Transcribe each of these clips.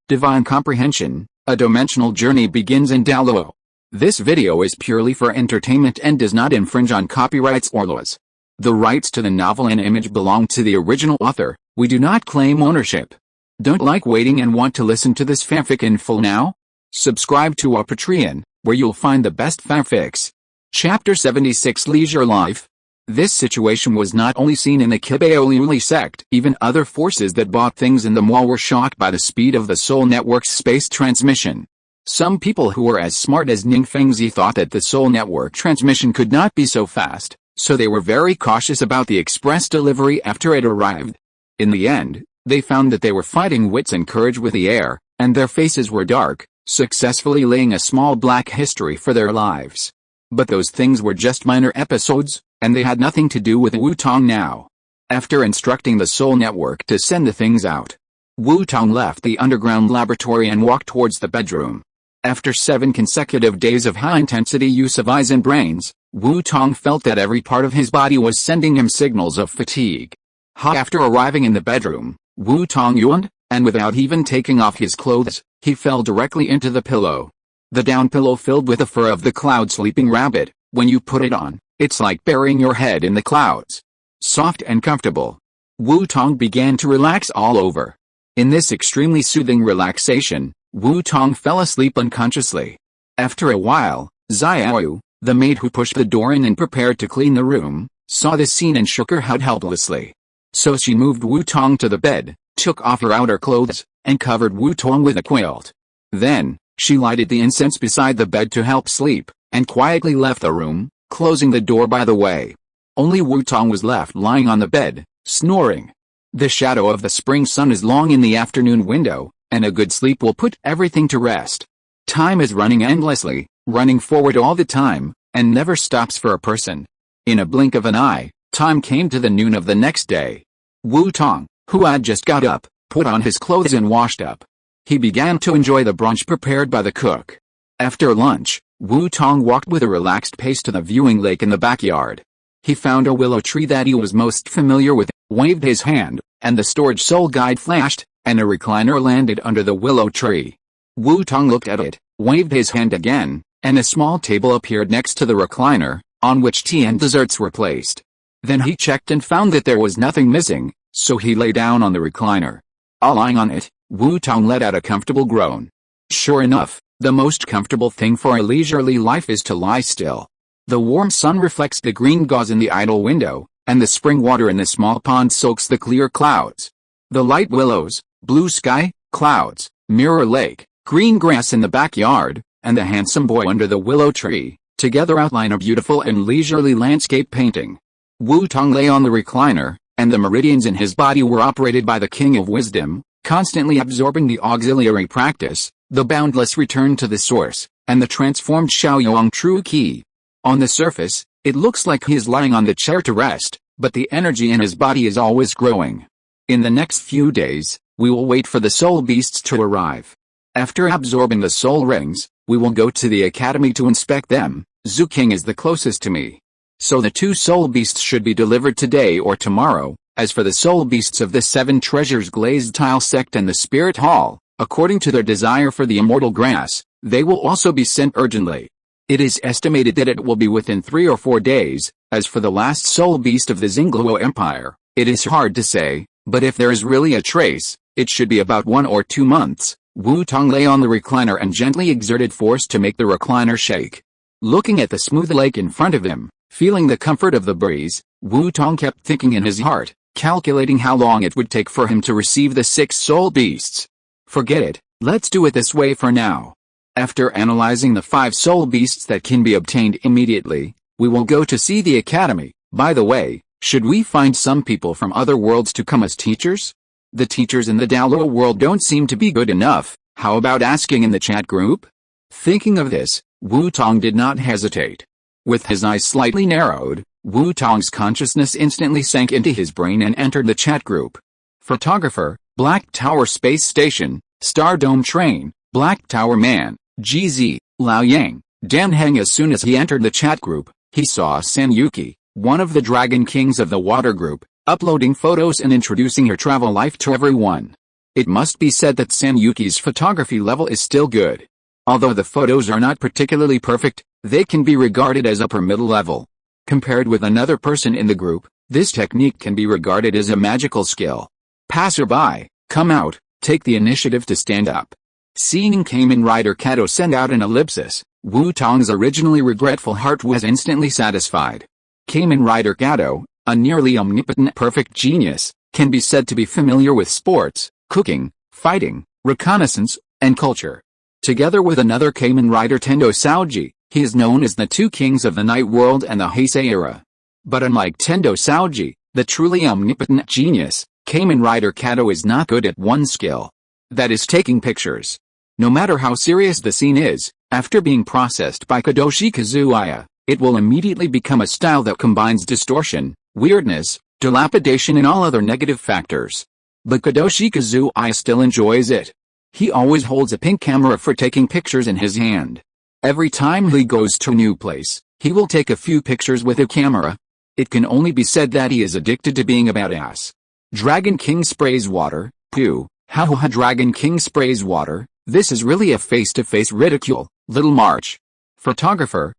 Divine Comprehension, a dimensional journey begins in Douluo. This video is purely for entertainment and does not infringe on copyrights or laws. The rights to the novel and image belong to the original author. We do not claim ownership. Don't like waiting and want to listen to this fanfic in full now? Subscribe to our Patreon, where you'll find the best fanfics. Chapter 76 Leisure Life. This situation was not only seen in the Kibaoliuli sect. Even other forces that bought things in the mall were shocked by the speed of the Soul Network's space transmission. Some people who were as smart as Ning Fengzi thought that the Soul Network transmission could not be so fast, so they were very cautious about the express delivery after it arrived. In the end, they found that they were fighting wits and courage with the air, and their faces were dark, successfully laying a small black history for their lives. But those things were just minor episodes, and they had nothing to do with Wu Tong now. After instructing the Soul Network to send the things out, Wu Tong left the underground laboratory and walked towards the bedroom. After 7 consecutive days of high-intensity use of eyes and brains, Wu Tong felt that every part of his body was sending him signals of fatigue. After arriving in the bedroom, Wu Tong yawned, and without even taking off his clothes, he fell directly into the pillow. The down pillow filled with the fur of the cloud sleeping rabbit. When you put it on, it's like burying your head in the clouds. Soft and comfortable. Wu Tong began to relax all over. In this extremely soothing relaxation, Wu Tong fell asleep unconsciously. After a while, Xiaoyu, the maid who pushed the door in and prepared to clean the room, saw this scene and shook her head helplessly. So she moved Wu Tong to the bed, took off her outer clothes, and covered Wu Tong with a quilt. Then, she lighted the incense beside the bed to help sleep, and quietly left the room, closing the door by the way. Only Wu Tong was left lying on the bed, snoring. The shadow of the spring sun is long in the afternoon window, and a good sleep will put everything to rest. Time is running endlessly, running forward all the time, and never stops for a person. In a blink of an eye, time came to the noon of the next day. Wu Tong, who had just got up, put on his clothes and washed up. He began to enjoy the brunch prepared by the cook. After lunch, Wu Tong walked with a relaxed pace to the viewing lake in the backyard. He found a willow tree that he was most familiar with, waved his hand, and the storage soul guide flashed, and a recliner landed under the willow tree. Wu Tong looked at it, waved his hand again, and a small table appeared next to the recliner, on which tea and desserts were placed. Then he checked and found that there was nothing missing, so he lay down on the recliner. Lying on it, Wu Tong let out a comfortable groan. Sure enough, the most comfortable thing for a leisurely life is to lie still. The warm sun reflects the green gauze in the idle window, and the spring water in the small pond soaks the clear clouds. The light willows, blue sky, clouds, mirror lake, green grass in the backyard, and the handsome boy under the willow tree, together outline a beautiful and leisurely landscape painting. Wu Tong lay on the recliner, and the meridians in his body were operated by the King of Wisdom, constantly absorbing the auxiliary practice, the boundless return to the source, and the transformed Shaoyang true key. On the surface, it looks like he is lying on the chair to rest, but the energy in his body is always growing. In the next few days, we will wait for the soul beasts to arrive. After absorbing the soul rings, we will go to the academy to inspect them. Zhu King is the closest to me. So the 2 soul beasts should be delivered today or tomorrow. As for the soul beasts of the 7 treasures glazed tile sect and the spirit hall, according to their desire for the immortal grass, they will also be sent urgently. It is estimated that it will be within 3 or 4 days. As for the last soul beast of the Xingluo Empire, it is hard to say, but if there is really a trace, it should be about 1 or 2 months. Wu Tong lay on the recliner and gently exerted force to make the recliner shake. Looking at the smooth lake in front of him, feeling the comfort of the breeze, Wu Tong kept thinking in his heart, calculating how long it would take for him to receive the 6 soul beasts. Forget it, let's do it this way for now. After analyzing the 5 soul beasts that can be obtained immediately, we will go to see the academy. By the way, should we find some people from other worlds to come as teachers? The teachers in the Douluo world don't seem to be good enough. How about asking in the chat group? Thinking of this, Wu Tong did not hesitate. With his eyes slightly narrowed, Wu Tong's consciousness instantly sank into his brain and entered the chat group. Photographer, Black Tower Space Station, Star Dome Train, Black Tower Man, GZ, Lao Yang, Dan Heng. As soon as he entered the chat group, he saw Sanyuki, one of the Dragon Kings of the Water Group, uploading photos and introducing her travel life to everyone. It must be said that Sanyuki's photography level is still good. Although the photos are not particularly perfect, they can be regarded as upper middle level. Compared with another person in the group, this technique can be regarded as a magical skill. Passerby, come out, take the initiative to stand up. Seeing Kamen Rider Kato send out an ellipsis, Wu Tong's originally regretful heart was instantly satisfied. Kamen Rider Kato, a nearly omnipotent perfect genius, can be said to be familiar with sports, cooking, fighting, reconnaissance, and culture. Together with another Kamen Rider Tendo Saoji, he is known as the two kings of the night world and the Heisei era. But unlike Tendo Saoji, the truly omnipotent genius, Kamen Rider Kato is not good at one skill. That is taking pictures. No matter how serious the scene is, after being processed by Kadoshi Kazuya, it will immediately become a style that combines distortion, weirdness, dilapidation and all other negative factors. But Kadoshi Kazuya still enjoys it. He always holds a pink camera for taking pictures in his hand. Every time he goes to a new place, he will take a few pictures with a camera. It can only be said that he is addicted to being a badass. Dragon King sprays water, poo, ha Dragon King sprays water, this is really a face-to-face ridicule, little March. Photographer,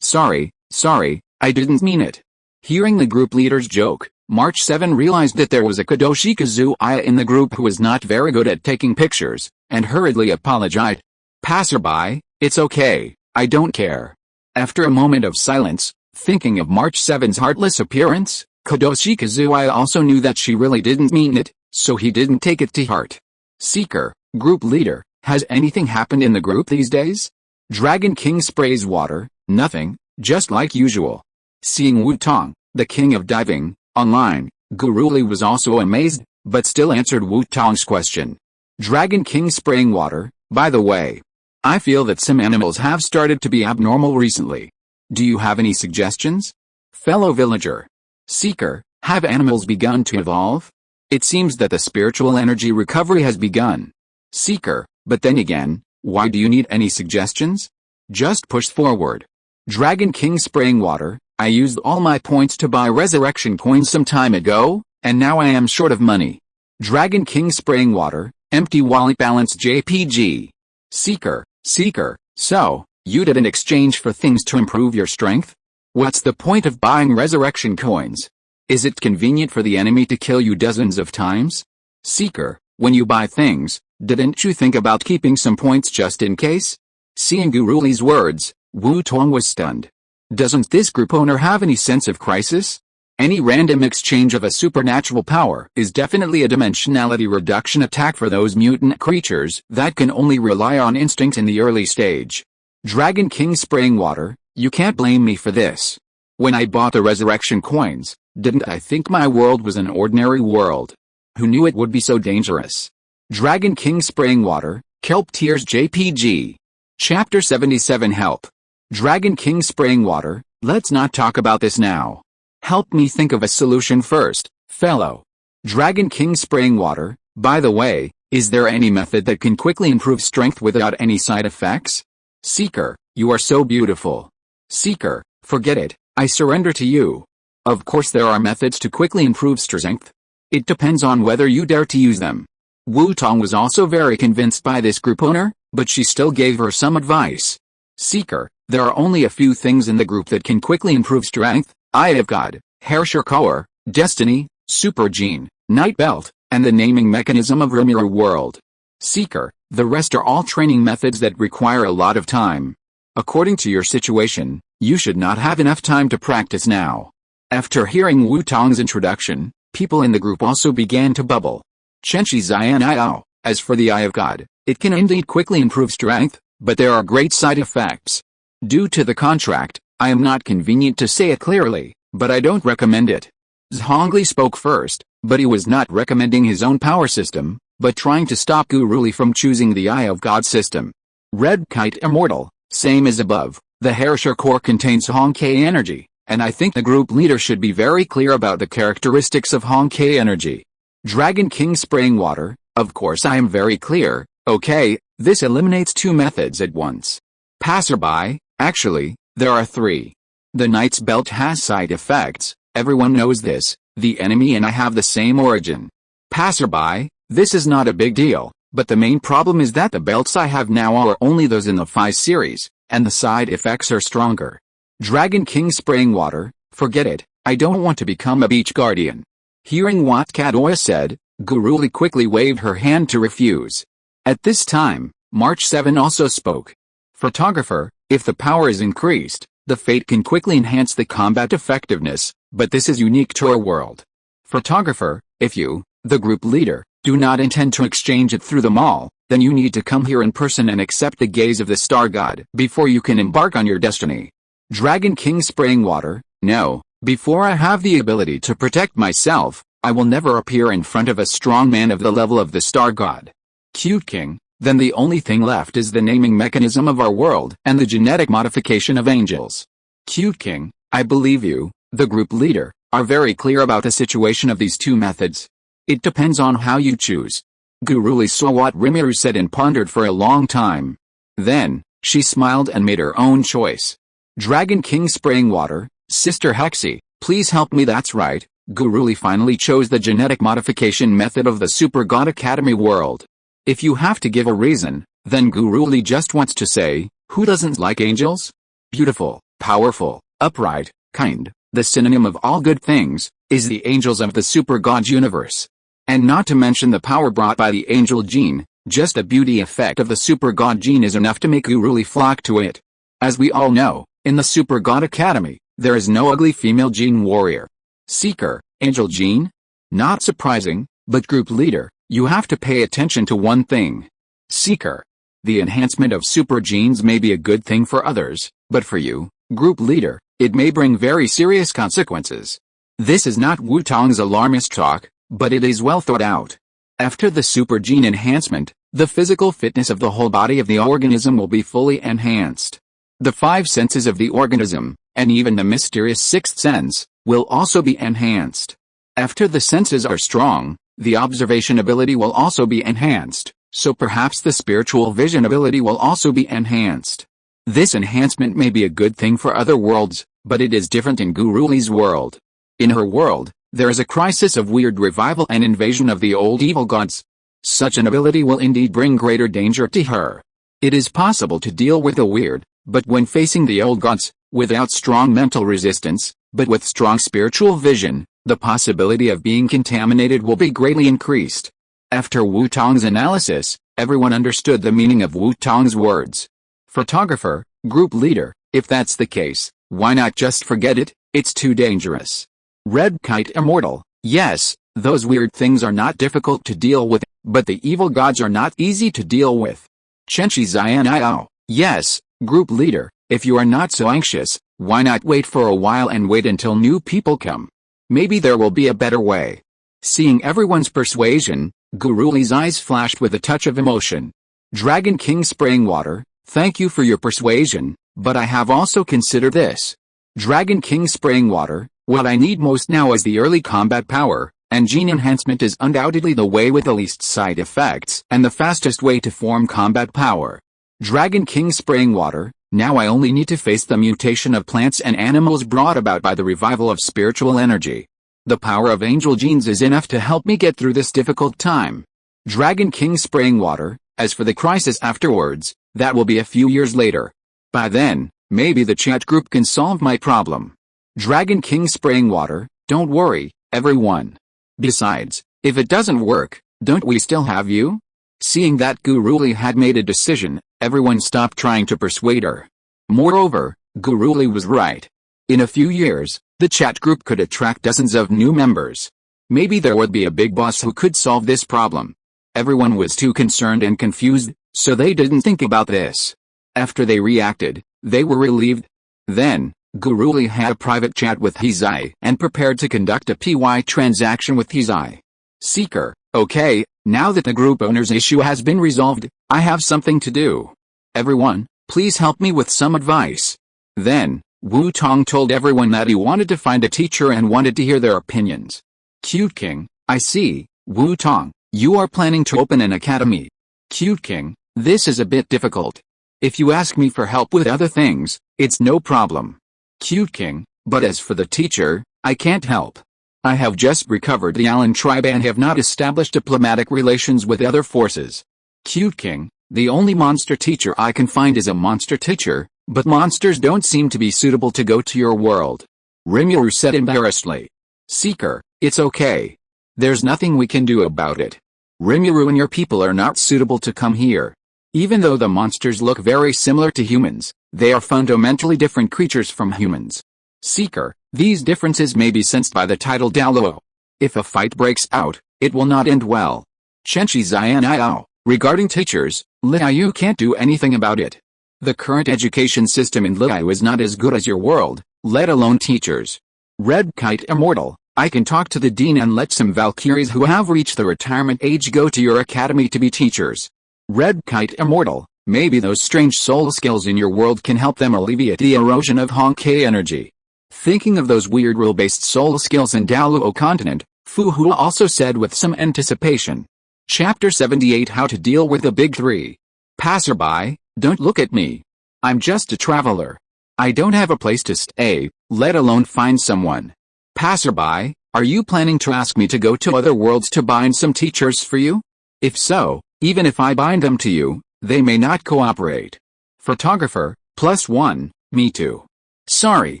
sorry, I didn't mean it. Hearing the group leader's joke, March 7 realized that there was a Kadoshi Kazuya in the group who was not very good at taking pictures, and hurriedly apologized. Passerby, it's okay, I don't care. After a moment of silence, thinking of March 7's heartless appearance, Kadoshi Kazuya also knew that she really didn't mean it, so he didn't take it to heart. Seeker, group leader, has anything happened in the group these days? Dragon King sprays water, nothing, just like usual. Seeing Wu Tong, the king of diving, online, Guruli was also amazed, but still answered Wu Tong's question. Dragon King spraying water, by the way. I feel that some animals have started to be abnormal recently. Do you have any suggestions? Fellow villager. Seeker, have animals begun to evolve? It seems that the spiritual energy recovery has begun. Seeker, but then again, why do you need any suggestions? Just push forward. Dragon King spraying water, I used all my points to buy resurrection coins some time ago, and now I am short of money. Dragon King spraying water, empty wallet balance JPG. Seeker, so, you did in exchange for things to improve your strength? What's the point of buying resurrection coins? Is it convenient for the enemy to kill you dozens of times? Seeker, when you buy things, didn't you think about keeping some points just in case? Seeing Guruli's words, Wu Tong was stunned. Doesn't this group owner have any sense of crisis? Any random exchange of a supernatural power is definitely a dimensionality reduction attack for those mutant creatures that can only rely on instinct in the early stage. Dragon King spraying water, you can't blame me for this. When I bought the resurrection coins, didn't I think my world was an ordinary world? Who knew it would be so dangerous? Dragon King spraying water, kelp tears JPG. Chapter 77 Help. Dragon King spraying water, let's not talk about this now. Help me think of a solution first, fellow. Dragon King spraying water, by the way, is there any method that can quickly improve strength without any side effects? Seeker, you are so beautiful. Seeker, forget it, I surrender to you. Of course there are methods to quickly improve strength. It depends on whether you dare to use them. Wu Tong was also very convinced by this group owner, but she still gave her some advice. Seeker, there are only a few things in the group that can quickly improve strength. Eye of God, Herrscher Core, Destiny, Super Gene, Night Belt, and the naming mechanism of Rimura World. Seeker, the rest are all training methods that require a lot of time. According to your situation, you should not have enough time to practice now. After hearing Wu Tong's introduction, people in the group also began to bubble. Chenshi Zian Iao, as for the Eye of God, it can indeed quickly improve strength, but there are great side effects. Due to the contract, I am not convenient to say it clearly, but I don't recommend it. Zhongli spoke first, but he was not recommending his own power system, but trying to stop Guruli from choosing the Eye of God system. Red Kite Immortal, same as above, the Herrscher Core contains Honkai energy, and I think the group leader should be very clear about the characteristics of Honkai energy. Dragon King spraying water, of course I am very clear, okay, this eliminates two methods at once. Passerby, actually, there are three. The Knight's Belt has side effects, everyone knows this, the enemy and I have the same origin. Passerby, This is not a big deal, but the main problem is that the belts I have now are only those in the Phi series, and the side effects are stronger. Dragon King spraying water, forget it, I don't want to become a beach guardian. Hearing what Kadoya said, Guruli quickly waved her hand to refuse. At this time, March 7 also spoke. Photographer, if the power is increased, the fate can quickly enhance the combat effectiveness, but this is unique to our world. Photographer, if you, the group leader, do not intend to exchange it through the mall, then you need to come here in person and accept the gaze of the star god before you can embark on your destiny. Dragon King spraying water, no, before I have the ability to protect myself, I will never appear in front of a strong man of the level of the star god. Cute King, then the only thing left is the naming mechanism of our world and the genetic modification of angels. Cute King, I believe you, the group leader, are very clear about the situation of these two methods. It depends on how you choose. Guruli saw what Rimuru said and pondered for a long time. Then, she smiled and made her own choice. Dragon King spraying water, Sister Hexy, please help me. That's right, Guruli finally chose the genetic modification method of the Super God Academy world. If you have to give a reason, then Guruli just wants to say, who doesn't like angels? Beautiful, powerful, upright, kind, the synonym of all good things, is the angels of the Super God universe. And not to mention the power brought by the angel gene, just a beauty effect of the Super God gene is enough to make Guruli flock to it. As we all know, in the Super God Academy, there is no ugly female gene warrior. Seeker, angel gene? Not surprising, but group leader, you have to pay attention to one thing. Seeker. The enhancement of super genes may be a good thing for others, but for you, group leader, it may bring very serious consequences. This is not Wu-Tong's alarmist talk, but it is well thought out. After the super gene enhancement, the physical fitness of the whole body of the organism will be fully enhanced. The 5 senses of the organism, and even the mysterious 6th sense, will also be enhanced. After the senses are strong, the observation ability will also be enhanced, so perhaps the spiritual vision ability will also be enhanced. This enhancement may be a good thing for other worlds, but it is different in Guruli's world. In her world, there is a crisis of weird revival and invasion of the old evil gods. Such an ability will indeed bring greater danger to her. It is possible to deal with the weird, but when facing the old gods, without strong mental resistance, but with strong spiritual vision, the possibility of being contaminated will be greatly increased. After Wu-Tong's analysis, everyone understood the meaning of Wu-Tong's words. Photographer, group leader, if that's the case, why not just forget it? It's too dangerous. Red Kite Immortal, yes, those weird things are not difficult to deal with, but the evil gods are not easy to deal with. Chenchi Xian'io, yes, group leader, if you are not so anxious, why not wait for a while and wait until new people come? Maybe there will be a better way. Seeing everyone's persuasion, Guruli's eyes flashed with a touch of emotion. Dragon King spraying water, thank you for your persuasion, but I have also considered this. Dragon King spraying water, what I need most now is the early combat power, and gene enhancement is undoubtedly the way with the least side effects and the fastest way to form combat power. Dragon King spraying water, now I only need to face the mutation of plants and animals brought about by the revival of spiritual energy. The power of angel genes is enough to help me get through this difficult time. Dragon King spraying water, as for the crisis afterwards, that will be a few years later. By then, maybe the chat group can solve my problem. Dragon King spraying water, don't worry, everyone. Besides, if it doesn't work, don't we still have you? Seeing that Guruli had made a decision, everyone stopped trying to persuade her. Moreover, Guruli was right. In a few years, the chat group could attract dozens of new members. Maybe there would be a big boss who could solve this problem. Everyone was too concerned and confused, so they didn't think about this. After they reacted, they were relieved. Then, Guruli had a private chat with Hizai and prepared to conduct a PY transaction with Hizai. Seeker, okay, now that the group owner's issue has been resolved, I have something to do. Everyone, please help me with some advice. Then, Wu-Tong told everyone that he wanted to find a teacher and wanted to hear their opinions. Cute King, I see, Wu-Tong, you are planning to open an academy. Cute King, this is a bit difficult. If you ask me for help with other things, it's no problem. Cute King, but as for the teacher, I can't help. I have just recovered the Allen tribe and have not established diplomatic relations with other forces. Cute King, the only monster teacher I can find is a monster teacher, but monsters don't seem to be suitable to go to your world. Rimuru said embarrassedly. Seeker, it's okay. There's nothing we can do about it. Rimuru and your people are not suitable to come here. Even though the monsters look very similar to humans, they are fundamentally different creatures from humans. Seeker, these differences may be sensed by the title Douluo. If a fight breaks out, it will not end well. Chenchi Xian'ao, regarding teachers, Liu can't do anything about it. The current education system in Liu is not as good as your world, let alone teachers. Red Kite Immortal, I can talk to the dean and let some Valkyries who have reached the retirement age go to your academy to be teachers. Red Kite Immortal, maybe those strange soul skills in your world can help them alleviate the erosion of Honkai energy. Thinking of those weird rule-based soul skills in Douluo Continent, Fu Hua also said with some anticipation. Chapter 78 How to Deal with the Big Three. Passerby, don't look at me. I'm just a traveler. I don't have a place to stay, let alone find someone. Passerby, are you planning to ask me to go to other worlds to bind some teachers for you? If so, even if I bind them to you, they may not cooperate. Photographer, +1, me too. Sorry,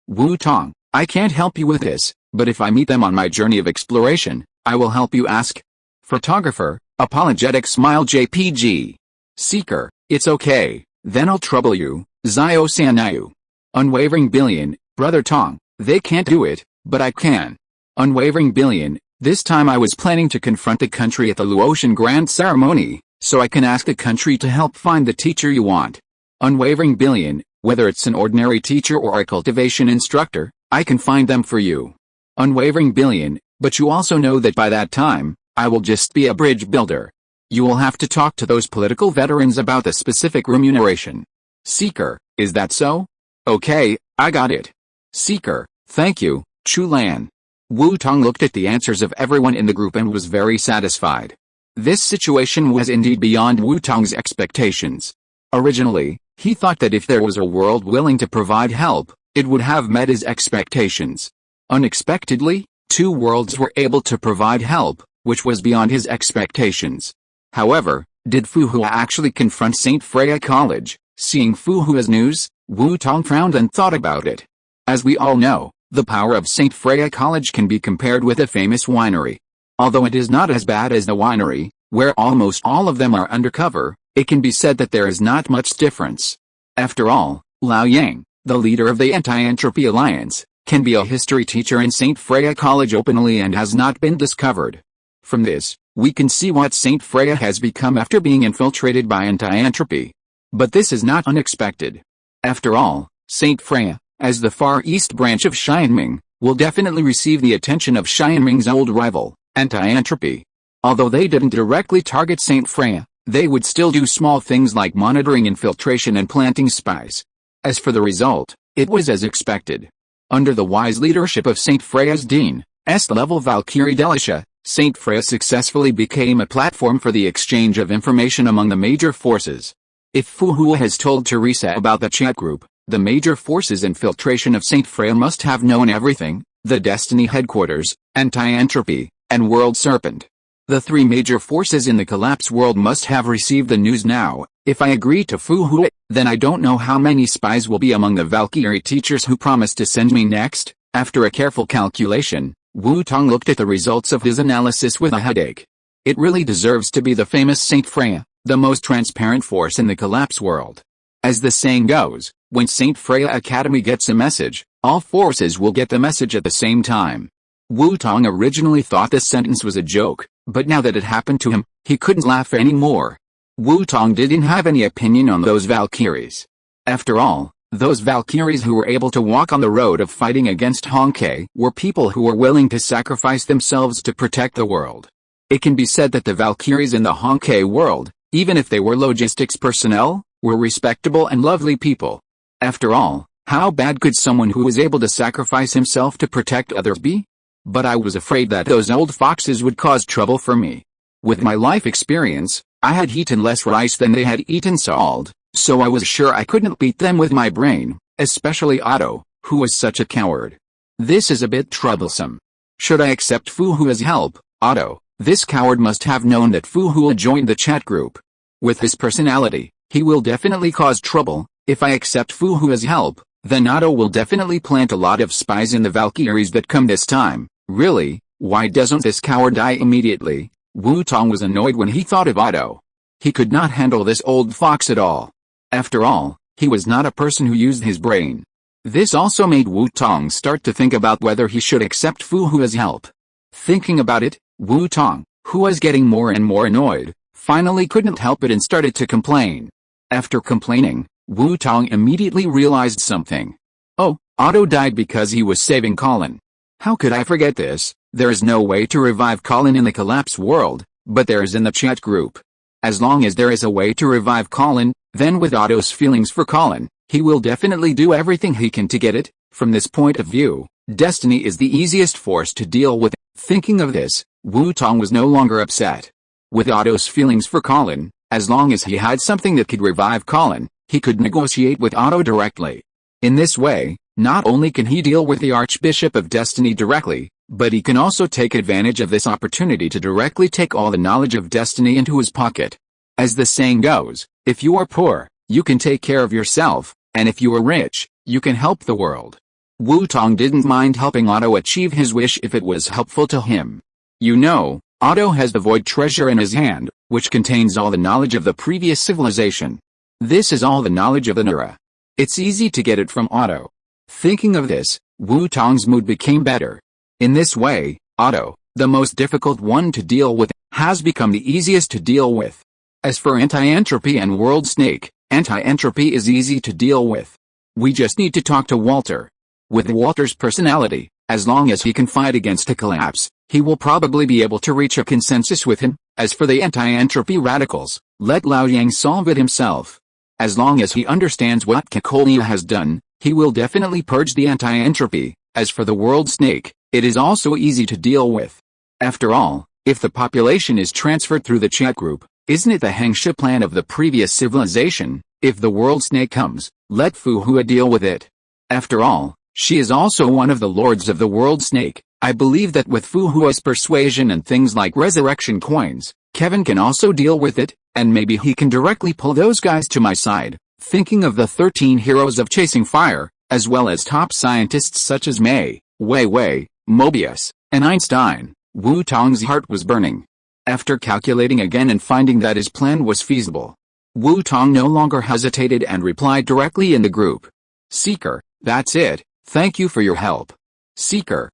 Wu Tong, I can't help you with this, but if I meet them on my journey of exploration, I will help you ask. Photographer, apologetic smile JPG. Seeker, it's okay, then I'll trouble you, Zio Sanayu. Unwavering Billion, Brother Tong, they can't do it, but I can. Unwavering Billion, this time I was planning to confront the country at the Luotian Grand Ceremony, so I can ask the country to help find the teacher you want. Unwavering Billion, whether it's an ordinary teacher or a cultivation instructor, I can find them for you. Unwavering Billion, but you also know that by that time, I will just be a bridge builder. You will have to talk to those political veterans about the specific remuneration. Seeker, is that so? Okay, I got it. Seeker, thank you, Chu Lan. Wu Tong looked at the answers of everyone in the group and was very satisfied. This situation was indeed beyond Wu Tong's expectations. Originally, he thought that if there was a world willing to provide help, it would have met his expectations. Unexpectedly, 2 worlds were able to provide help, which was beyond his expectations. However, did Fu Hua actually confront St. Freya College? Seeing Fu Hua's news, Wu Tong frowned and thought about it. As we all know, the power of St. Freya College can be compared with a famous winery. Although it is not as bad as the winery, where almost all of them are undercover, it can be said that there is not much difference. After all, Lao Yang, the leader of the Anti-Entropy Alliance, can be a history teacher in St. Freya College openly and has not been discovered. From this, we can see what St. Freya has become after being infiltrated by anti-entropy. But this is not unexpected. After all, St. Freya, as the Far East branch of Xianming, will definitely receive the attention of Xianming's old rival, anti-entropy. Although they didn't directly target St. Freya, they would still do small things like monitoring infiltration and planting spies. As for the result, it was as expected. Under the wise leadership of St. Freya's Dean, S-level Valkyrie Delicia, St. Freya successfully became a platform for the exchange of information among the major forces. If Fu Hua has told Teresa about the chat group, the major forces infiltration of St. Freya must have known everything, the Destiny headquarters, anti-entropy, and World Serpent. The 3 major forces in the collapse world must have received the news now. If I agree to Fu Hua, then I don't know how many spies will be among the Valkyrie teachers who promised to send me next. After a careful calculation, Wu Tong looked at the results of his analysis with a headache. It really deserves to be the famous St. Freya, the most transparent force in the collapse world. As the saying goes, when St. Freya Academy gets a message, all forces will get the message at the same time. Wu Tong originally thought this sentence was a joke, but now that it happened to him, he couldn't laugh anymore. Wu Tong didn't have any opinion on those Valkyries. After all, those Valkyries who were able to walk on the road of fighting against Honkai were people who were willing to sacrifice themselves to protect the world. It can be said that the Valkyries in the Honkai world, even if they were logistics personnel, were respectable and lovely people. After all, how bad could someone who was able to sacrifice himself to protect others be? But I was afraid that those old foxes would cause trouble for me. With my life experience, I had eaten less rice than they had eaten salt, so I was sure I couldn't beat them with my brain, especially Otto, who was such a coward. This is a bit troublesome. Should I accept Fu Hua's help, Otto? This coward must have known that Fu Hua joined the chat group. With his personality, he will definitely cause trouble. If I accept Fu Hua's help, then Otto will definitely plant a lot of spies in the Valkyries that come this time. Really? Why doesn't this coward die immediately? Wu Tong was annoyed when he thought of Otto. He could not handle this old fox at all. After all, he was not a person who used his brain. This also made Wu Tong start to think about whether he should accept Fu Hua's help. Thinking about it, Wu Tong, who was getting more and more annoyed, finally couldn't help it and started to complain. After complaining, Wu Tong immediately realized something. Oh, Otto died because he was saving Colin. How could I forget this? There is no way to revive Colin in the collapse world, but there is in the chat group. As long as there is a way to revive Colin, then with Otto's feelings for Colin, he will definitely do everything he can to get it. From this point of view, destiny is the easiest force to deal with. Thinking of this, Wu Tong was no longer upset. With Otto's feelings for Colin, as long as he had something that could revive Colin, he could negotiate with Otto directly. In this way, not only can he deal with the Archbishop of Destiny directly, but he can also take advantage of this opportunity to directly take all the knowledge of destiny into his pocket. As the saying goes, if you are poor, you can take care of yourself, and if you are rich, you can help the world. Wu Tong didn't mind helping Otto achieve his wish if it was helpful to him. You know, Otto has the void treasure in his hand, which contains all the knowledge of the previous civilization. This is all the knowledge of the Nura. It's easy to get it from Otto. Thinking of this, Wu Tong's mood became better. In this way, Otto, the most difficult one to deal with, has become the easiest to deal with. As for anti-entropy and world snake, anti-entropy is easy to deal with. We just need to talk to Walter. With Walter's personality, as long as he can fight against a collapse, he will probably be able to reach a consensus with him. As for the anti-entropy radicals, let Lao Yang solve it himself. As long as he understands what Kikolia has done, he will definitely purge the anti-entropy. As for the world snake, it is also easy to deal with. After all, if the population is transferred through the chat group, isn't it the Hengsha plan of the previous civilization? If the world snake comes, let Fu Hua deal with it. After all, she is also one of the lords of the world snake. I believe that with Fu Hua's persuasion and things like resurrection coins, Kevin can also deal with it, and maybe he can directly pull those guys to my side. Thinking of the 13 heroes of chasing fire, as well as top scientists such as Mei, Wei, Mobius, and Einstein, Wu Tong's heart was burning. After calculating again and finding that his plan was feasible, Wu Tong no longer hesitated and replied directly in the group. Seeker, that's it, thank you for your help. Seeker,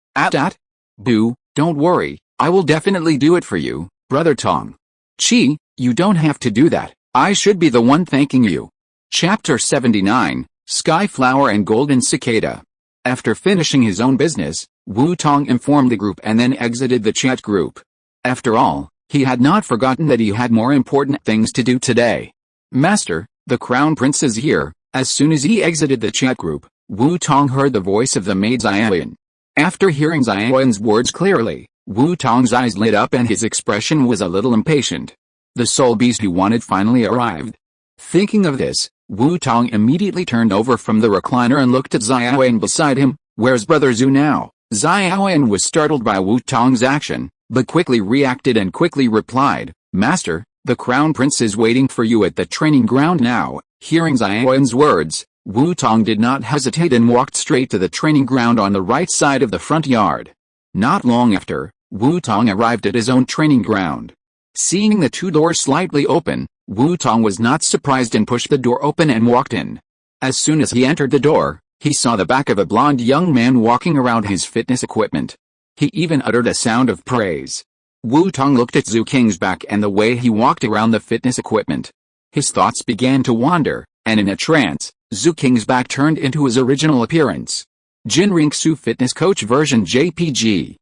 Boo, don't worry, I will definitely do it for you, Brother Tong. Chi, you don't have to do that, I should be the one thanking you. Chapter 79, Skyflower and Golden Cicada. After finishing his own business, Wu Tong informed the group and then exited the chat group. After all, he had not forgotten that he had more important things to do today. Master, the Crown Prince is here. As soon as he exited the chat group, Wu Tong heard the voice of the maid Xiaoyan. After hearing Xiaoyan's words clearly, Wu Tong's eyes lit up and his expression was a little impatient. The soul beast he wanted finally arrived. Thinking of this, Wu Tong immediately turned over from the recliner and looked at Xiaoyan beside him. Where's Brother Zhu now? Xiaoyan was startled by Wu Tong's action, but quickly reacted and quickly replied, Master, the Crown Prince is waiting for you at the training ground now. Hearing Xiaoyan's words, Wu Tong did not hesitate and walked straight to the training ground on the right side of the front yard. Not long after, Wu Tong arrived at his own training ground. Seeing the two doors slightly open, Wu Tong was not surprised and pushed the door open and walked in. As soon as he entered the door, he saw the back of a blond young man walking around his fitness equipment. He even uttered a sound of praise. Wu Tong looked at Zhu Qing's back and the way he walked around the fitness equipment. His thoughts began to wander, and in a trance, Zhu Qing's back turned into his original appearance. Jinriksu Fitness Coach version JPG.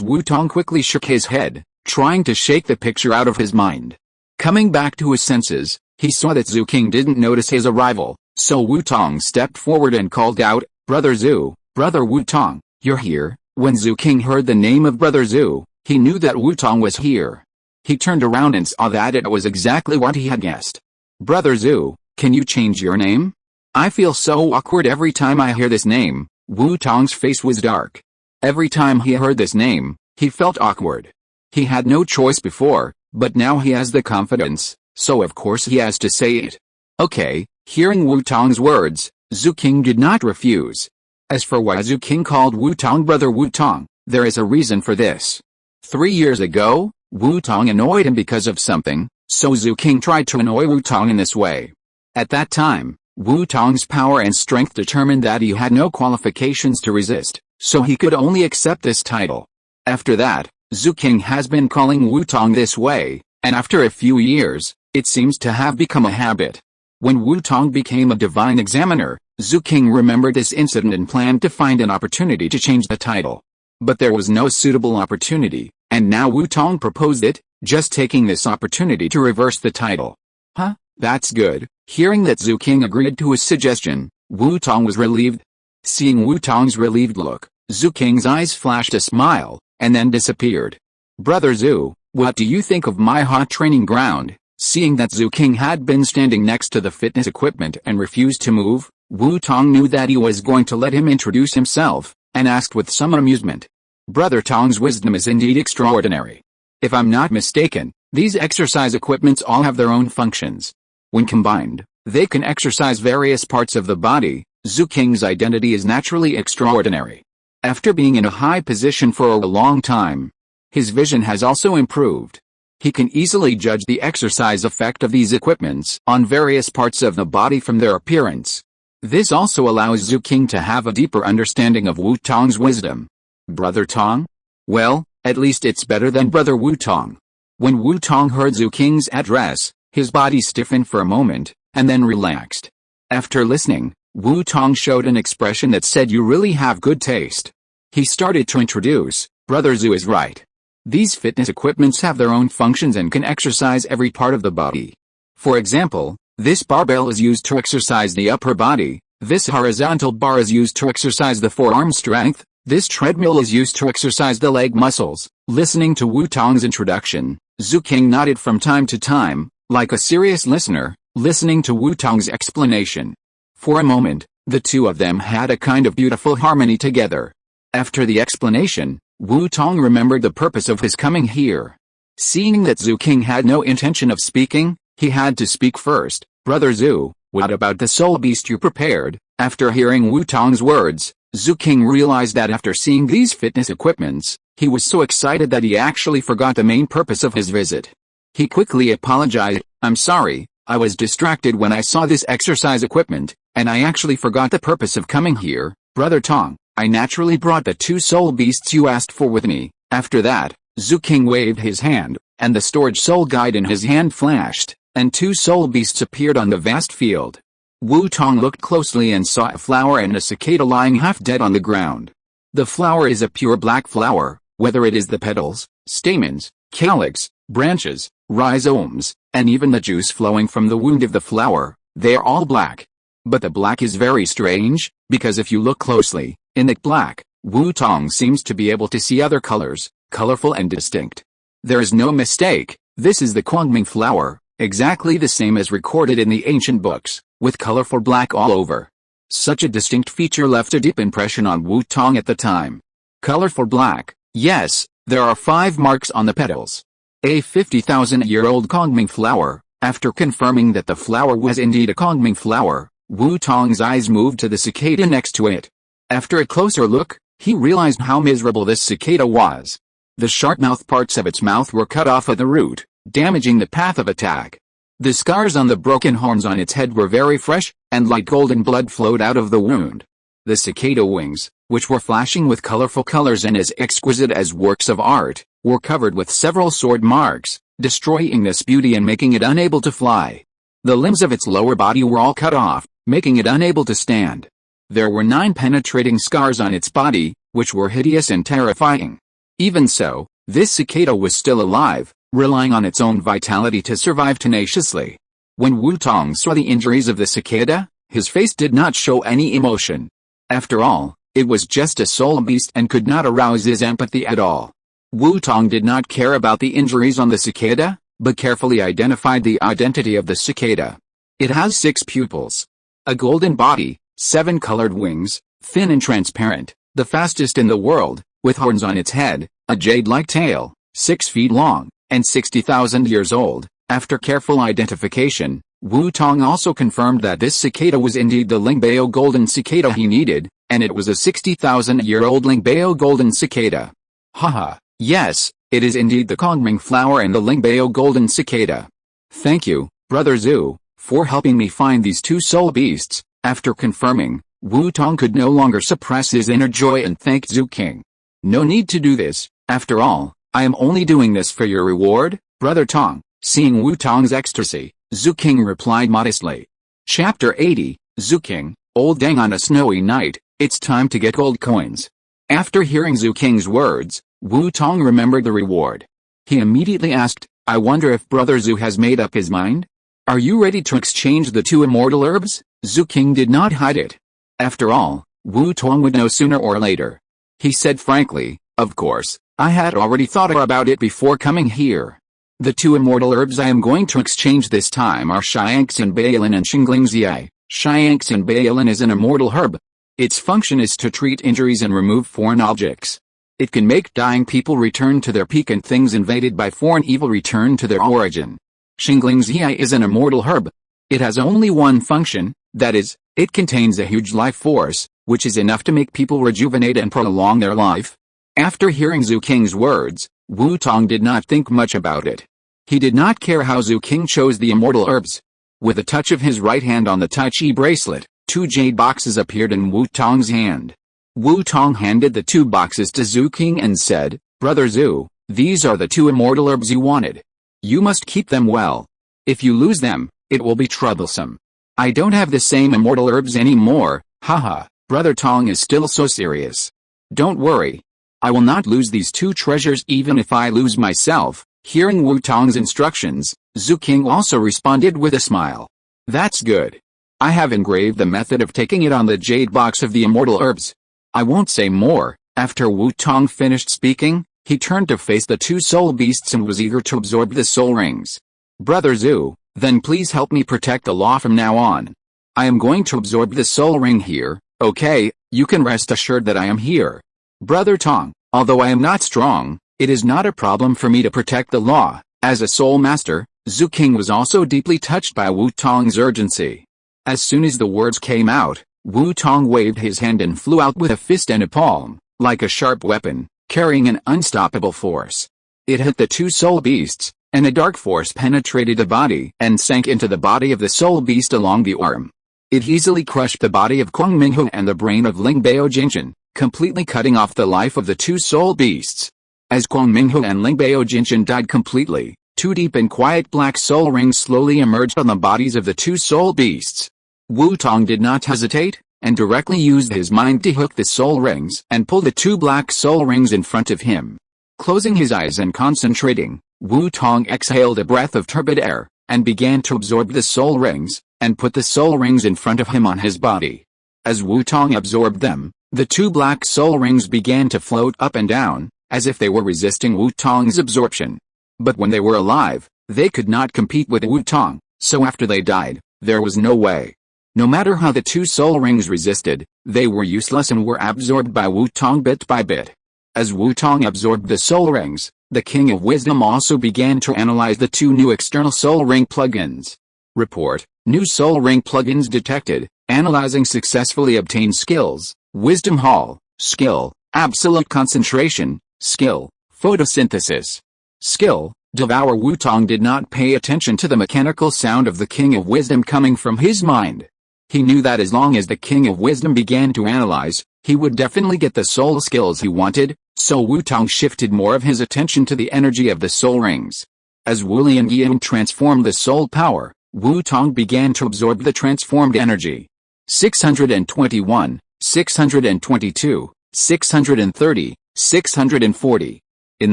Wu Tong quickly shook his head, trying to shake the picture out of his mind. Coming back to his senses, he saw that Zhu Qing didn't notice his arrival, so Wu Tong stepped forward and called out, Brother Zhu, Brother Wu Tong, you're here. When Zhu Qing heard the name of Brother Zhu, he knew that Wu Tong was here. He turned around and saw that it was exactly what he had guessed. Brother Zhu, can you change your name? I feel so awkward every time I hear this name. Wu Tong's face was dark. Every time he heard this name, he felt awkward. He had no choice before, but now he has the confidence, so of course he has to say it. Okay, hearing Wu Tong's words, Zhu King did not refuse. As for why Zhu King called Wu Tong brother Wu Tong, there is a reason for this. 3 years ago, Wu Tong annoyed him because of something, so Zhu King tried to annoy Wu Tong in this way. At that time, Wu Tong's power and strength determined that he had no qualifications to resist, so he could only accept this title. After that, Zhu King has been calling Wu Tong this way, and after a few years, it seems to have become a habit. When Wu Tong became a divine examiner, Zhu King remembered this incident and planned to find an opportunity to change the title. But there was no suitable opportunity, and now Wu Tong proposed it, just taking this opportunity to reverse the title. Huh? That's good. Hearing that Zhu King agreed to his suggestion, Wu Tong was relieved. Seeing Wu Tong's relieved look, Zhu King's eyes flashed a smile, and then disappeared. Brother Zhu, what do you think of my hot training ground? Seeing that Zhu King had been standing next to the fitness equipment and refused to move, Wu Tong knew that he was going to let him introduce himself, and asked with some amusement. Brother Tong's wisdom is indeed extraordinary. If I'm not mistaken, these exercise equipments all have their own functions. When combined, they can exercise various parts of the body. Zhu King's identity is naturally extraordinary. After being in a high position for a long time, his vision has also improved. He can easily judge the exercise effect of these equipments on various parts of the body from their appearance. This also allows Zhu King to have a deeper understanding of Wu Tong's wisdom. Brother Tong? Well, at least it's better than Brother Wu Tong. When Wu Tong heard Zhu King's address, his body stiffened for a moment, and then relaxed. After listening, Wu Tong showed an expression that said you really have good taste. He started to introduce, Brother Zhu is right. These fitness equipments have their own functions and can exercise every part of the body. For example, this barbell is used to exercise the upper body, this horizontal bar is used to exercise the forearm strength, this treadmill is used to exercise the leg muscles. Listening to Wu Tong's introduction, Zhu King nodded from time to time, like a serious listener, listening to Wu Tong's explanation. For a moment, the two of them had a kind of beautiful harmony together. After the explanation, Wu Tong remembered the purpose of his coming here. Seeing that Zhu King had no intention of speaking, he had to speak first. Brother Zhu, what about the soul beast you prepared? After hearing Wu Tong's words, Zhu King realized that after seeing these fitness equipments, he was so excited that he actually forgot the main purpose of his visit. He quickly apologized. I'm sorry, I was distracted when I saw this exercise equipment, and I actually forgot the purpose of coming here. Brother Tong, I naturally brought the 2 soul beasts you asked for with me. After that, Zhu King waved his hand, and the storage soul guide in his hand flashed, and 2 soul beasts appeared on the vast field. Wu Tong looked closely and saw a flower and a cicada lying half dead on the ground. The flower is a pure black flower, whether it is the petals, stamens, calyx, branches, rhizomes, and even the juice flowing from the wound of the flower, they are all black. But the black is very strange, because if you look closely, in that black, Wu Tong seems to be able to see other colors, colorful and distinct. There is no mistake, this is the Guangming flower, exactly the same as recorded in the ancient books, with colorful black all over. Such a distinct feature left a deep impression on Wu Tong at the time. Colorful black, yes, there are 5 marks on the petals. A 50,000-year-old Guangming flower. After confirming that the flower was indeed a Guangming flower, Wu Tong's eyes moved to the cicada next to it. After a closer look, he realized how miserable this cicada was. The sharp mouth parts of its mouth were cut off at the root, damaging the path of attack. The scars on the broken horns on its head were very fresh, and light golden blood flowed out of the wound. The cicada wings, which were flashing with colorful colors and as exquisite as works of art, were covered with several sword marks, destroying this beauty and making it unable to fly. The limbs of its lower body were all cut off, making it unable to stand. There were 9 penetrating scars on its body, which were hideous and terrifying. Even so, this cicada was still alive, relying on its own vitality to survive tenaciously. When Wu Tong saw the injuries of the cicada, his face did not show any emotion. After all, it was just a soul beast and could not arouse his empathy at all. Wu Tong did not care about the injuries on the cicada, but carefully identified the identity of the cicada. It has 6 pupils, a golden body, 7 colored wings, thin and transparent, the fastest in the world, with horns on its head, a jade-like tail, 6 feet long, and 60,000 years old. After careful identification, Wu Tong also confirmed that this cicada was indeed the Lingbao golden cicada he needed, and it was a 60,000-year-old Lingbao golden cicada. Haha, yes, it is indeed the Kongming flower and the Lingbao golden cicada. Thank you, Brother Zhu, for helping me find these two soul beasts. After confirming, Wu Tong could no longer suppress his inner joy and thanked Zhu King. No need to do this, after all, I am only doing this for your reward, Brother Tong. Seeing Wu Tong's ecstasy, Zhu King replied modestly. Chapter 80, Zhu King, Old Deng on a snowy night, it's time to get gold coins. After hearing Zhu King's words, Wu Tong remembered the reward. He immediately asked, I wonder if Brother Zhu has made up his mind? Are you ready to exchange the two immortal herbs? Zhu King did not hide it. After all, Wu Tong would know sooner or later. He said frankly, of course, I had already thought about it before coming here. The two immortal herbs I am going to exchange this time are Shiangxin Bailin and Xinglingziai. Shiangxin Bailin is an immortal herb. Its function is to treat injuries and remove foreign objects. It can make dying people return to their peak and things invaded by foreign evil return to their origin. Xinglingziai is an immortal herb. It has only one function, that is, it contains a huge life force, which is enough to make people rejuvenate and prolong their life. After hearing Zhu King's words, Wu Tong did not think much about it. He did not care how Zhu King chose the immortal herbs. With a touch of his right hand on the Tai Chi bracelet, 2 jade boxes appeared in Wu Tong's hand. Wu Tong handed the 2 boxes to Zhu King and said, Brother Zhu, these are the 2 immortal herbs you wanted. You must keep them well. If you lose them, it will be troublesome. I don't have the same immortal herbs anymore, haha, Brother Tong is still so serious. Don't worry. I will not lose these 2 treasures even if I lose myself. Hearing Wu Tong's instructions, Zhu King also responded with a smile. That's good. I have engraved the method of taking it on the jade box of the immortal herbs. I won't say more. After Wu Tong finished speaking, he turned to face the 2 soul beasts and was eager to absorb the soul rings. Brother Zhu, then please help me protect the law from now on. I am going to absorb the soul ring here, okay? You can rest assured that I am here. Brother Tong, although I am not strong, it is not a problem for me to protect the law. As a soul master, Zhu King was also deeply touched by Wu Tong's urgency. As soon as the words came out, Wu Tong waved his hand and flew out with a fist and a palm, like a sharp weapon, carrying an unstoppable force. It hit the 2 soul beasts, and a dark force penetrated the body and sank into the body of the soul beast along the arm. It easily crushed the body of Kuang Minghu and the brain of Lingbao Jinjin, completely cutting off the life of the 2 soul beasts. As Kuang Minghu and Lingbao Jinjin died completely, 2 deep and quiet black soul rings slowly emerged on the bodies of the 2 soul beasts. Wu Tong did not hesitate, and directly used his mind to hook the soul rings and pull the 2 black soul rings in front of him. Closing his eyes and concentrating, Wu Tong exhaled a breath of turbid air, and began to absorb the soul rings, and put the soul rings in front of him on his body. As Wu Tong absorbed them, the 2 black soul rings began to float up and down, as if they were resisting Wu Tong's absorption. But when they were alive, they could not compete with Wu Tong, so after they died, there was no way. No matter how the 2 soul rings resisted, they were useless and were absorbed by Wu Tong bit by bit. As Wu Tong absorbed the soul rings, the King of Wisdom also began to analyze the 2 new external soul ring plugins. Report, new soul ring plugins detected, analyzing successfully obtained skills, Wisdom Hall, skill, Absolute Concentration, skill, Photosynthesis. Skill, Devour. Wu Tong did not pay attention to the mechanical sound of the King of Wisdom coming from his mind. He knew that as long as the King of Wisdom began to analyze, he would definitely get the soul skills he wanted, so Wu Tong shifted more of his attention to the energy of the soul rings. As Wu Lian Yang transformed the soul power, Wu Tong began to absorb the transformed energy. 621, 622, 630, 640. In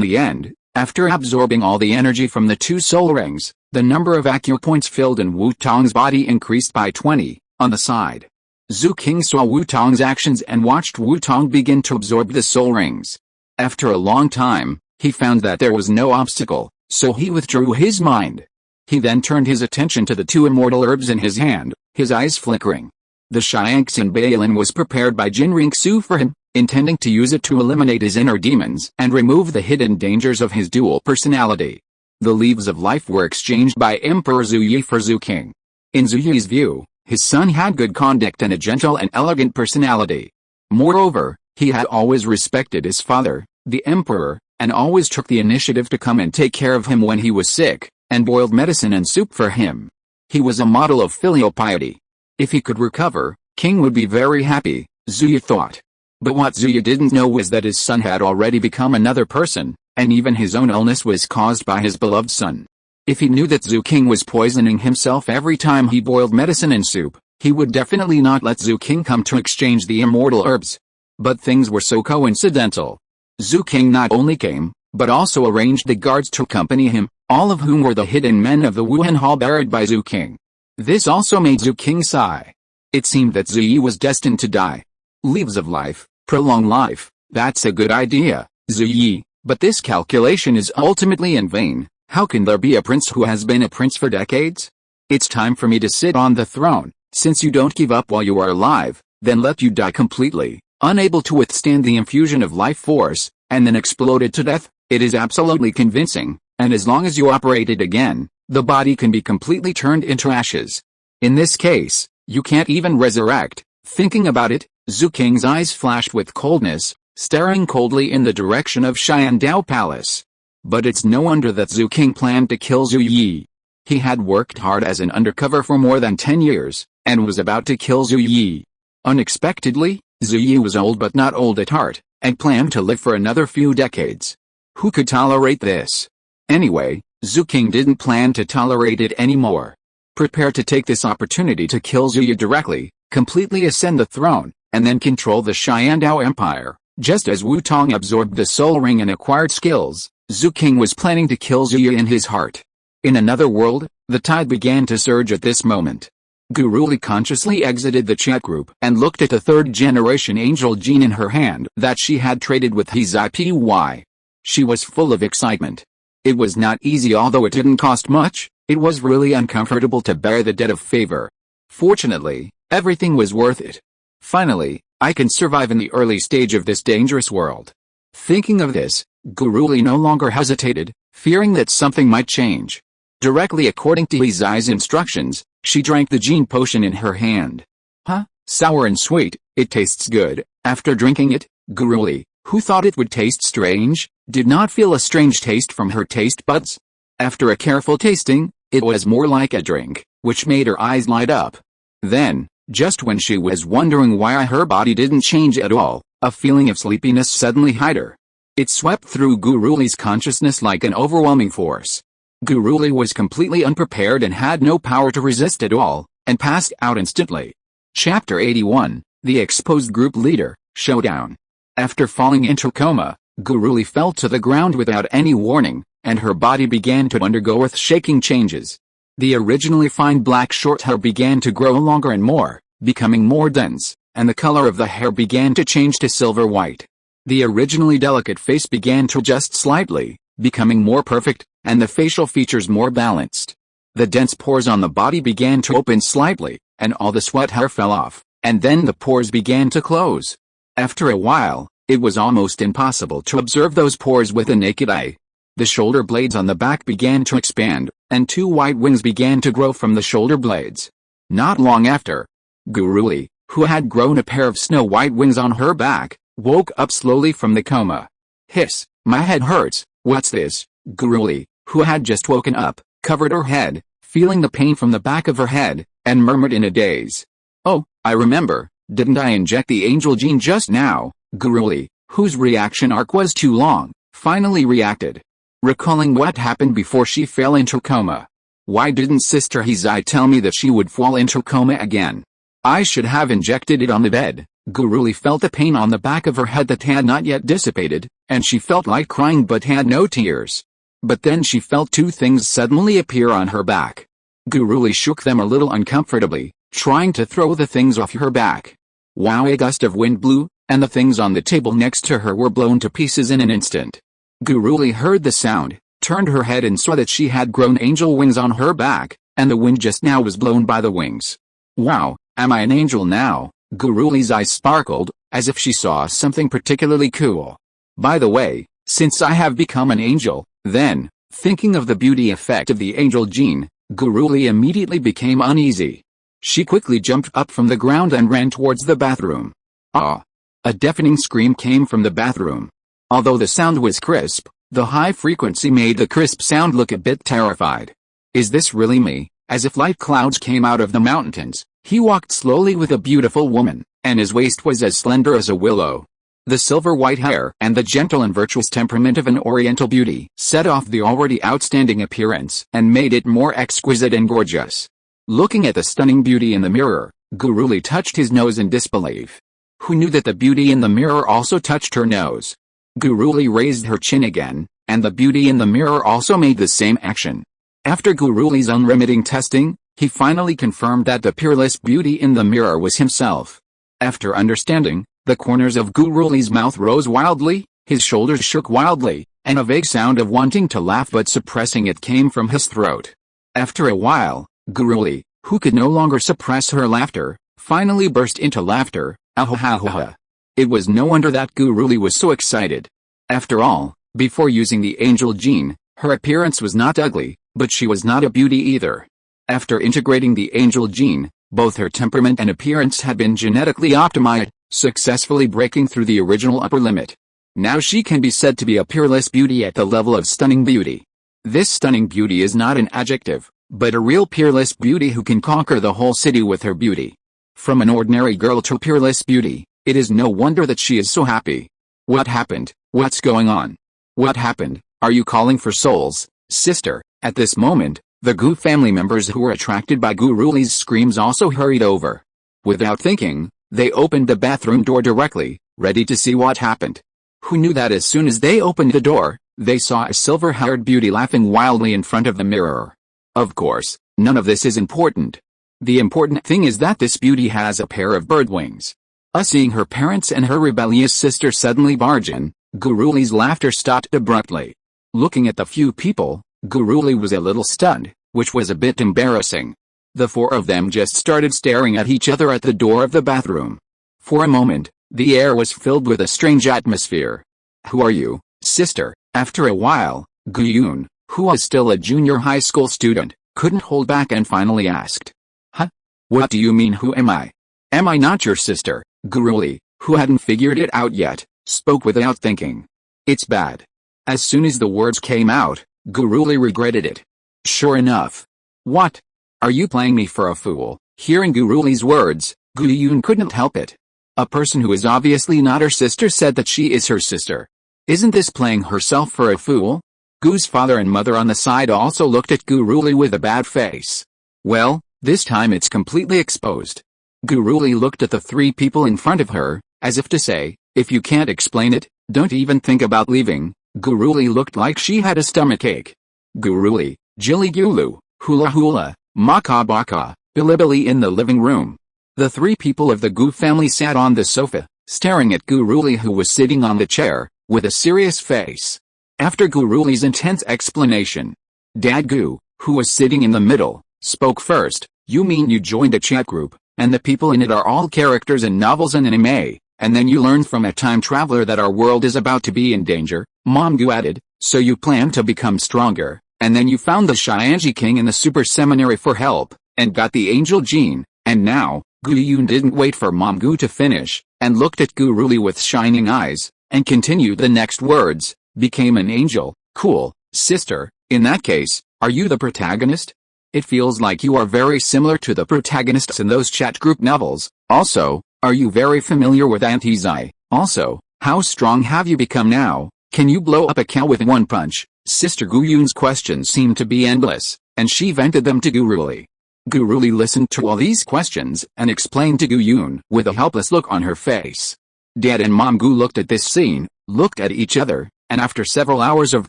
the end, after absorbing all the energy from the 2 soul rings, the number of acupoints filled in Wu Tong's body increased by 20, on the side. Zhu King saw Wu Tong's actions and watched Wu Tong begin to absorb the soul rings. After a long time, he found that there was no obstacle, so he withdrew his mind. He then turned his attention to the 2 immortal herbs in his hand, his eyes flickering. The Shiangxin Bailin was prepared by Jin Ringsu for him, intending to use it to eliminate his inner demons and remove the hidden dangers of his dual personality. The leaves of life were exchanged by Emperor Zuyi for Zhu King. In Zuyi's view, his son had good conduct and a gentle and elegant personality. Moreover, he had always respected his father, the emperor, and always took the initiative to come and take care of him when he was sick, and boiled medicine and soup for him. He was a model of filial piety. If he could recover, King would be very happy, Zuyi thought. But what Zuyi didn't know was that his son had already become another person, and even his own illness was caused by his beloved son. If he knew that Zhu King was poisoning himself every time he boiled medicine in soup, he would definitely not let Zhu King come to exchange the immortal herbs. But things were so coincidental. Zhu King not only came, but also arranged the guards to accompany him, all of whom were the hidden men of the Wuhan Hall buried by Zhu King. This also made Zhu King sigh. It seemed that Zuyi was destined to die. Leaves of life, prolong life, that's a good idea, Zuyi, but this calculation is ultimately in vain. How can there be a prince who has been a prince for decades? It's time for me to sit on the throne. Since you don't give up while you are alive, then let you die completely, unable to withstand the infusion of life force, and then exploded to death. It is absolutely convincing, and as long as you operate it again, the body can be completely turned into ashes. In this case, you can't even resurrect. Thinking about it, Zhu King's eyes flashed with coldness, staring coldly in the direction of Xiandao Palace. But it's no wonder that Zhu King planned to kill Zhu Yi. He had worked hard as an undercover for more than 10 years, and was about to kill Zhu Yi. Unexpectedly, Zhu Yi was old but not old at heart, and planned to live for another few decades. Who could tolerate this? Anyway, Zhu King didn't plan to tolerate it anymore. Prepare to take this opportunity to kill Zhu Yi directly, completely ascend the throne, and then control the Xiandao Empire. Just as Wu Tong absorbed the soul ring and acquired skills, Zhu King was planning to kill Zhu Yi in his heart. In another world, the tide began to surge at this moment. Guruli consciously exited the chat group and looked at the third-generation angel gene in her hand that she had traded with his IPY. She was full of excitement. It was not easy, although it didn't cost much. It was really uncomfortable to bear the debt of favor. Fortunately, everything was worth it. Finally, I can survive in the early stage of this dangerous world. Thinking of this, Guruli no longer hesitated, fearing that something might change. Directly according to Izai's instructions, she drank the gene potion in her hand. Huh? Sour and sweet, it tastes good. After drinking it, Guruli, who thought it would taste strange, did not feel a strange taste from her taste buds. After a careful tasting, it was more like a drink, which made her eyes light up. Then, just when she was wondering why her body didn't change at all, a feeling of sleepiness suddenly hit her. It swept through Guruli's consciousness like an overwhelming force. Guruli was completely unprepared and had no power to resist at all, and passed out instantly. Chapter 81, The Exposed Group Leader, Showdown. After falling into coma, Guruli fell to the ground without any warning, and her body began to undergo earth-shaking changes. The originally fine black short hair began to grow longer and more, becoming more dense, and the color of the hair began to change to silver white. The originally delicate face began to adjust slightly, becoming more perfect, and the facial features more balanced. The dense pores on the body began to open slightly, and all the sweat hair fell off, and then the pores began to close. After a while, it was almost impossible to observe those pores with the naked eye. The shoulder blades on the back began to expand, and two white wings began to grow from the shoulder blades. Not long after, Guruli, who had grown a pair of snow-white wings on her back, woke up slowly from the coma. Hiss, my head hurts, what's this? Guruli, who had just woken up, covered her head, feeling the pain from the back of her head, and murmured in a daze. Oh, I remember, didn't I inject the angel gene just now? Guruli, whose reaction arc was too long, finally reacted. Recalling what happened before she fell into coma. Why didn't Sister Hizai tell me that she would fall into coma again? I should have injected it on the bed. Guruli felt the pain on the back of her head that had not yet dissipated, and she felt like crying but had no tears. But then she felt two things suddenly appear on her back. Guruli shook them a little uncomfortably, trying to throw the things off her back. Wow! A gust of wind blew, and the things on the table next to her were blown to pieces in an instant. Guruli heard the sound, turned her head and saw that she had grown angel wings on her back, and the wind just now was blown by the wings. Wow, am I an angel now? Guruli's eyes sparkled, as if she saw something particularly cool. By the way, since I have become an angel, then, thinking of the beauty effect of the angel gene, Guruli immediately became uneasy. She quickly jumped up from the ground and ran towards the bathroom. Ah! A deafening scream came from the bathroom. Although the sound was crisp, the high frequency made the crisp sound look a bit terrified. Is this really me? As if light clouds came out of the mountains, he walked slowly with a beautiful woman, and his waist was as slender as a willow. The silver-white hair and the gentle and virtuous temperament of an oriental beauty set off the already outstanding appearance and made it more exquisite and gorgeous. Looking at the stunning beauty in the mirror, Guruli touched his nose in disbelief. Who knew that the beauty in the mirror also touched her nose? Guruli raised her chin again, and the beauty in the mirror also made the same action. After Guruli's unremitting testing, he finally confirmed that the peerless beauty in the mirror was himself. After understanding, the corners of Guruli's mouth rose wildly, his shoulders shook wildly, and a vague sound of wanting to laugh but suppressing it came from his throat. After a while, Guruli, who could no longer suppress her laughter, finally burst into laughter. Ahahaha. It was no wonder that Guruli was so excited. After all, before using the angel gene, her appearance was not ugly, but she was not a beauty either. After integrating the angel gene, both her temperament and appearance had been genetically optimized, successfully breaking through the original upper limit. Now she can be said to be a peerless beauty at the level of stunning beauty. This stunning beauty is not an adjective, but a real peerless beauty who can conquer the whole city with her beauty. From an ordinary girl to peerless beauty, it is no wonder that she is so happy. What happened? What's going on? What happened? Are you calling for souls, sister? At this moment, the Gu family members who were attracted by Guruli's screams also hurried over. Without thinking, they opened the bathroom door directly, ready to see what happened. Who knew that as soon as they opened the door, they saw a silver-haired beauty laughing wildly in front of the mirror. Of course, none of this is important. The important thing is that this beauty has a pair of bird wings. Seeing her parents and her rebellious sister suddenly barge in, Guruli's laughter stopped abruptly. Looking at the few people, Guruli was a little stunned, which was a bit embarrassing. The four of them just started staring at each other at the door of the bathroom. For a moment, the air was filled with a strange atmosphere. Who are you, sister? After a while, Guyun, who was still a junior high school student, couldn't hold back and finally asked. Huh? What do you mean who am I? Am I not your sister? Guruli, who hadn't figured it out yet, spoke without thinking. It's bad. As soon as the words came out, Guruli regretted it. Sure enough. What? Are you playing me for a fool? Hearing Guruli's words, Guyun couldn't help it. A person who is obviously not her sister said that she is her sister. Isn't this playing herself for a fool? Gu's father and mother on the side also looked at Guruli with a bad face. Well, this time it's completely exposed. Guruli looked at the three people in front of her, as if to say, if you can't explain it, don't even think about leaving. Guruli looked like she had a stomachache. Guruli, Jilly Gulu, Hula Hula, Maka Baka, Bilibili in the living room. The three people of the Gu family sat on the sofa, staring at Guruli who was sitting on the chair, with a serious face. After Guruli's intense explanation, Dad Gu, who was sitting in the middle, spoke first. You mean you joined a chat group, and the people in it are all characters in novels and anime, and then you learned from a time traveler that our world is about to be in danger, Mom Gu added, so you planned to become stronger, and then you found the Shianji King in the super seminary for help, and got the angel gene, and now, Guyun didn't wait for Mom Gu to finish, and looked at Guruli with shining eyes, and continued the next words, became an angel, cool, sister, in that case, are you the protagonist? It feels like you are very similar to the protagonists in those chat group novels. Also, are you very familiar with Auntie Zai? Also, how strong have you become now? Can you blow up a cow with one punch? Sister Guyun's questions seemed to be endless, and she vented them to Guruli. Guruli listened to all these questions and explained to Guyun with a helpless look on her face. Dad and Mom Gu looked at this scene, looked at each other, and after several hours of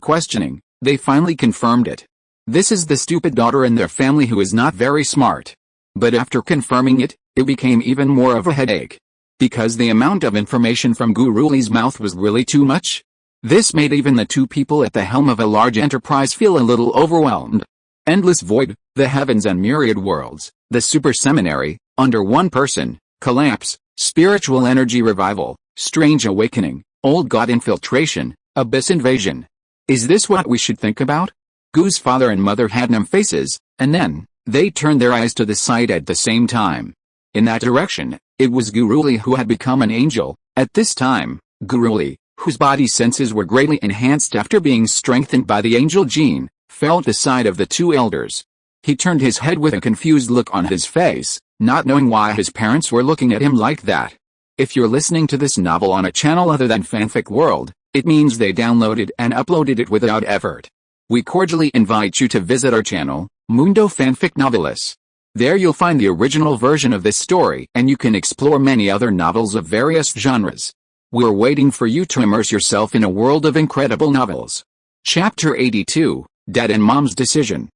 questioning, they finally confirmed it. This is the stupid daughter in their family who is not very smart. But after confirming it, it became even more of a headache. Because the amount of information from Guruli's mouth was really too much. This made even the two people at the helm of a large enterprise feel a little overwhelmed. Endless void, the heavens and myriad worlds, the super seminary, under one person, collapse, spiritual energy revival, strange awakening, old god infiltration, abyss invasion. Is this what we should think about? Gu's father and mother had numb faces, and then, they turned their eyes to the side at the same time. In that direction, it was Guruli who had become an angel. At this time, Guruli, whose body senses were greatly enhanced after being strengthened by the angel gene, felt the side of the two elders. He turned his head with a confused look on his face, not knowing why his parents were looking at him like that. If you're listening to this novel on a channel other than Fanfic World, it means they downloaded and uploaded it without effort. We cordially invite you to visit our channel, Mundo Fanfic Novelis. There you'll find the original version of this story and you can explore many other novels of various genres. We're waiting for you to immerse yourself in a world of incredible novels. Chapter 82, Dad and Mom's Decision. ?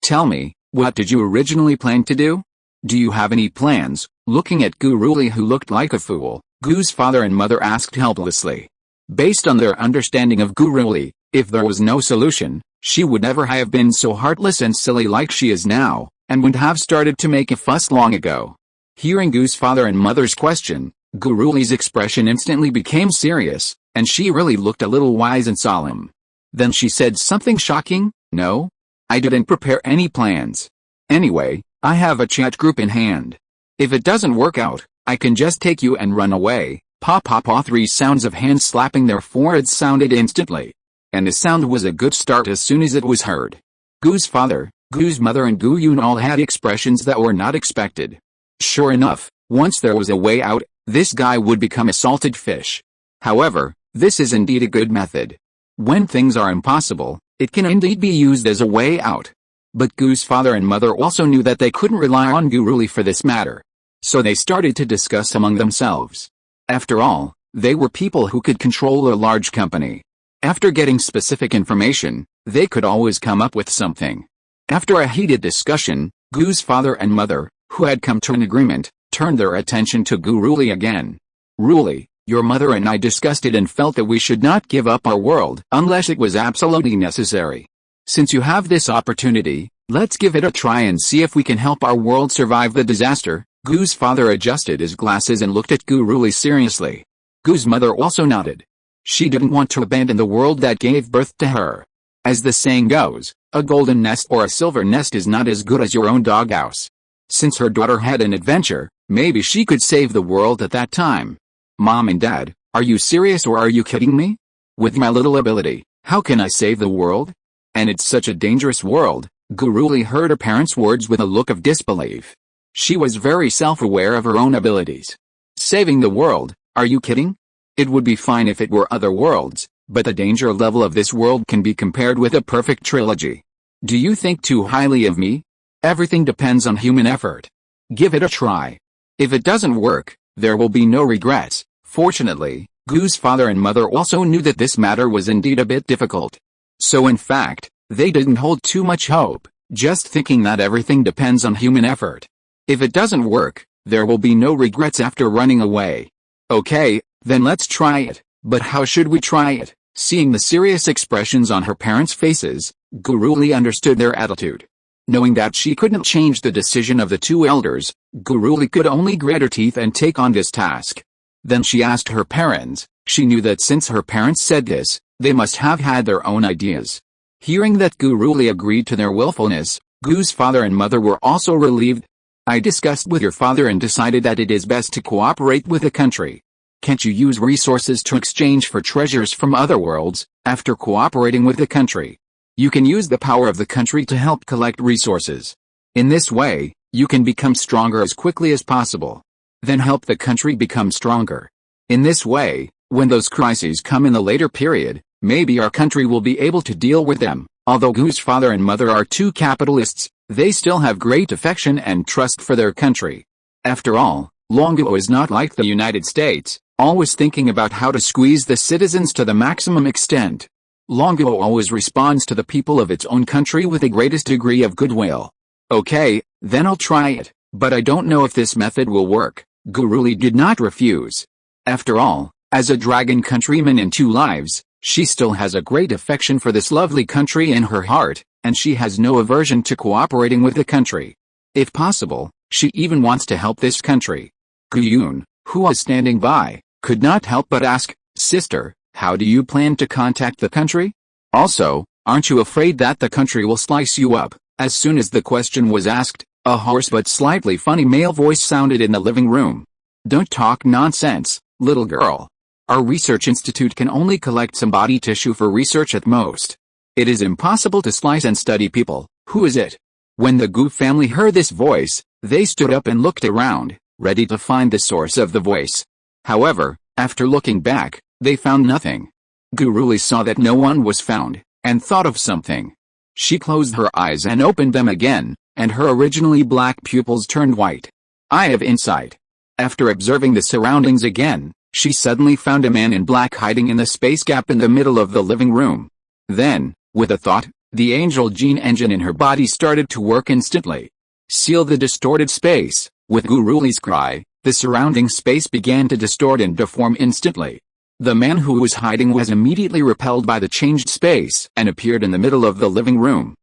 Tell me, what did you originally plan to do? Do you have any plans? Looking at Guruli, who looked like a fool, Gu's father and mother asked helplessly. Based on their understanding of Guruli, if there was no solution, she would never have been so heartless and silly like she is now, and would have started to make a fuss long ago. Hearing Gu's father and mother's question, Guruli's expression instantly became serious, and she really looked a little wise and solemn. Then she said something shocking. No? I didn't prepare any plans. Anyway, I have a chat group in hand. If it doesn't work out, I can just take you and run away. Pa pa pa. 3 sounds of hands slapping their foreheads sounded instantly. And the sound was a good start as soon as it was heard. Gu's father, Gu's mother and Gu Yun all had expressions that were not expected. Sure enough, once there was a way out, this guy would become a salted fish. However, this is indeed a good method. When things are impossible, it can indeed be used as a way out. But Gu's father and mother also knew that they couldn't rely on Guruli for this matter. So they started to discuss among themselves. After all, they were people who could control a large company. After getting specific information, they could always come up with something. After a heated discussion, Gu's father and mother, who had come to an agreement, turned their attention to Guruli again. Ruli, your mother and I discussed it and felt that we should not give up our world unless it was absolutely necessary. Since you have this opportunity, let's give it a try and see if we can help our world survive the disaster. Gu's father adjusted his glasses and looked at Guruli seriously. Gu's mother also nodded. She didn't want to abandon the world that gave birth to her. As the saying goes, a golden nest or a silver nest is not as good as your own doghouse. Since her daughter had an adventure, maybe she could save the world at that time. Mom and Dad, are you serious or are you kidding me? With my little ability, how can I save the world? And it's such a dangerous world. Guruli heard her parents' words with a look of disbelief. She was very self-aware of her own abilities. Saving the world, are you kidding? It would be fine if it were other worlds, but the danger level of this world can be compared with a perfect trilogy. Do you think too highly of me? Everything depends on human effort. Give it a try. If it doesn't work, there will be no regrets. Fortunately, Gu's father and mother also knew that this matter was indeed a bit difficult. So in fact, they didn't hold too much hope, just thinking that everything depends on human effort. If it doesn't work, there will be no regrets after running away. Okay, then let's try it. But how should we try it? Seeing the serious expressions on her parents' faces, Guruli understood their attitude. Knowing that she couldn't change the decision of the two elders, Guruli could only grit her teeth and take on this task. Then she asked her parents. She knew that since her parents said this, they must have had their own ideas. Hearing that Guruli agreed to their willfulness, Gu's father and mother were also relieved. I discussed with your father and decided that it is best to cooperate with the country. Can't you use resources to exchange for treasures from other worlds, after cooperating with the country? You can use the power of the country to help collect resources. In this way, you can become stronger as quickly as possible. Then help the country become stronger. In this way, when those crises come in the later period, maybe our country will be able to deal with them. Although Gu's father and mother are two capitalists, they still have great affection and trust for their country. After all, Douluo is not like the United States, always thinking about how to squeeze the citizens to the maximum extent. Douluo always responds to the people of its own country with the greatest degree of goodwill. Okay, then I'll try it, but I don't know if this method will work. Guruli did not refuse. After all, as a dragon countryman in 2 lives, she still has a great affection for this lovely country in her heart, and she has no aversion to cooperating with the country. If possible, she even wants to help this country. Gu Yun, who was standing by, could not help but ask, "Sister, how do you plan to contact the country? Also, aren't you afraid that the country will slice you up?" As soon as the question was asked, a hoarse but slightly funny male voice sounded in the living room. "Don't talk nonsense, little girl. Our research institute can only collect some body tissue for research at most. It is impossible to slice and study people. Who is it?" When the Gu family heard this voice, they stood up and looked around, ready to find the source of the voice. However, after looking back, they found nothing. Gu Ruli saw that no one was found, and thought of something. She closed her eyes and opened them again, and her originally black pupils turned white. Eye of insight. After observing the surroundings again, she suddenly found a man in black hiding in the space gap in the middle of the living room. Then, with a thought, the angel gene engine in her body started to work instantly. Seal the distorted space. With Gu Ruli's cry, the surrounding space began to distort and deform instantly. The man who was hiding was immediately repelled by the changed space and appeared in the middle of the living room.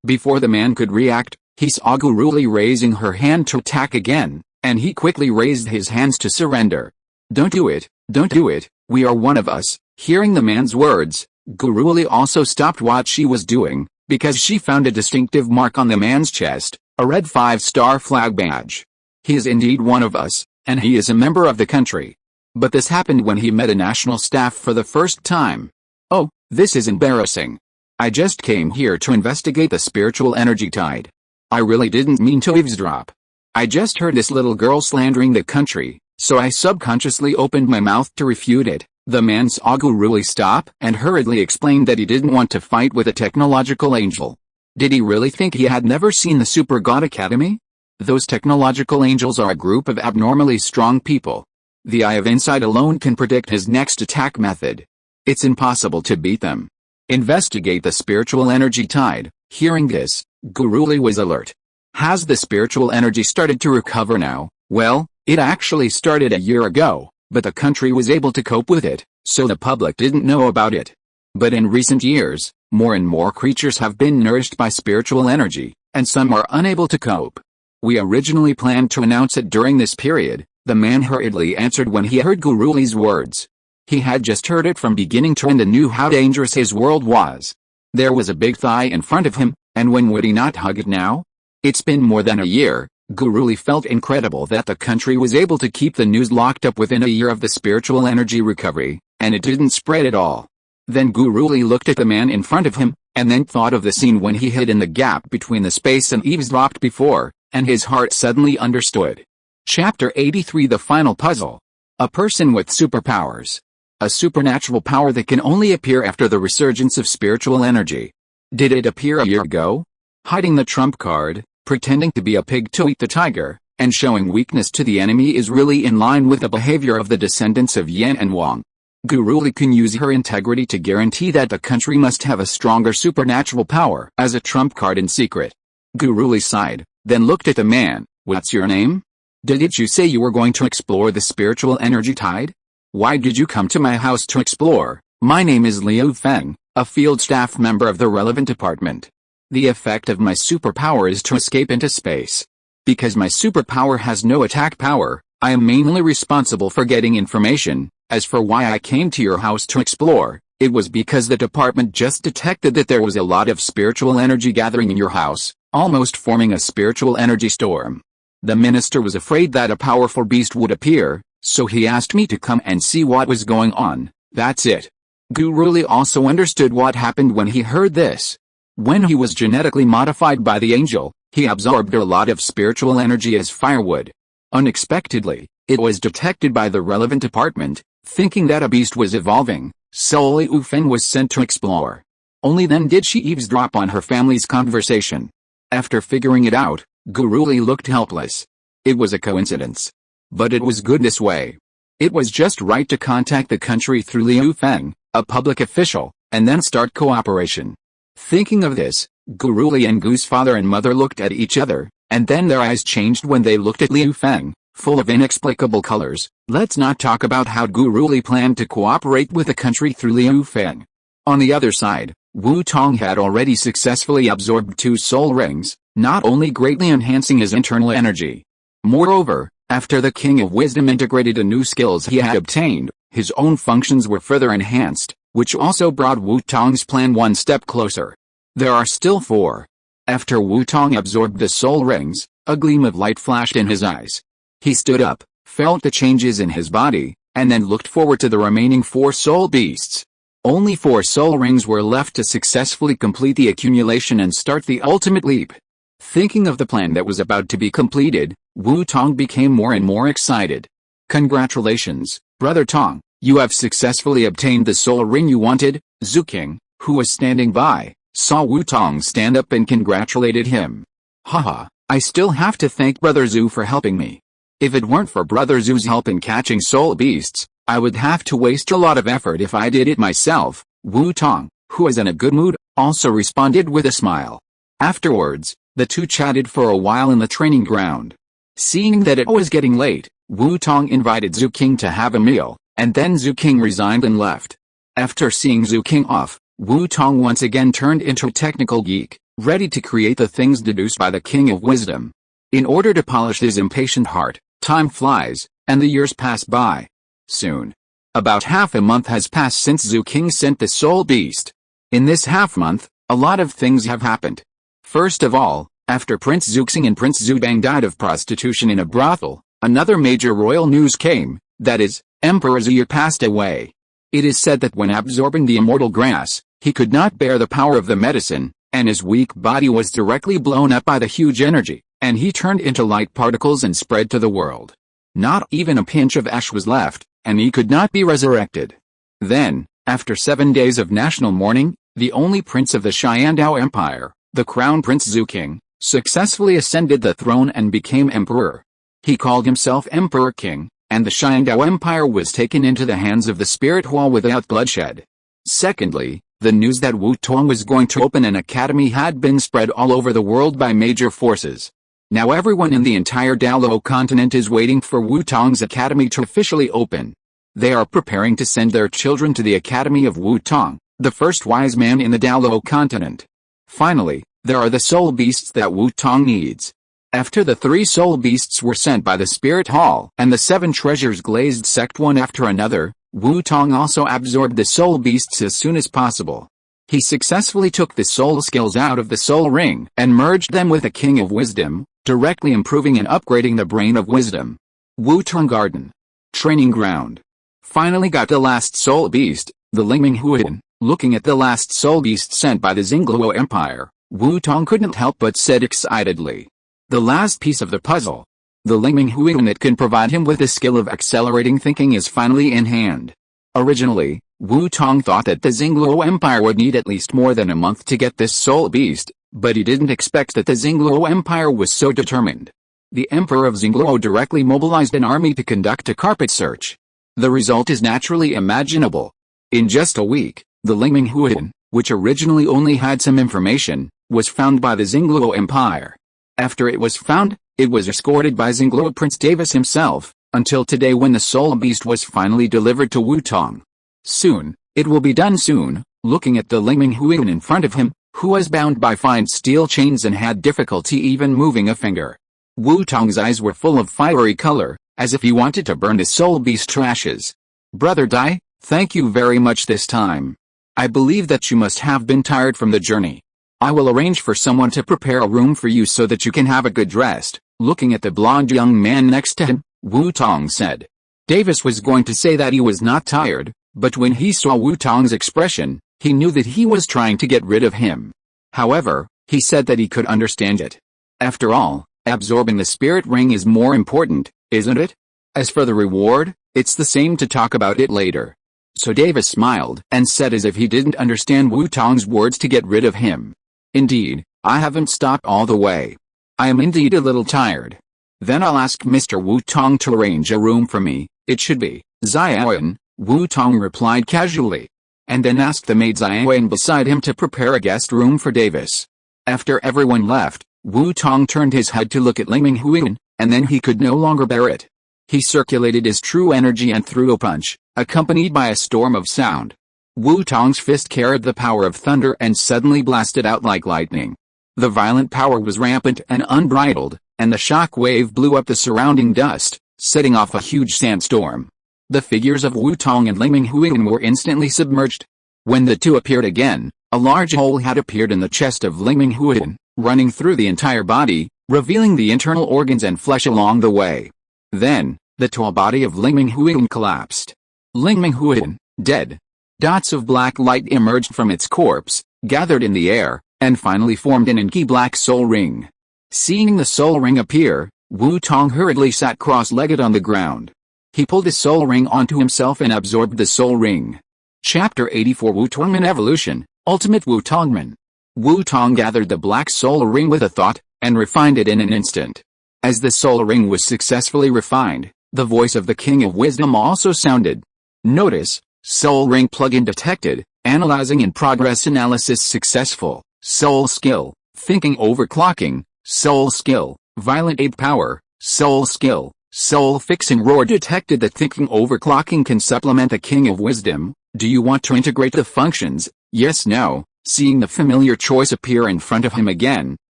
Before the man could react, he saw Gu Ruli raising her hand to attack again, and he quickly raised his hands to surrender. "Don't do it, don't do it, we are one of us." Hearing the man's words, Gu Ruli also stopped what she was doing, because she found a distinctive mark on the man's chest, a red 5-star flag badge. He is indeed one of us, and he is a member of the country. But this happened when he met a national staff for the first time. "Oh, this is embarrassing. I just came here to investigate the spiritual energy tide. I really didn't mean to eavesdrop. I just heard this little girl slandering the country, so I subconsciously opened my mouth to refute it." The man saw Gu Ruli stop and hurriedly explained that he didn't want to fight with a technological angel. Did he really think he had never seen the Super God Academy? Those technological angels are a group of abnormally strong people. The Eye of Insight alone can predict his next attack method. It's impossible to beat them. Investigate the spiritual energy tide. Hearing this, Gu Ruli was alert. Has the spiritual energy started to recover now? Well, it actually started a year ago, but the country was able to cope with it, so the public didn't know about it. But in recent years, more and more creatures have been nourished by spiritual energy, and some are unable to cope. We originally planned to announce it during this period, the man hurriedly answered when he heard Gu Ruli's words. He had just heard it from beginning to end and knew how dangerous his world was. There was a big thigh in front of him, and when would he not hug it now? It's been more than a year. Gu Ruli felt incredible that the country was able to keep the news locked up within a year of the spiritual energy recovery, and it didn't spread at all. Then Gu Ruli looked at the man in front of him, and then thought of the scene when he hid in the gap between the space and eavesdropped before, and his heart suddenly understood. Chapter 83 The Final Puzzle. A person with superpowers. A supernatural power that can only appear after the resurgence of spiritual energy. Did it appear a year ago? Hiding the trump card, pretending to be a pig to eat the tiger, and showing weakness to the enemy is really in line with the behavior of the descendants of Yan and Wang. Gu Ruli can use her integrity to guarantee that the country must have a stronger supernatural power as a trump card in secret. Gu Ruli sighed, then looked at the man. "What's your name? Didn't you say you were going to explore the spiritual energy tide? Why did you come to my house to explore?" "My name is Liu Feng, a field staff member of the relevant department. The effect of my superpower is to escape into space. Because my superpower has no attack power, I am mainly responsible for getting information. As for why I came to your house to explore, it was because the department just detected that there was a lot of spiritual energy gathering in your house, almost forming a spiritual energy storm. The minister was afraid that a powerful beast would appear, so he asked me to come and see what was going on. That's it." Gu Ruli also understood what happened when he heard this. When he was genetically modified by the angel, he absorbed a lot of spiritual energy as firewood. Unexpectedly, it was detected by the relevant department, thinking that a beast was evolving, so Liu Feng was sent to explore. Only then did she eavesdrop on her family's conversation. After figuring it out, Gu Ruli looked helpless. It was a coincidence. But it was good this way. It was just right to contact the country through Liu Feng, a public official, and then start cooperation. Thinking of this, Gu Ruli and Gu's father and mother looked at each other, and then their eyes changed when they looked at Liu Feng, full of inexplicable colors. Let's not talk about how Gu Ruli planned to cooperate with the country through Liu Feng. On the other side, Wu Tong had already successfully absorbed 2 soul rings, not only greatly enhancing his internal energy. Moreover, After the King of Wisdom integrated the new skills he had obtained, his own functions were further enhanced, which also brought Wu Tong's plan one step closer. There are still 4. After Wu Tong absorbed the soul rings, a gleam of light flashed in his eyes. He stood up, felt the changes in his body, and then looked forward to the remaining 4 soul beasts. Only 4 soul rings were left to successfully complete the accumulation and start the ultimate leap. Thinking of the plan that was about to be completed, Wu Tong became more and more excited. Congratulations, Brother Tong, you have successfully obtained the soul ring you wanted. Zhu King, who was standing by, saw Wu Tong stand up and congratulated him. Haha, I still have to thank Brother Zhu for helping me. If it weren't for Brother Zhu's help in catching soul beasts, I would have to waste a lot of effort if I did it myself. Wu Tong, who was in a good mood, also responded with a smile. Afterwards, the two chatted for a while in the training ground. Seeing that it was getting late, Wu Tong invited Zhu King to have a meal, and then Zhu King resigned and left. After seeing Zhu King off, Wu Tong once again turned into a technical geek, ready to create the things deduced by the King of Wisdom. In order to polish his impatient heart, time flies, and the years pass by. Soon. About half a month has passed since Zhu King sent the soul beast. In this half month, a lot of things have happened. First of all, after Prince Zuxing and Prince Zubang died of prostitution in a brothel, another major royal news came, that is, Emperor Ziyue passed away. It is said that when absorbing the immortal grass, he could not bear the power of the medicine, and his weak body was directly blown up by the huge energy, and he turned into light particles and spread to the world. Not even a pinch of ash was left, and he could not be resurrected. Then, after 7 days of national mourning, the only prince of the Xiandao Empire, the Crown Prince Zhu King, successfully ascended the throne and became emperor. He called himself Emperor King, and the Xiandao Empire was taken into the hands of the Spirit Hall without bloodshed. Secondly, the news that Wu Tong was going to open an academy had been spread all over the world by major forces. Now everyone in the entire Douluo Continent is waiting for Wu Tong's academy to officially open. They are preparing to send their children to the academy of Wu Tong, the first wise man in the Douluo Continent. Finally, there are the soul beasts that Wu Tong needs. After the 3 soul beasts were sent by the Spirit Hall and the 7 treasures glazed sect one after another, Wu Tong also absorbed the soul beasts as soon as possible. He successfully took the soul skills out of the soul ring and merged them with the King of Wisdom, directly improving and upgrading the brain of wisdom. Wu Tong Garden. Training ground. Finally got the last soul beast, the Lingming Huan. Looking at the last soul beast sent by the Xingluo Empire, Wu Tong couldn't help but said excitedly. The last piece of the puzzle. The Lingming Huan that can provide him with the skill of accelerating thinking is finally in hand. Originally, Wu Tong thought that the Xingluo Empire would need at least more than a month to get this soul beast, but he didn't expect that the Xingluo Empire was so determined. The Emperor of Xingluo directly mobilized an army to conduct a carpet search. The result is naturally imaginable. In just a week, the Lingming Huan, which originally only had some information, was found by the Xingluo Empire. After it was found, it was escorted by Xingluo Prince Davis himself, until today when the soul beast was finally delivered to Wu Tong. Soon, it will be done soon. Looking at the Lingming Huan in front of him, who was bound by fine steel chains and had difficulty even moving a finger. Wu Tong's eyes were full of fiery color, as if he wanted to burn the soul beast to ashes. Brother Dai, thank you very much this time. I believe that you must have been tired from the journey. I will arrange for someone to prepare a room for you so that you can have a good rest. Looking at the blonde young man next to him, Wu Tong said. Davis was going to say that he was not tired, but when he saw Wu Tong's expression, he knew that he was trying to get rid of him. However, he said that he could understand it. After all, absorbing the spirit ring is more important, isn't it? As for the reward, it's the same to talk about it later. So Davis smiled and said as if he didn't understand Wu Tong's words to get rid of him. Indeed, I haven't stopped all the way. I am indeed a little tired. Then I'll ask Mr. Wu Tong to arrange a room for me. It should be Xiaoyan, Wu Tong replied casually. And then asked the maid Xiaoyan beside him to prepare a guest room for Davis. After everyone left, Wu Tong turned his head to look at Lingming Huan, and then he could no longer bear it. He circulated his true energy and threw a punch, accompanied by a storm of sound. Wu Tong's fist carried the power of thunder and suddenly blasted out like lightning. The violent power was rampant and unbridled, and the shock wave blew up the surrounding dust, setting off a huge sandstorm. The figures of Wu Tong and Ling Huiyan were instantly submerged. When the two appeared again, a large hole had appeared in the chest of Ling Huiyan, running through the entire body, revealing the internal organs and flesh along the way. Then, the tall body of Ling Huiyan collapsed. Ling Huiyan, dead. Dots of black light emerged from its corpse, gathered in the air, and finally formed an inky black soul ring. Seeing the soul ring appear, Wu Tong hurriedly sat cross-legged on the ground. He pulled the soul ring onto himself and absorbed the soul ring. Chapter 84 Wu Tongman Evolution, Ultimate Wu Tongman. Wu Tong gathered the black soul ring with a thought, and refined it in an instant. As the soul ring was successfully refined, the voice of the King of Wisdom also sounded. Notice, soul ring plugin detected, analyzing in progress analysis successful, soul skill, thinking overclocking, soul skill, violent ape power, soul skill, soul fixing roar detected that thinking overclocking can supplement the King of Wisdom. Do you want to integrate the functions? Yes, no. Seeing the familiar choice appear in front of him again,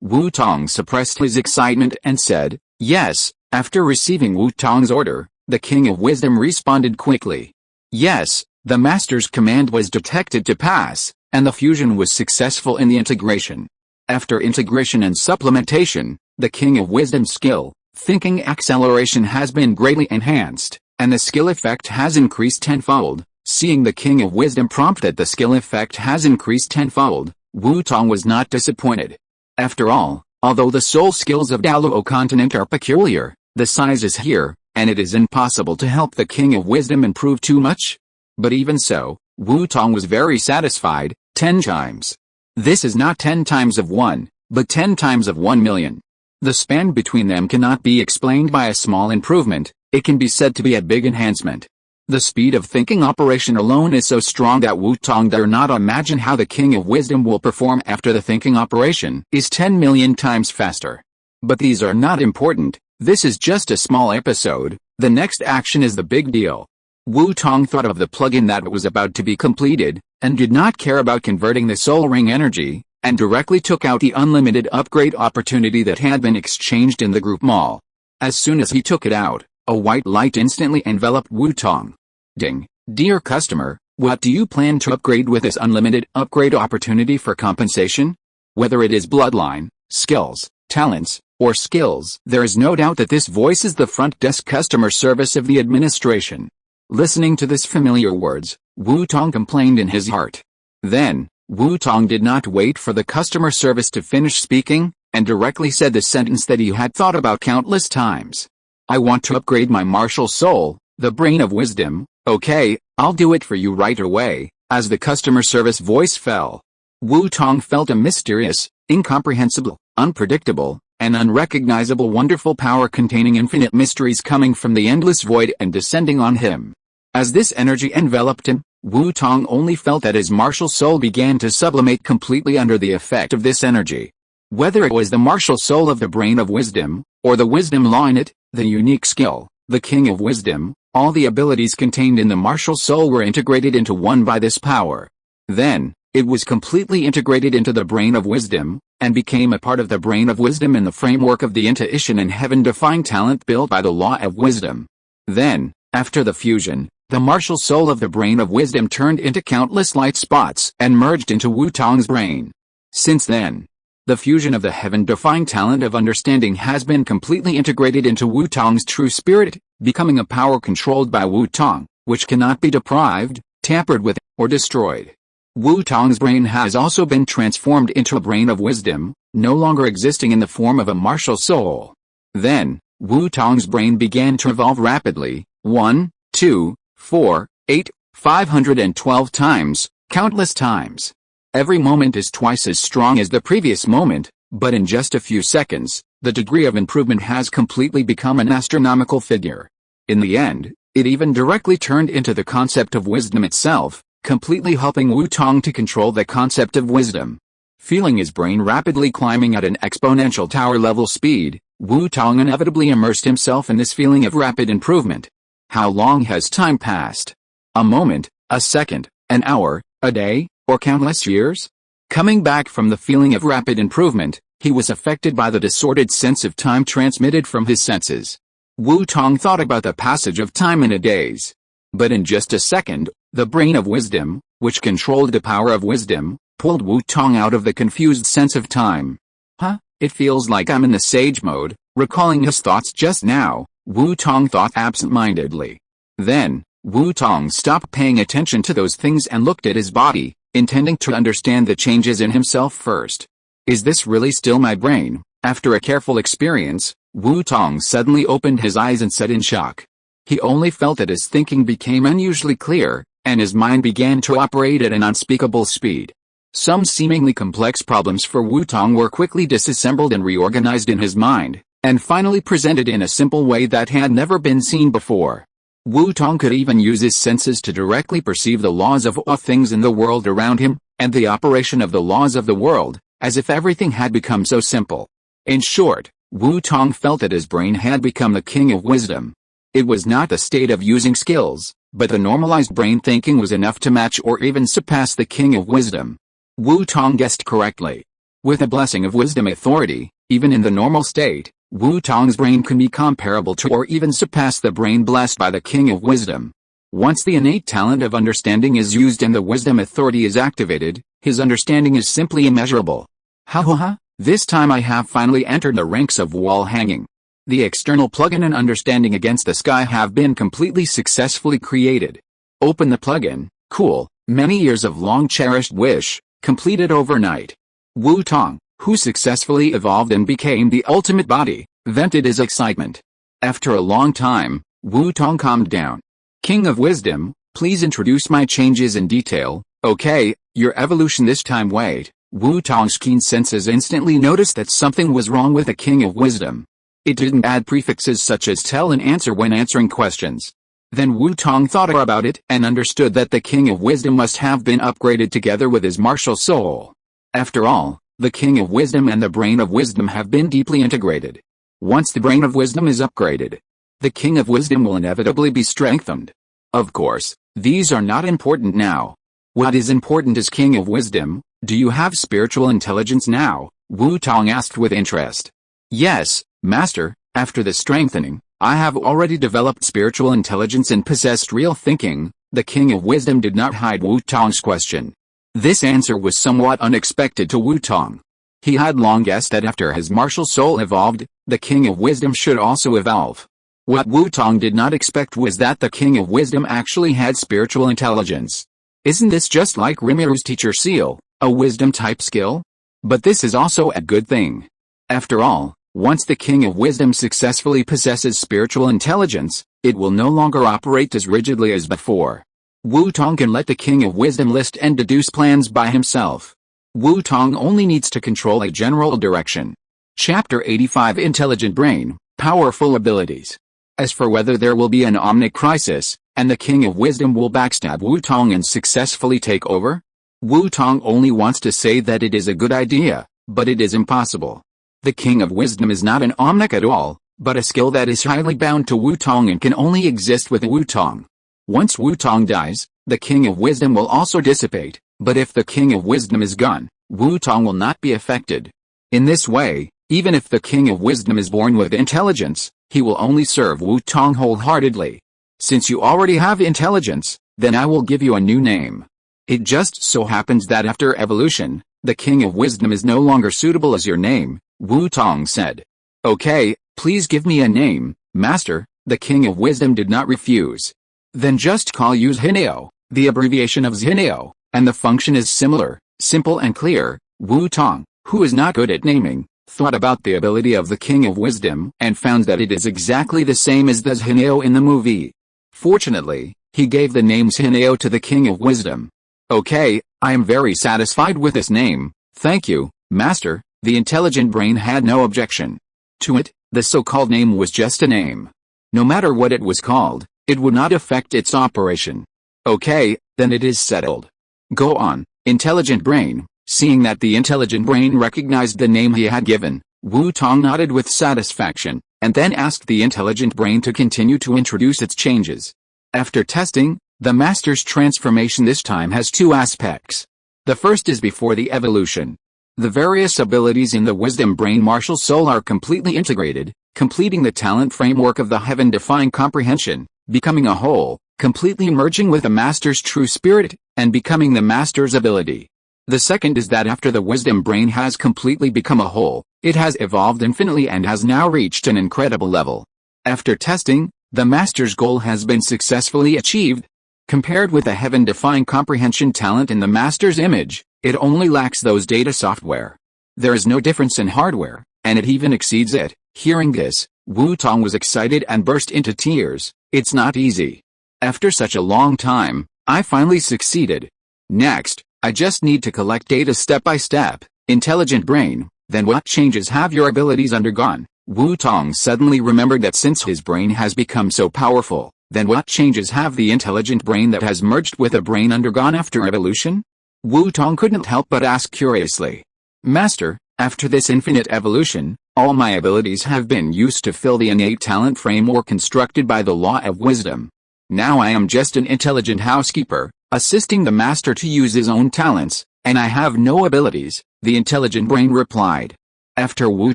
Wu Tong suppressed his excitement and said, yes. After receiving Wu Tong's order, the King of Wisdom responded quickly. Yes, the Master's command was detected to pass, and the fusion was successful in the integration. After integration and supplementation, the King of Wisdom's skill, thinking acceleration has been greatly enhanced, and the skill effect has increased tenfold. Seeing the King of Wisdom prompt that the skill effect has increased tenfold, Wu Tong was not disappointed. After all, although the soul skills of Douluo Continent are peculiar, the size is here, and it is impossible to help the King of Wisdom improve too much. But even so, Wu Tong was very satisfied. 10 times. This is not 10 times of 1, but 10 times of 1 million. The span between them cannot be explained by a small improvement, it can be said to be a big enhancement. The speed of thinking operation alone is so strong that Wu Tong dare not imagine how the King of Wisdom will perform after the thinking operation is 10 million times faster. But these are not important, this is just a small episode, the next action is the big deal. Wu Tong thought of the plugin that was about to be completed, and did not care about converting the soul ring energy, and directly took out the unlimited upgrade opportunity that had been exchanged in the group mall. As soon as he took it out, a white light instantly enveloped Wu Tong. Ding. Dear customer, what do you plan to upgrade with this unlimited upgrade opportunity for compensation? Whether it is bloodline, skills, talents, or skills, there is no doubt that this voice is the front desk customer service of the administration. Listening to this familiar words, Wu Tong complained in his heart. Then, Wu Tong did not wait for the customer service to finish speaking, and directly said the sentence that he had thought about countless times. I want to upgrade my martial soul, the brain of wisdom. Okay, I'll do it for you right away. As the customer service voice fell, Wu Tong felt a mysterious, incomprehensible, unpredictable, and unrecognizable wonderful power containing infinite mysteries coming from the endless void and descending on him. As this energy enveloped him, Wu Tong only felt that his martial soul began to sublimate completely under the effect of this energy. Whether it was the martial soul of the brain of wisdom, or the wisdom law in it, the unique skill, the King of Wisdom, all the abilities contained in the martial soul were integrated into one by this power. Then, it was completely integrated into the brain of wisdom, and became a part of the brain of wisdom in the framework of the intuition and heaven-defying talent built by the law of wisdom. Then, after the fusion, the martial soul of the brain of wisdom turned into countless light spots and merged into Wu Tong's brain. Since then, the fusion of the heaven-defying talent of understanding has been completely integrated into Wu Tong's true spirit, becoming a power controlled by Wu Tong, which cannot be deprived, tampered with, or destroyed. Wu Tong's brain has also been transformed into a brain of wisdom, no longer existing in the form of a martial soul. Then, Wu Tong's brain began to evolve rapidly, 1, 2, 4, 8, 512 times, countless times. Every moment is twice as strong as the previous moment, but in just a few seconds, the degree of improvement has completely become an astronomical figure. In the end, it even directly turned into the concept of wisdom itself, completely helping Wu Tong to control the concept of wisdom. Feeling his brain rapidly climbing at an exponential tower-level speed, Wu Tong inevitably immersed himself in this feeling of rapid improvement. How long has time passed? A moment, a second, an hour, a day, or countless years? Coming back from the feeling of rapid improvement, he was affected by the disordered sense of time transmitted from his senses. Wu Tong thought about the passage of time in a daze. But in just a second, the brain of wisdom, which controlled the power of wisdom, pulled Wu Tong out of the confused sense of time. Huh? It feels like I'm in the sage mode. Recalling his thoughts just now, Wu Tong thought absent-mindedly. Then, Wu Tong stopped paying attention to those things and looked at his body, intending to understand the changes in himself first. Is this really still my brain? After a careful experience, Wu Tong suddenly opened his eyes and said in shock. He only felt that his thinking became unusually clear, and his mind began to operate at an unspeakable speed. Some seemingly complex problems for Wu Tong were quickly disassembled and reorganized in his mind, and finally presented in a simple way that had never been seen before. Wu Tong could even use his senses to directly perceive the laws of all things in the world around him, and the operation of the laws of the world, as if everything had become so simple. In short, Wu Tong felt that his brain had become the king of wisdom. It was not the state of using skills, but the normalized brain thinking was enough to match or even surpass the king of wisdom. Wu Tong guessed correctly. With the blessing of wisdom authority, even in the normal state, Wu Tong's brain can be comparable to or even surpass the brain blessed by the king of wisdom. Once the innate talent of understanding is used and the wisdom authority is activated, his understanding is simply immeasurable. Ha ha ha, this time I have finally entered the ranks of wall hanging. The external plugin and understanding against the sky have been completely successfully created. Open the plugin. Cool, many years of long cherished wish, completed overnight. Wu Tong, who successfully evolved and became the ultimate body, vented his excitement. After a long time, Wu Tong calmed down. King of Wisdom, please introduce my changes in detail. Okay, your evolution this time. Wait. Wu Tong's keen senses instantly noticed that something was wrong with the King of Wisdom. It didn't add prefixes such as tell and answer when answering questions. Then Wu Tong thought about it and understood that the King of Wisdom must have been upgraded together with his martial soul. After all, the King of Wisdom and the Brain of Wisdom have been deeply integrated. Once the Brain of Wisdom is upgraded, the King of Wisdom will inevitably be strengthened. Of course, these are not important now. What is important is King of Wisdom. Do you have spiritual intelligence now? Wu Tong asked with interest. Yes, Master, after the strengthening, I have already developed spiritual intelligence and possessed real thinking. The King of Wisdom did not hide Wu Tong's question. This answer was somewhat unexpected to Wu Tong. He had long guessed that after his martial soul evolved, the King of Wisdom should also evolve. What Wu Tong did not expect was that the King of Wisdom actually had spiritual intelligence. Isn't this just like Rimuru teacher seal, a wisdom-type skill? But this is also a good thing. After all, once the King of Wisdom successfully possesses spiritual intelligence, it will no longer operate as rigidly as before. Wu Tong can let the King of Wisdom list and deduce plans by himself. Wu Tong only needs to control a general direction. Chapter 85 Intelligent Brain, Powerful Abilities. As for whether there will be an Omnic crisis, and the King of Wisdom will backstab Wu Tong and successfully take over? Wu Tong only wants to say that it is a good idea, but it is impossible. The King of Wisdom is not an Omnic at all, but a skill that is highly bound to Wu Tong and can only exist with Wu Tong. Once Wu Tong dies, the King of Wisdom will also dissipate, but if the King of Wisdom is gone, Wu Tong will not be affected. In this way, even if the King of Wisdom is born with intelligence, he will only serve Wu Tong wholeheartedly. Since you already have intelligence, then I will give you a new name. It just so happens that after evolution, the King of Wisdom is no longer suitable as your name, Wu Tong said. Okay, please give me a name, Master. The King of Wisdom did not refuse. Then just call you Zhineo, the abbreviation of Zhineo, and the function is similar, simple and clear. Wu Tong, who is not good at naming, thought about the ability of the King of Wisdom and found that it is exactly the same as the Zhineo in the movie. Fortunately, he gave the name Zhineo to the King of Wisdom. Okay, I am very satisfied with this name, thank you, Master. The intelligent brain had no objection to it. The so-called name was just a name. No matter what it was called, it would not affect its operation. Okay, then it is settled. Go on, intelligent brain. Seeing that the intelligent brain recognized the name he had given, Wu Tong nodded with satisfaction, and then asked the intelligent brain to continue to introduce its changes. After testing, the Master's transformation this time has two aspects. The first is before the evolution. The various abilities in the Wisdom Brain Martial Soul are completely integrated, completing the talent framework of the heaven-defying comprehension, becoming a whole, completely merging with the master's true spirit, and becoming the master's ability. The second is that after the wisdom brain has completely become a whole, it has evolved infinitely and has now reached an incredible level. After testing, the master's goal has been successfully achieved. Compared with the heaven-defying comprehension talent in the master's image, it only lacks those data software. There is no difference in hardware, and it even exceeds it. Hearing this, Wu Tong was excited and burst into tears. It's not easy. After such a long time, I finally succeeded. Next, I just need to collect data step by step. Intelligent brain, then what changes have your abilities undergone? Wu Tong suddenly remembered that since his brain has become so powerful, then what changes have the intelligent brain that has merged with a brain undergone after evolution? Wu Tong couldn't help but ask curiously. Master, after this infinite evolution, all my abilities have been used to fill the innate talent framework constructed by the law of wisdom. Now I am just an intelligent housekeeper, assisting the master to use his own talents, and I have no abilities, the intelligent brain replied. After Wu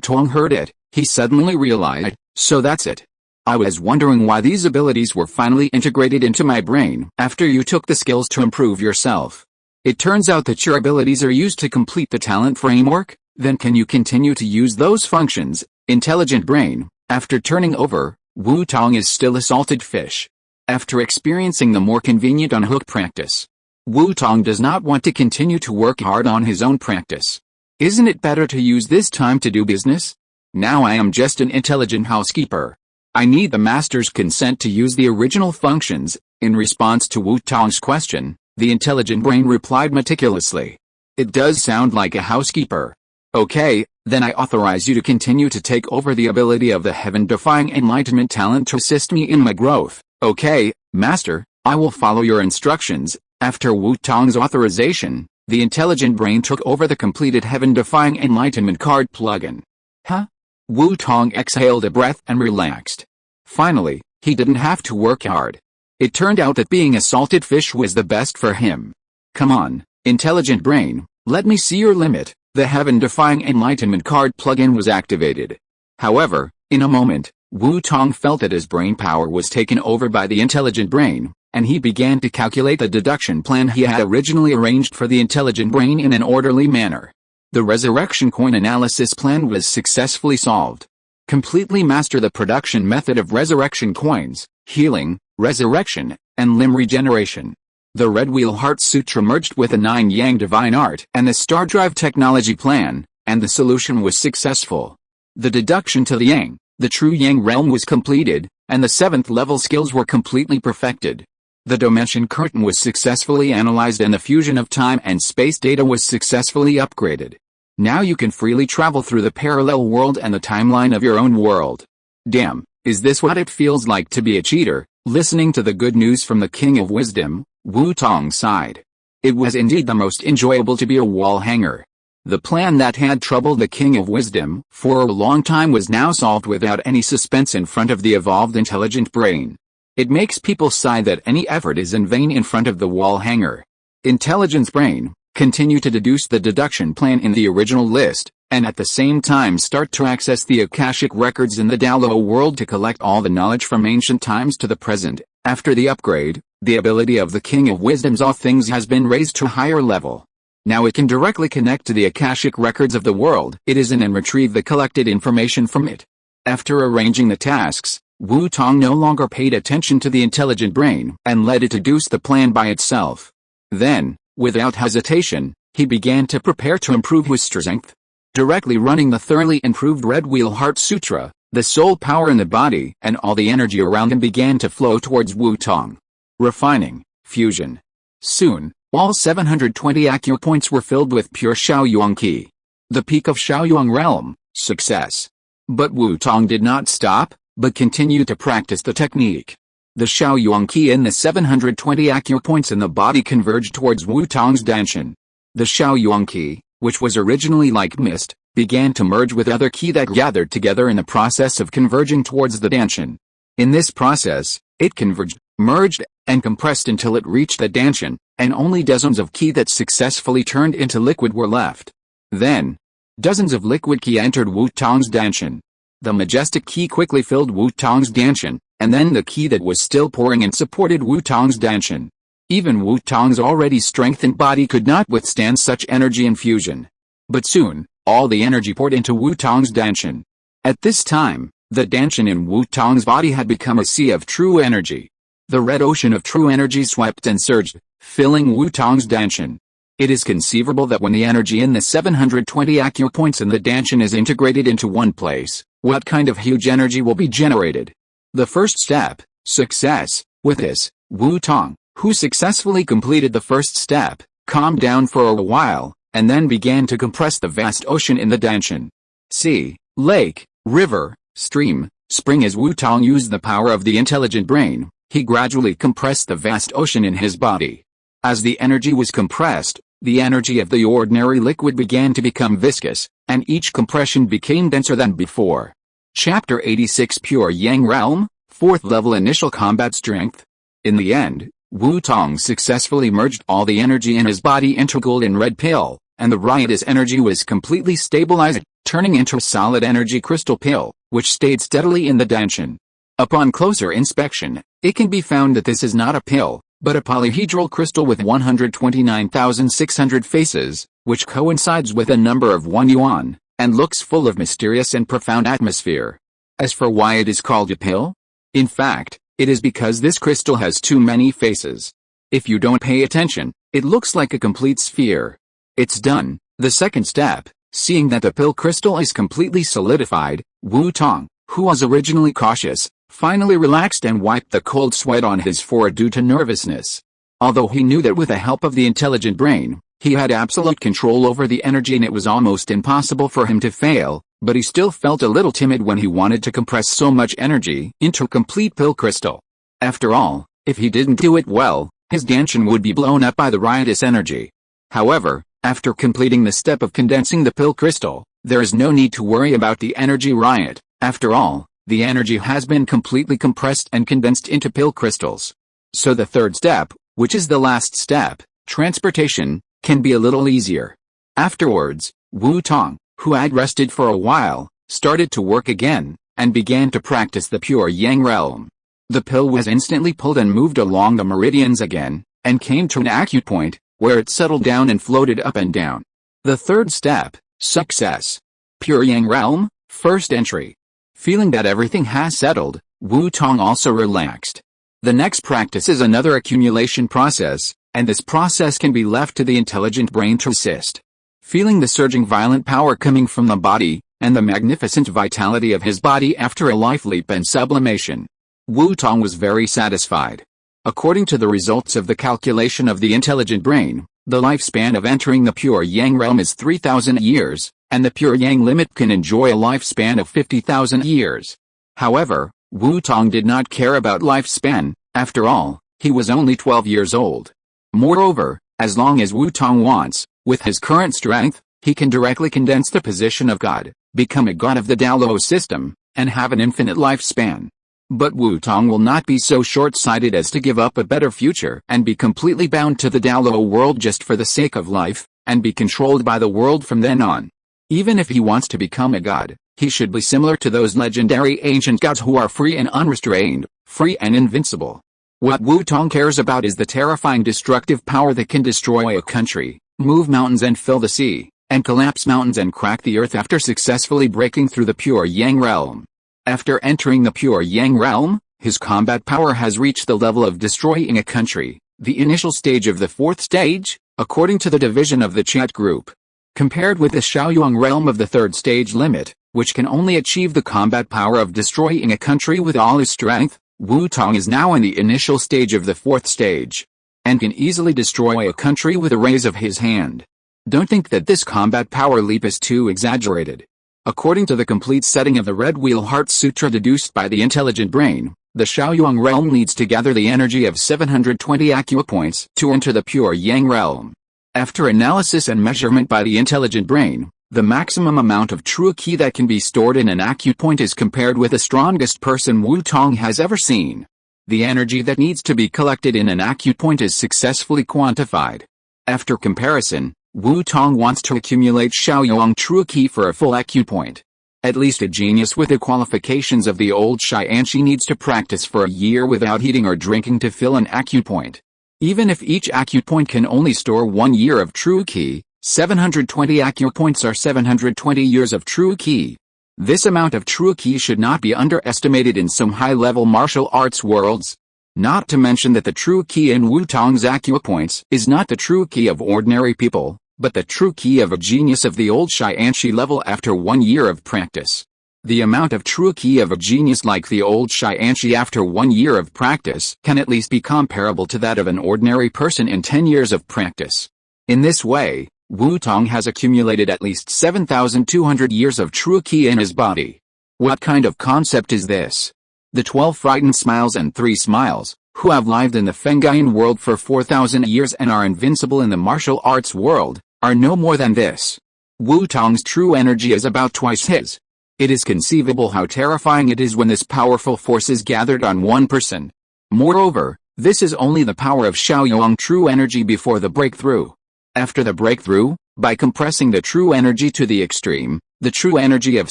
Tong heard it, he suddenly realized, so that's it. I was wondering why these abilities were finally integrated into my brain after you took the skills to improve yourself. It turns out that your abilities are used to complete the talent framework, then can you continue to use those functions? Intelligent brain, after turning over, Wu Tong is still a salted fish. After experiencing the more convenient on-hook practice, Wu Tong does not want to continue to work hard on his own practice. Isn't it better to use this time to do business? Now I am just an intelligent housekeeper. I need the master's consent to use the original functions. In response to Wu Tong's question, the intelligent brain replied meticulously. It does sound like a housekeeper. Okay, then I authorize you to continue to take over the ability of the heaven-defying enlightenment talent to assist me in my growth. Okay, master, I will follow your instructions. After Wu Tong's authorization, the intelligent brain took over the completed heaven-defying enlightenment card plugin. Huh? Wu Tong exhaled a breath and relaxed. Finally, he didn't have to work hard. It turned out that being a salted fish was the best for him. Come on, intelligent brain, let me see your limit. The heaven-defying enlightenment card plugin was activated. However, in a moment, Wu Tong felt that his brain power was taken over by the intelligent brain, and he began to calculate the deduction plan he had originally arranged for the intelligent brain in an orderly manner. The resurrection coin analysis plan was successfully solved. Completely master the production method of resurrection coins, healing, resurrection, and limb regeneration. The Red Wheel Heart Sutra merged with the 9 Yang Divine Art and the Star Drive technology plan, and the solution was successful. The deduction to the Yang, the true Yang realm was completed, and the 7th level skills were completely perfected. The dimension curtain was successfully analyzed and the fusion of time and space data was successfully upgraded. Now you can freely travel through the parallel world and the timeline of your own world. Damn, is this what it feels like to be a cheater? Listening to the good news from the King of Wisdom, Wu Tong sighed. It was indeed the most enjoyable to be a wall hanger. The plan that had troubled the King of Wisdom for a long time was now solved without any suspense in front of the evolved intelligent brain. It makes people sigh that any effort is in vain in front of the wall hanger. Intelligence brain, continue to deduce the deduction plan in the original list, and at the same time start to access the Akashic records in the Douluo world to collect all the knowledge from ancient times to the present. After the upgrade, the ability of the King of Wisdom's all things has been raised to a higher level. Now it can directly connect to the Akashic records of the world it is in and retrieve the collected information from it. After arranging the tasks, Wu Tong no longer paid attention to the intelligent brain and let it deduce the plan by itself. Then, without hesitation, he began to prepare to improve his strength. Directly running the thoroughly improved Red Wheel Heart Sutra, the soul power in the body and all the energy around him began to flow towards Wu Tong. Refining, fusion. Soon, all 720 acupoints were filled with pure Shaoyuan Qi. The peak of Shaoyuan realm, success. But Wu Tong did not stop, but continued to practice the technique. The Shaoyuan Qi in the 720 acupoints in the body converged towards Wu Tong's Danshan. The Shaoyuan Qi, which was originally like mist, began to merge with other Qi that gathered together in the process of converging towards the Danshan. In this process, it converged, merged, and compressed until it reached the Danshan, and only dozens of Qi that successfully turned into liquid were left. Then, dozens of liquid Qi entered Wu Tong's Danshan. The majestic qi quickly filled Wu Tong's danshan, and then the qi that was still pouring in supported Wu Tong's danshan. Even Wu Tong's already strengthened body could not withstand such energy infusion. But soon, all the energy poured into Wu Tong's danshan. At this time, the danshan in Wu Tong's body had become a sea of true energy. The red ocean of true energy swept and surged, filling Wu Tong's danshan. It is conceivable that when the energy in the 720 acupoints in the danshan is integrated into one place, what kind of huge energy will be generated? The first step, success. With this, Wu Tong, who successfully completed the first step, calmed down for a while, and then began to compress the vast ocean in the danshan. Sea, lake, river, stream, spring. As Wu Tong used the power of the intelligent brain, he gradually compressed the vast ocean in his body. As the energy was compressed, the energy of the ordinary liquid began to become viscous, and each compression became denser than before. Chapter 86 Pure Yang Realm, 4th Level Initial Combat Strength. In the end, Wu Tong successfully merged all the energy in his body into gold and red pill, and the riotous energy was completely stabilized, turning into a solid energy crystal pill, which stayed steadily in the danshan. Upon closer inspection, it can be found that this is not a pill, but a polyhedral crystal with 129,600 faces, which coincides with a number of 1 yuan, and looks full of mysterious and profound atmosphere. As for why it is called a pill? In fact, it is because this crystal has too many faces. If you don't pay attention, it looks like a complete sphere. It's done. The second step, seeing that the pill crystal is completely solidified, Wu Tong, who was originally cautious, finally relaxed and wiped the cold sweat on his forehead due to nervousness. Although he knew that with the help of the intelligent brain, he had absolute control over the energy and it was almost impossible for him to fail, but he still felt a little timid when he wanted to compress so much energy into a complete pill crystal. After all, if he didn't do it well, his danshan would be blown up by the riotous energy. However, after completing the step of condensing the pill crystal, there is no need to worry about the energy riot. After all, the energy has been completely compressed and condensed into pill crystals. So the third step, which is the last step, transportation, can be a little easier. Afterwards, Wu Tong, who had rested for a while, started to work again, and began to practice the pure Yang realm. The pill was instantly pulled and moved along the meridians again, and came to an acupoint, where it settled down and floated up and down. The third step, success. Pure Yang realm, first entry. Feeling that everything has settled, Wu Tong also relaxed. The next practice is another accumulation process, and this process can be left to the intelligent brain to assist. Feeling the surging violent power coming from the body, and the magnificent vitality of his body after a life leap and sublimation, Wu Tong was very satisfied. According to the results of the calculation of the intelligent brain, the lifespan of entering the pure Yang realm is 3,000 years, and the pure Yang limit can enjoy a lifespan of 50,000 years. However, Wu Tong did not care about lifespan. After all, he was only 12 years old. Moreover, as long as Wu Tong wants, with his current strength, he can directly condense the position of God, become a god of the Douluo system, and have an infinite lifespan. But Wu Tong will not be so short-sighted as to give up a better future and be completely bound to the Douluo world just for the sake of life, and be controlled by the world from then on. Even if he wants to become a god, he should be similar to those legendary ancient gods who are free and unrestrained, free and invincible. What Wu Tong cares about is the terrifying destructive power that can destroy a country, move mountains and fill the sea, and collapse mountains and crack the earth after successfully breaking through the pure Yang realm. After entering the pure Yang realm, his combat power has reached the level of destroying a country, the initial stage of the fourth stage, according to the division of the chat group. Compared with the Shaoyuan realm of the third stage limit, which can only achieve the combat power of destroying a country with all his strength, Wu Tong is now in the initial stage of the fourth stage, and can easily destroy a country with a raise of his hand. Don't think that this combat power leap is too exaggerated. According to the complete setting of the Red Wheel Heart Sutra deduced by the intelligent brain, the Shaoyuan realm needs to gather the energy of 720 acupoints to enter the pure Yang realm. After analysis and measurement by the intelligent brain, the maximum amount of true qi that can be stored in an acupoint is compared with the strongest person Wu Tong has ever seen. The energy that needs to be collected in an acupoint is successfully quantified. After comparison, Wu Tong wants to accumulate Shaoyuan true qi for a full acupoint. At least a genius with the qualifications of the old Xianxi needs to practice for a year without eating or drinking to fill an acupoint. Even if each acupoint can only store 1 year of true qi, 720 acupoints are 720 years of true qi. This amount of true qi should not be underestimated in some high-level martial arts worlds. Not to mention that the true qi in Wu Tong's acupoints is not the true qi of ordinary people, but the true qi of a genius of the old Xianxi level after 1 year of practice. The amount of true qi of a genius like the old Xianxi after 1 year of practice can at least be comparable to that of an ordinary person in 10 years of practice. In this way, Wu Tong has accumulated at least 7,200 years of true qi in his body. What kind of concept is this? The 12 frightened smiles and 3 smiles, who have lived in the Fengyuan world for 4,000 years and are invincible in the martial arts world, are no more than this. Wu Tong's true energy is about twice his. It is conceivable how terrifying it is when this powerful force is gathered on one person. Moreover, this is only the power of Shaoyong true energy before the breakthrough. After the breakthrough, by compressing the true energy to the extreme, the true energy of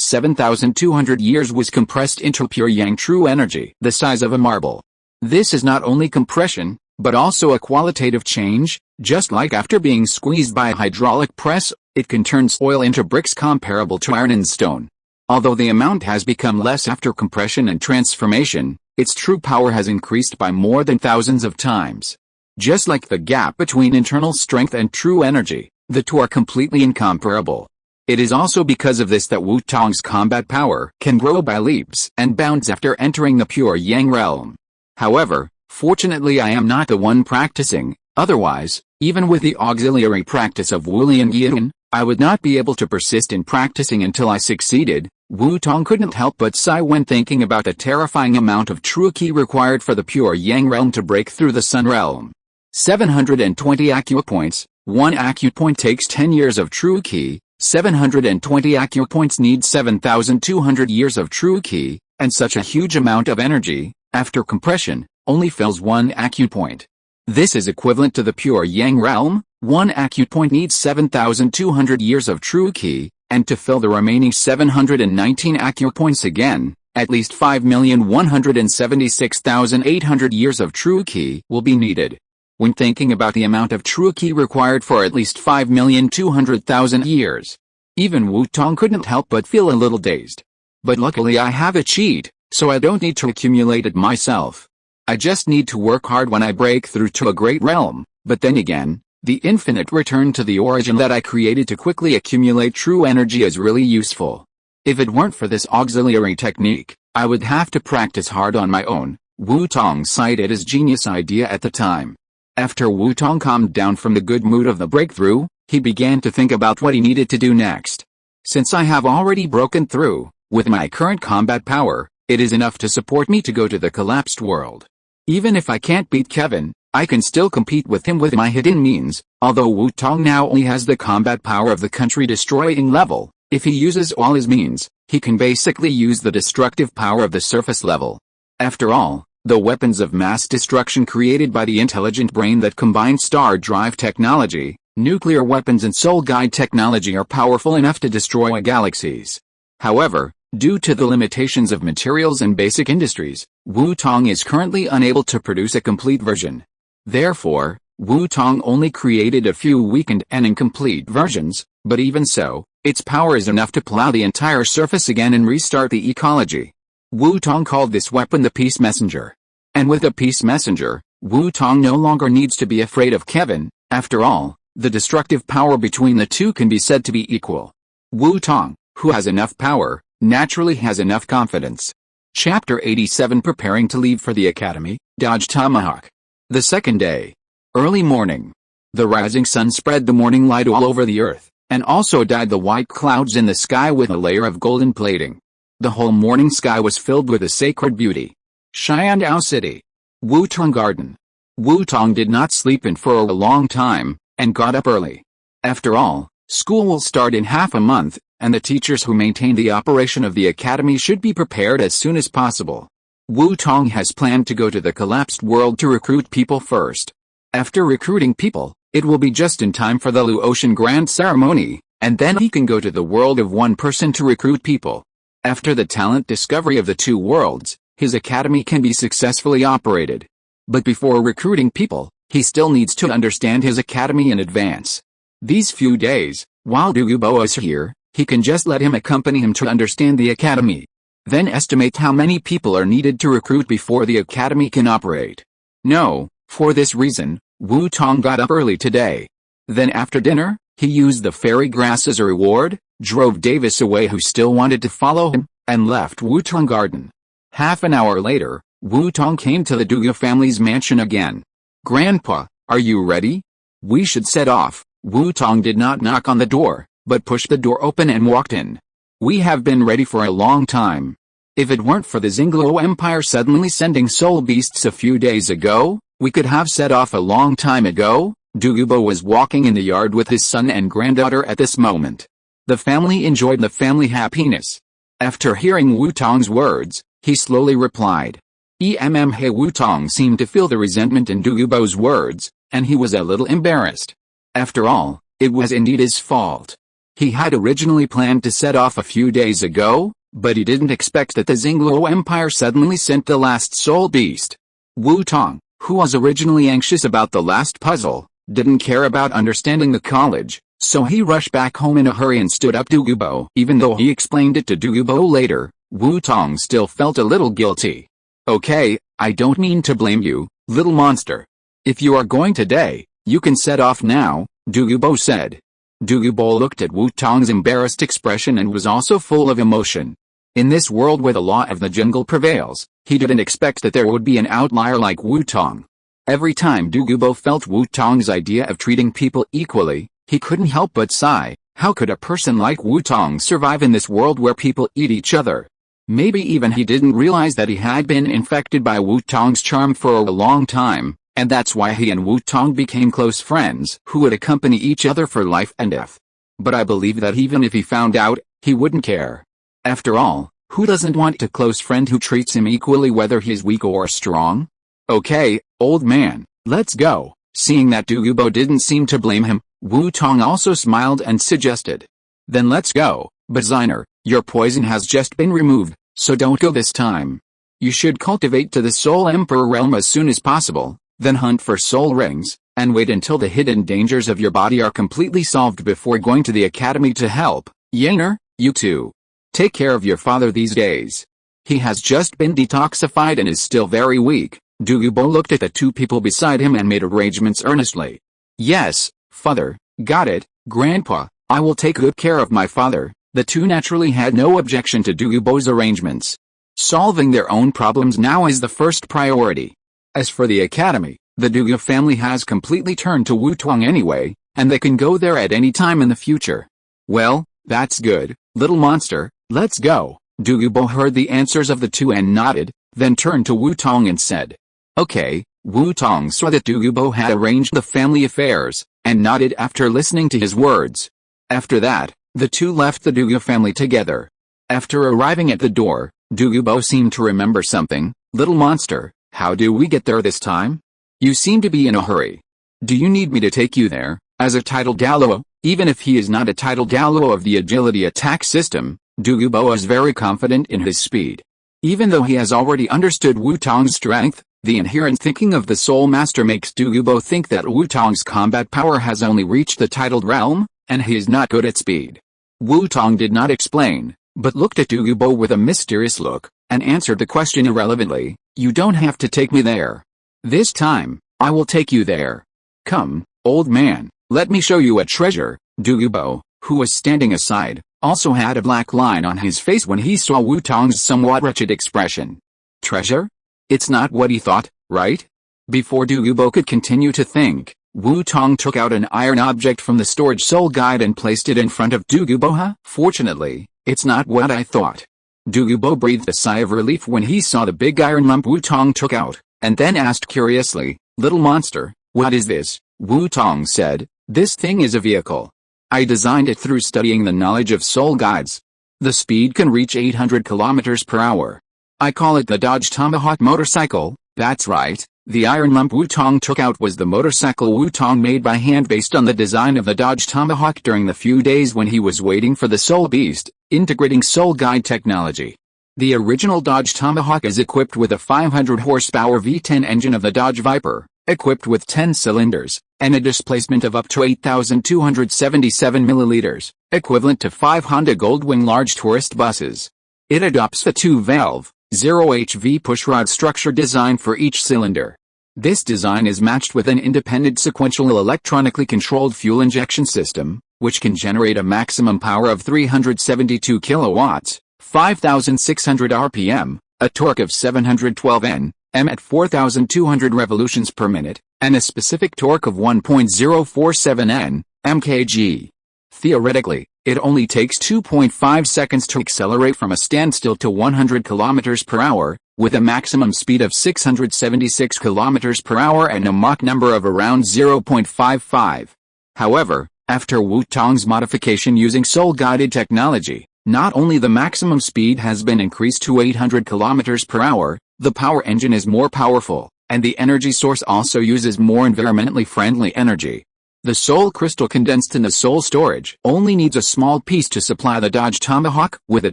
7,200 years was compressed into pure yang true energy, the size of a marble. This is not only compression, but also a qualitative change. Just like after being squeezed by a hydraulic press, it can turn oil into bricks comparable to iron and stone. Although the amount has become less after compression and transformation, its true power has increased by more than thousands of times. Just like the gap between internal strength and true energy, the two are completely incomparable. It is also because of this that Wu Tong's combat power can grow by leaps and bounds after entering the pure Yang realm. However, fortunately I am not the one practicing, otherwise, even with the auxiliary practice of Wulian Yun, I would not be able to persist in practicing until I succeeded. Wu Tong couldn't help but sigh when thinking about the terrifying amount of true qi required for the pure Yang realm to break through the Sun realm. 720 acupoints, 1 acupoint takes 10 years of true qi, 720 acupoints need 7,200 years of true qi, and such a huge amount of energy, after compression, only fills 1 acupoint. This is equivalent to the pure Yang realm. 1 acupoint needs 7,200 years of true qi, and to fill the remaining 719 acupoints again, at least 5,176,800 years of true qi will be needed. When thinking about the amount of true qi required for at least 5,200,000 years, even Wu Tong couldn't help but feel a little dazed. But luckily I have a cheat, so I don't need to accumulate it myself. I just need to work hard when I break through to a great realm. But then again, the infinite return to the origin that I created to quickly accumulate true energy is really useful. If it weren't for this auxiliary technique, I would have to practice hard on my own. Wu Tong cited his genius idea at the time. After Wu Tong calmed down from the good mood of the breakthrough, he began to think about what he needed to do next. Since I have already broken through, with my current combat power, it is enough to support me to go to the collapsed world. Even if I can't beat Kevin, I can still compete with him with my hidden means. Although Wu Tong now only has the combat power of the country-destroying level, if he uses all his means, he can basically use the destructive power of the surface level. After all, the weapons of mass destruction created by the intelligent brain that combine star drive technology, nuclear weapons and soul guide technology are powerful enough to destroy galaxies. However, due to the limitations of materials and basic industries, Wu Tong is currently unable to produce a complete version. Therefore, Wu Tong only created a few weakened and incomplete versions, but even so, its power is enough to plow the entire surface again and restart the ecology. Wu Tong called this weapon the Peace Messenger. And with the Peace Messenger, Wu Tong no longer needs to be afraid of Kevin. After all, the destructive power between the two can be said to be equal. Wu Tong, who has enough power, naturally has enough confidence. Chapter 87 Preparing to leave for the Academy, Dodge Tomahawk. The second day. Early morning. The rising sun spread the morning light all over the earth, and also dyed the white clouds in the sky with a layer of golden plating. The whole morning sky was filled with a sacred beauty. Xiandao City. Wu Tong Garden. Wu Tong did not sleep in for a long time, and got up early. After all, school will start in half a month, and the teachers who maintain the operation of the academy should be prepared as soon as possible. Wu Tong has planned to go to the collapsed world to recruit people first. After recruiting people, it will be just in time for the Luotian Grand Ceremony, and then he can go to the world of one person to recruit people. After the talent discovery of the two worlds, his academy can be successfully operated. But before recruiting people, he still needs to understand his academy in advance. These few days, while Douluo is here, he can just let him accompany him to understand the academy. Then estimate how many people are needed to recruit before the academy can operate. No, for this reason, Wu Tong got up early today. Then after dinner, he used the fairy grass as a reward, drove Davis away who still wanted to follow him, and left Wu Tong garden. Half an hour later, Wu Tong came to the Douluo family's mansion again. "Grandpa, are you ready? We should set off." Wu Tong did not knock on the door, but pushed the door open and walked in. "We have been ready for a long time. If it weren't for the Xingluo Empire suddenly sending soul beasts a few days ago, we could have set off a long time ago." Douluo was walking in the yard with his son and granddaughter at this moment. The family enjoyed the family happiness. After hearing Wu Tong's words, he slowly replied. He Wu Tong seemed to feel the resentment in Douluo's words, and he was a little embarrassed. After all, it was indeed his fault. He had originally planned to set off a few days ago, but he didn't expect that the Xingluo Empire suddenly sent the last soul beast. Wu Tong, who was originally anxious about the last puzzle, didn't care about understanding the college, so he rushed back home in a hurry and stood up Douluo. Even though he explained it to Douluo later, Wu Tong still felt a little guilty. "Okay, I don't mean to blame you, little monster. If you are going today, you can set off now," Douluo said. Douluo looked at Wu Tong's embarrassed expression and was also full of emotion. In this world where the law of the jungle prevails, he didn't expect that there would be an outlier like Wu Tong. Every time Douluo felt Wu Tong's idea of treating people equally, he couldn't help but sigh. How could a person like Wu Tong survive in this world where people eat each other? Maybe even he didn't realize that he had been infected by Wu Tong's charm for a long time, and that's why he and Wu Tong became close friends who would accompany each other for life and death. But I believe that even if he found out, he wouldn't care. After all, who doesn't want a close friend who treats him equally whether he's weak or strong? "Okay, old man, let's go." Seeing that Douluo didn't seem to blame him, Wu Tong also smiled and suggested. "Then let's go, but Ziner, your poison has just been removed, so don't go this time. You should cultivate to the Soul Emperor realm as soon as possible, then hunt for soul rings, and wait until the hidden dangers of your body are completely solved before going to the academy to help. Yaner, you too. Take care of your father these days. He has just been detoxified and is still very weak." Douluo looked at the two people beside him and made arrangements earnestly. "Yes, father, got it, grandpa, I will take good care of my father." The two naturally had no objection to Douluo's arrangements. Solving their own problems now is the first priority. As for the academy, the Douluo family has completely turned to Wu Tong anyway, and they can go there at any time in the future. "Well, that's good, little monster, let's go." Douluo heard the answers of the two and nodded, then turned to Wu Tong and said, "Okay." Wu Tong saw that Douluo had arranged the family affairs, and nodded after listening to his words. After that, the two left the Douluo family together. After arriving at the door, Douluo seemed to remember something. "Little monster, how do we get there this time? You seem to be in a hurry. Do you need me to take you there?" As a titled Douluo, even if he is not a titled Douluo of the agility attack system, Douluo is very confident in his speed. Even though he has already understood Wu Tong's strength, the inherent thinking of the Soul Master makes Douluo think that Wu Tong's combat power has only reached the titled realm, and he is not good at speed. Wu Tong did not explain, but looked at Douluo with a mysterious look, and answered the question irrelevantly. "You don't have to take me there. This time, I will take you there. Come, old man, let me show you a treasure." Douluo, who was standing aside, also had a black line on his face when he saw Wu Tong's somewhat wretched expression. Treasure? It's not what he thought, right? Before Douluo could continue to think, Wu Tong took out an iron object from the storage soul guide and placed it in front of Douluo. "Fortunately, it's not what I thought." Douluo breathed a sigh of relief when he saw the big iron lump Wu Tong took out, and then asked curiously, "Little monster, what is this?" Wu Tong said, "This thing is a vehicle. I designed it through studying the knowledge of soul guides. The speed can reach 800 kilometers per hour. I call it the Dodge Tomahawk motorcycle." That's right, the iron lump Wu Tong took out was the motorcycle Wu Tong made by hand based on the design of the Dodge Tomahawk during the few days when he was waiting for the soul beast. integrating Soul Guide technology. The original Dodge Tomahawk is equipped with a 500 horsepower V10 engine of the Dodge Viper, equipped with 10 cylinders, and a displacement of up to 8,277 milliliters, equivalent to 5 Honda Goldwing large tourist buses. It adopts a 2-valve, 0-HV pushrod structure design for each cylinder. This design is matched with an independent sequential electronically controlled fuel injection system, which can generate a maximum power of 372 kilowatts, 5,600 RPM, a torque of 712 Nm at 4,200 revolutions per minute, and a specific torque of 1.047 Nm/kg. Theoretically, it only takes 2.5 seconds to accelerate from a standstill to 100 km per hour, with a maximum speed of 676 km per hour and a Mach number of around 0.55. However, after Wu-Tong's modification using soul-guided technology, not only the maximum speed has been increased to 800 km per hour, the power engine is more powerful, and the energy source also uses more environmentally friendly energy. The Soul Crystal condensed in the Soul storage only needs a small piece to supply the Dodge Tomahawk with a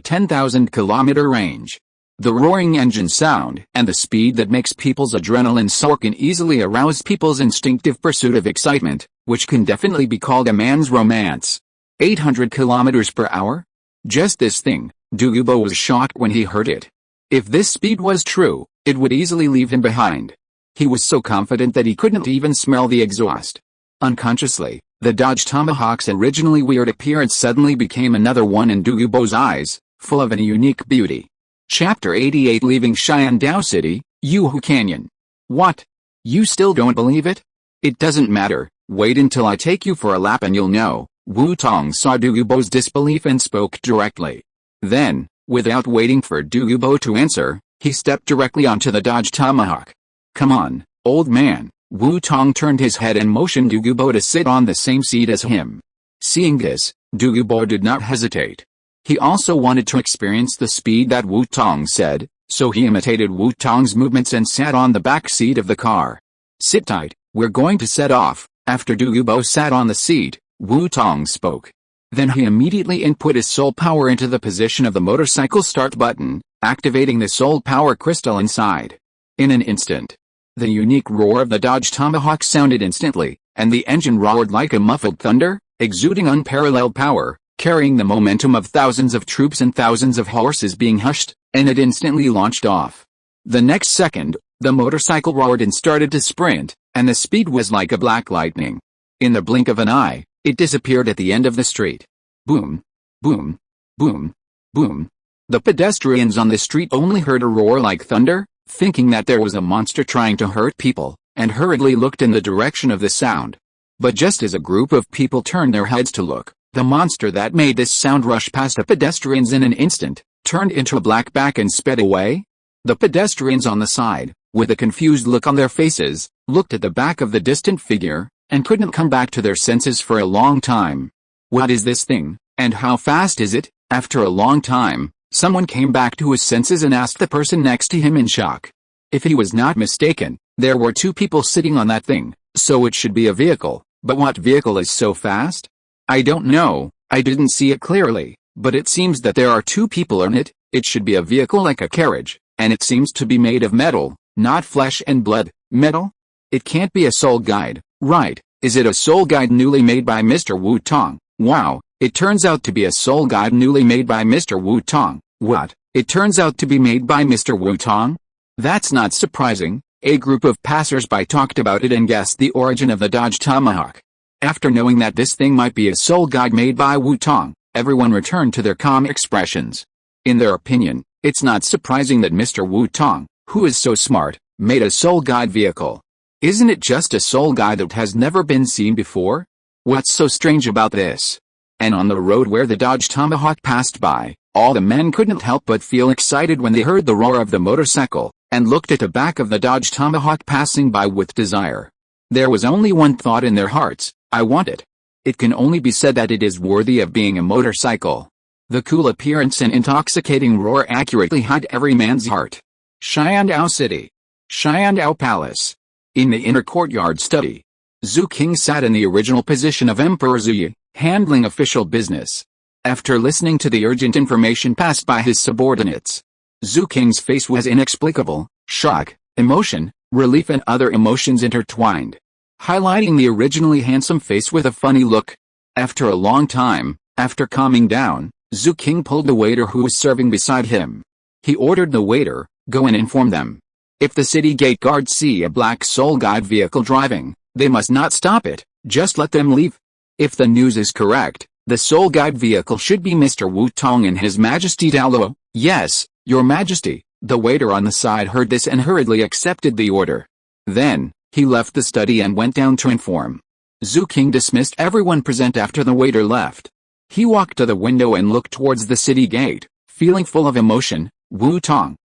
10,000 km range. The roaring engine sound and the speed that makes people's adrenaline soar can easily arouse people's instinctive pursuit of excitement, which can definitely be called a man's romance. 800 km per hour? Just this thing. Douluo was shocked when he heard it. If this speed was true, it would easily leave him behind. He was so confident that he couldn't even smell the exhaust. Unconsciously, the Dodge Tomahawk's originally weird appearance suddenly became another one in Douluo's eyes, full of a unique beauty. Chapter 88 Leaving Xiandao City, Yuhu Canyon. What? You still don't believe it? It doesn't matter, wait until I take you for a lap and you'll know. Wu-Tong saw Douluo's disbelief and spoke directly. Then, without waiting for Douluo to answer, he stepped directly onto the Dodge Tomahawk. Come on, old man. Wu-Tong turned his head and motioned Douluo to sit on the same seat as him. Seeing this, Douluo did not hesitate. He also wanted to experience the speed that Wu-Tong said, so he imitated Wu-Tong's movements and sat on the back seat of the car. Sit tight, we're going to set off. After Douluo sat on the seat, Wu-Tong spoke. Then he immediately input his soul power into the position of the motorcycle start button, activating the soul power crystal inside. In an instant, the unique roar of the Dodge Tomahawk sounded instantly, and the engine roared like a muffled thunder, exuding unparalleled power, carrying the momentum of thousands of troops and thousands of horses being hushed, and it instantly launched off. The next second, the motorcycle roared and started to sprint, and the speed was like a black lightning. In the blink of an eye, it disappeared at the end of the street. Boom, boom, boom, boom. The pedestrians on the street only heard a roar like thunder, thinking that there was a monster trying to hurt people, and hurriedly looked in the direction of the sound. But just as a group of people turned their heads to look, the monster that made this sound rushed past the pedestrians in an instant, turned into a black back and sped away. The pedestrians on the side, with a confused look on their faces, looked at the back of the distant figure, and couldn't come back to their senses for a long time. What is this thing, and how fast is it? After a long time, someone came back to his senses and asked the person next to him in shock. If he was not mistaken, there were two people sitting on that thing, so it should be a vehicle, but what vehicle is so fast? I don't know, I didn't see it clearly, but it seems that there are two people in it. It should be a vehicle like a carriage, and it seems to be made of metal, not flesh and blood. Metal? It can't be a soul guide, right? Is it a soul guide newly made by Mr. Wu-Tong? Wow, it turns out to be a soul guide newly made by Mr. Wu-Tong. What? It turns out to be made by Mr. Wu-Tong? That's not surprising. A group of passers-by talked about it and guessed the origin of the Dodge Tomahawk. After knowing that this thing might be a soul guide made by Wu-Tong, everyone returned to their calm expressions. In their opinion, it's not surprising that Mr. Wu-Tong, who is so smart, made a soul guide vehicle. Isn't it just a soul guide that has never been seen before? What's so strange about this? And on the road where the Dodge Tomahawk passed by, all the men couldn't help but feel excited when they heard the roar of the motorcycle, and looked at the back of the Dodge Tomahawk passing by with desire. There was only one thought in their hearts: I want it. It can only be said that it is worthy of being a motorcycle. The cool appearance and intoxicating roar accurately hide every man's heart. Xiandao City. Xiandao Palace. In the inner courtyard study, Zhu King sat in the original position of Emperor Zhu, handling official business. After listening to the urgent information passed by his subordinates, Zhu Qing's face was inexplicable, shock, emotion, relief and other emotions intertwined, highlighting the originally handsome face with a funny look. After a long time, after calming down, Zhu Qing pulled the waiter who was serving beside him. He ordered the waiter, "Go and inform them. If the city gate guards see a black soul guide vehicle driving, they must not stop it, just let them leave. If the news is correct, the soul guide vehicle should be Mr. Wu Tong and His Majesty Douluo." "Yes, Your Majesty." The waiter on the side heard this and hurriedly accepted the order. Then, he left the study and went down to inform. Zhu Qing dismissed everyone present after the waiter left. He walked to the window and looked towards the city gate, feeling full of emotion. Wu Tong,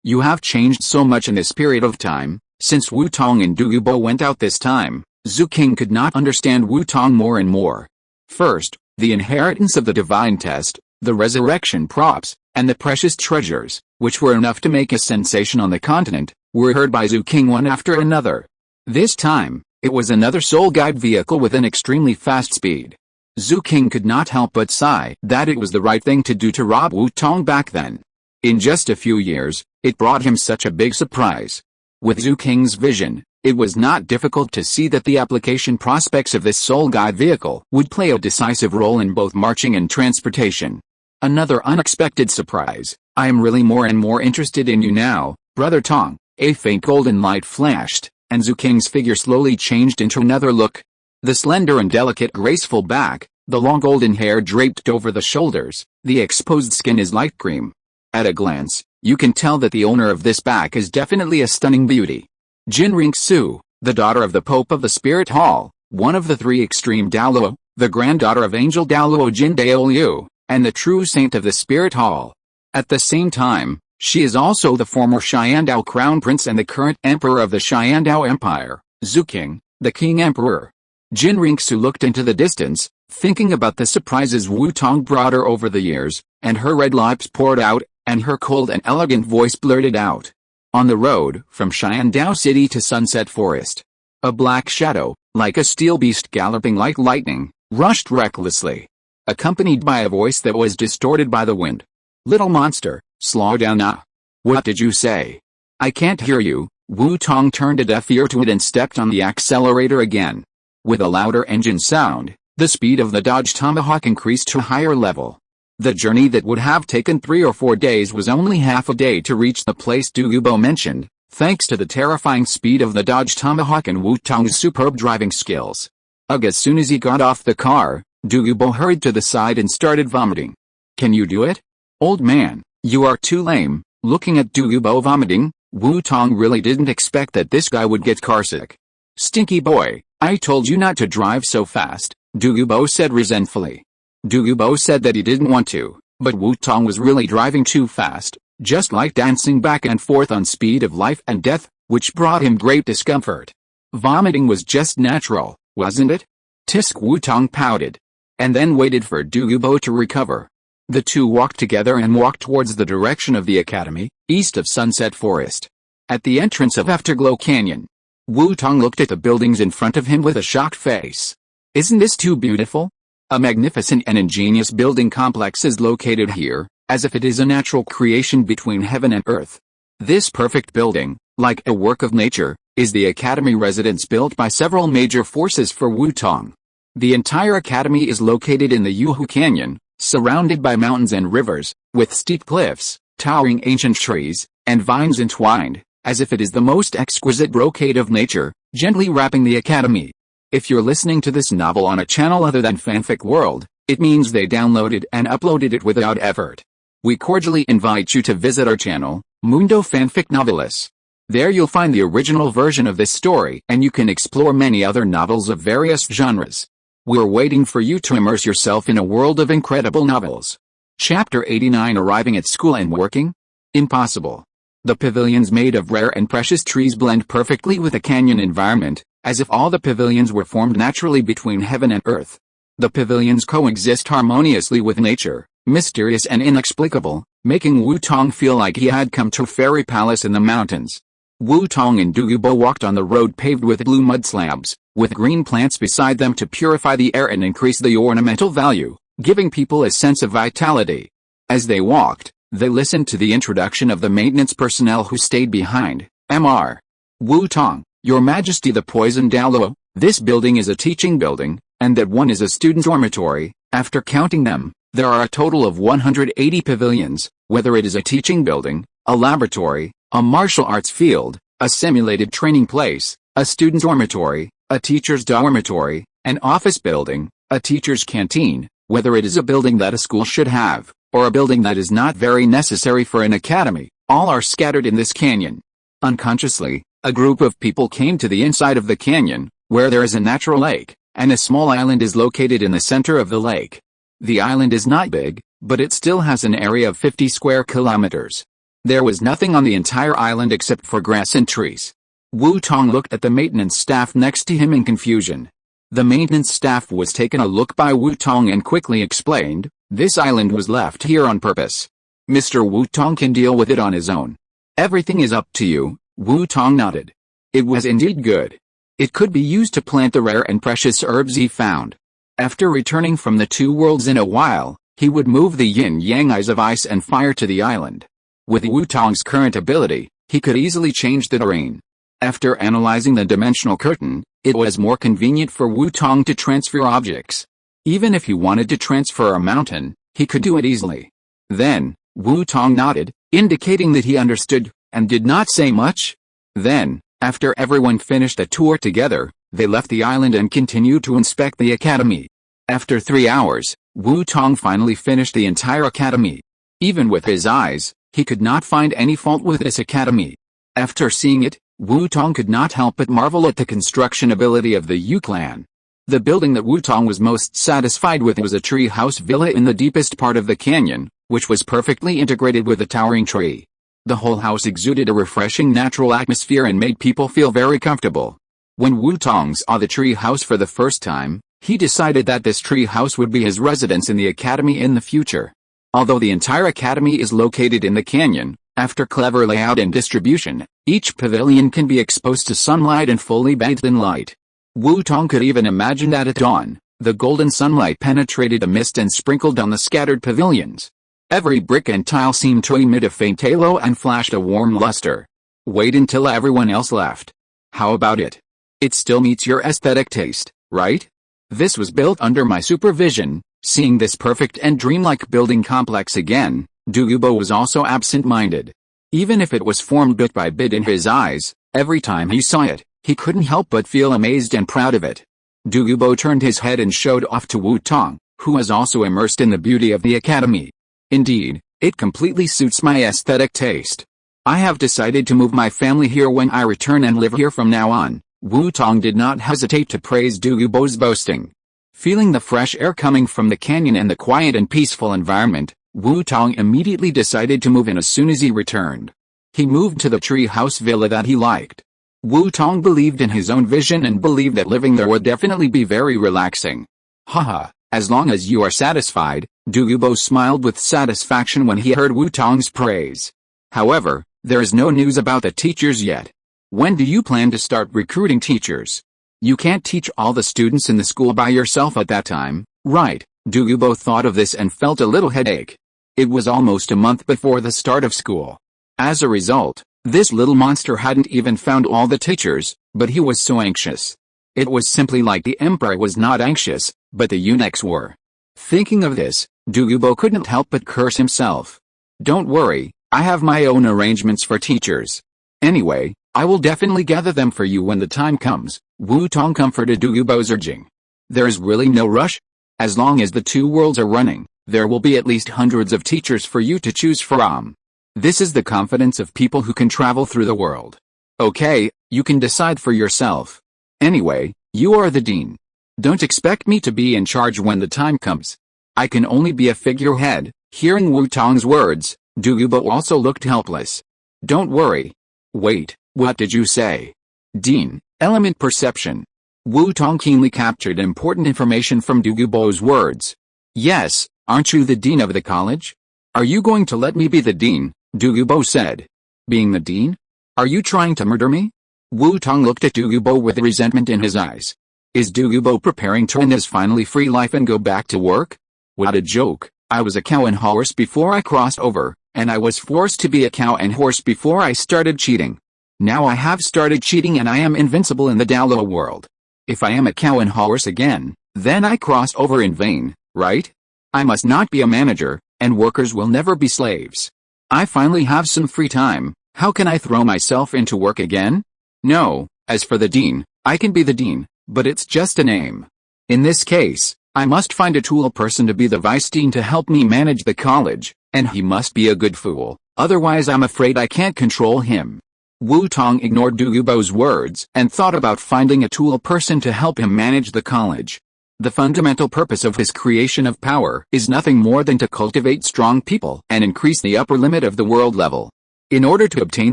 you have changed so much in this period of time." Since Wu Tong and Douluo went out this time, Zhu Qing could not understand Wu Tong more and more. First, the inheritance of the divine test, the resurrection props, and the precious treasures, which were enough to make a sensation on the continent, were heard by Zhu Qing one after another. This time, it was another soul guide vehicle with an extremely fast speed. Zhu Qing could not help but sigh that it was the right thing to do to rob Wu Tong back then. In just a few years, it brought him such a big surprise. With Zhu Qing's vision, it was not difficult to see that the application prospects of this soul guide vehicle would play a decisive role in both marching and transportation. Another unexpected surprise. "I am really more and more interested in you now, Brother Tong." A faint golden light flashed, and Zhu Qing's figure slowly changed into another look. The slender and delicate graceful back, the long golden hair draped over the shoulders, the exposed skin is light cream. At a glance, you can tell that the owner of this back is definitely a stunning beauty. Jinring Su, the daughter of the Pope of the Spirit Hall, one of the three extreme Douluo, the granddaughter of Angel Douluo Jin Daoliu, and the true saint of the Spirit Hall. At the same time, she is also the former Xiandao Crown Prince and the current Emperor of the Xiandao Empire, Zhu Qing, the King Emperor. Jinring Su looked into the distance, thinking about the surprises Wu Tong brought her over the years, and her red lips poured out, and her cold and elegant voice blurted out. On the road, from Xiandao City to Sunset Forest, a black shadow, like a steel beast galloping like lightning, rushed recklessly, accompanied by a voice that was distorted by the wind. "Little monster, slow down now." "What did you say? I can't hear you." Wu Tong turned a deaf ear to it and stepped on the accelerator again. With a louder engine sound, the speed of the Dodge Tomahawk increased to a higher level. The journey that would have taken 3 or 4 days was only half a day to reach the place Douluo mentioned, thanks to the terrifying speed of the Dodge Tomahawk and Wu Tong's superb driving skills. As soon as he got off the car, Douluo hurried to the side and started vomiting. "Can you do it? Old man, you are too lame." Looking at Douluo vomiting, Wu Tong really didn't expect that this guy would get carsick. "Stinky boy, I told you not to drive so fast," Douluo said resentfully. Douluo said that he didn't want to, but Wu Tong was really driving too fast, just like dancing back and forth on speed of life and death, which brought him great discomfort. Vomiting was just natural, wasn't it? Tisk. Wu Tong pouted, and then waited for Douluo to recover. The two walked together and walked towards the direction of the academy, east of Sunset Forest. At the entrance of Afterglow Canyon, Wu Tong looked at the buildings in front of him with a shocked face. "Isn't this too beautiful? A magnificent and ingenious building complex is located here, as if it is a natural creation between heaven and earth. This perfect building, like a work of nature, is the academy residence built by several major forces for Wu Tong. The entire academy is located in the Yuhu Canyon, surrounded by mountains and rivers, with steep cliffs, towering ancient trees, and vines entwined, as if it is the most exquisite brocade of nature, gently wrapping the academy. If you're listening to this novel on a channel other than Fanfic World, it means they downloaded and uploaded it without effort. We cordially invite you to visit our channel, Mundo Fanfic Novelis. There you'll find the original version of this story and you can explore many other novels of various genres. We're waiting for you to immerse yourself in a world of incredible novels. Chapter 89. Arriving at school and working? Impossible. The pavilions made of rare and precious trees blend perfectly with the canyon environment, as if all the pavilions were formed naturally between heaven and earth. The pavilions coexist harmoniously with nature, mysterious and inexplicable, making Wu Tong feel like he had come to a fairy palace in the mountains. Wu Tong and Douluo walked on the road paved with blue mud slabs, with green plants beside them to purify the air and increase the ornamental value. giving people a sense of vitality. As they walked, they listened to the introduction of the maintenance personnel who stayed behind. Mr. Wu Tong, Your Majesty, the poisoned Douluo, this building is a teaching building, and that one is a student dormitory. After counting them, there are a total of 180 pavilions, whether it is a teaching building, a laboratory, a martial arts field, a simulated training place, a student dormitory, a teacher's dormitory, an office building, a teacher's canteen, whether it is a building that a school should have, or a building that is not very necessary for an academy, all are scattered in this canyon. Unconsciously, a group of people came to the inside of the canyon, where there is a natural lake, and a small island is located in the center of the lake. The island is not big, but it still has an area of 50 square kilometers. There was nothing on the entire island except for grass and trees. Wu Tong looked at the maintenance staff next to him in confusion. The maintenance staff was taken a look by Wu Tong and quickly explained, this island was left here on purpose. Mr. Wu Tong can deal with it on his own. Everything is up to you. Wu Tong nodded. It was indeed good. It could be used to plant the rare and precious herbs he found. After returning from the two worlds in a while, he would move the yin-yang eyes of ice and fire to the island. With Wu Tong's current ability, he could easily change the terrain. After analyzing the dimensional curtain, it was more convenient for Wu Tong to transfer objects. Even if he wanted to transfer a mountain, he could do it easily. Then, Wu Tong nodded, indicating that he understood, and did not say much. Then, after everyone finished the tour together, they left the island and continued to inspect the academy. After 3 hours, Wu Tong finally finished the entire academy. Even with his eyes, he could not find any fault with this academy. After seeing it, Wu Tong could not help but marvel at the construction ability of the Yu clan. The building that Wu Tong was most satisfied with was a tree house villa in the deepest part of the canyon, which was perfectly integrated with a towering tree. The whole house exuded a refreshing natural atmosphere and made people feel very comfortable. When Wu Tong saw the tree house for the first time, he decided that this tree house would be his residence in the academy in the future. Although the entire academy is located in the canyon, after clever layout and distribution, each pavilion can be exposed to sunlight and fully bathed in light. Wu Tong could even imagine that at dawn, the golden sunlight penetrated the mist and sprinkled on the scattered pavilions. Every brick and tile seemed to emit a faint halo and flashed a warm luster. Wait until everyone else left. How about it? It still meets your aesthetic taste, right? This was built under my supervision. Seeing this perfect and dreamlike building complex again, Douluo was also absent-minded. Even if it was formed bit by bit in his eyes, every time he saw it, he couldn't help but feel amazed and proud of it. Douluo turned his head and showed off to Wu Tong, who was also immersed in the beauty of the academy. Indeed, it completely suits my aesthetic taste. I have decided to move my family here when I return and live here from now on. Wu Tong did not hesitate to praise Douluo's boasting. Feeling the fresh air coming from the canyon and the quiet and peaceful environment, Wu Tong immediately decided to move in as soon as he returned. He moved to the tree house villa that he liked. Wu Tong believed in his own vision and believed that living there would definitely be very relaxing. Haha, as long as you are satisfied, Douluo smiled with satisfaction when he heard Wu Tong's praise. However, there is no news about the teachers yet. When do you plan to start recruiting teachers? You can't teach all the students in the school by yourself at that time, right? Douluo thought of this and felt a little headache. It was almost a month before the start of school. As a result, this little monster hadn't even found all the teachers, but he was so anxious. It was simply like the emperor was not anxious, but the eunuchs were. Thinking of this, Douluo couldn't help but curse himself. Don't worry, I have my own arrangements for teachers. Anyway, I will definitely gather them for you when the time comes. Wu Tong comforted Douluo's urging. There is really no rush. As long as the two worlds are running, there will be at least hundreds of teachers for you to choose from. This is the confidence of people who can travel through the world. Okay, you can decide for yourself. Anyway, you are the dean. Don't expect me to be in charge when the time comes. I can only be a figurehead. Hearing Wu Tong's words, Douluo also looked helpless. Don't worry. Wait, what did you say? Dean, element perception. Wu Tong keenly captured important information from Douluo's words. Yes, aren't you the dean of the college? Are you going to let me be the dean? Douluo said. Being the dean? Are you trying to murder me? Wu Tong looked at Douluo with resentment in his eyes. Is Douluo preparing to end his finally free life and go back to work? What a joke. I was a cow and horse before I crossed over, and I was forced to be a cow and horse before I started cheating. Now I have started cheating and I am invincible in the Douluo world. If I am a cow and horse again, then I crossed over in vain, right? I must not be a manager, and workers will never be slaves. I finally have some free time. How can I throw myself into work again? No, as for the dean, I can be the dean, but it's just a name. In this case, I must find a tool person to be the vice dean to help me manage the college, and he must be a good fool, otherwise I'm afraid I can't control him. Wu Tong ignored Douluo's words and thought about finding a tool person to help him manage the college. The fundamental purpose of his creation of power is nothing more than to cultivate strong people and increase the upper limit of the world level. In order to obtain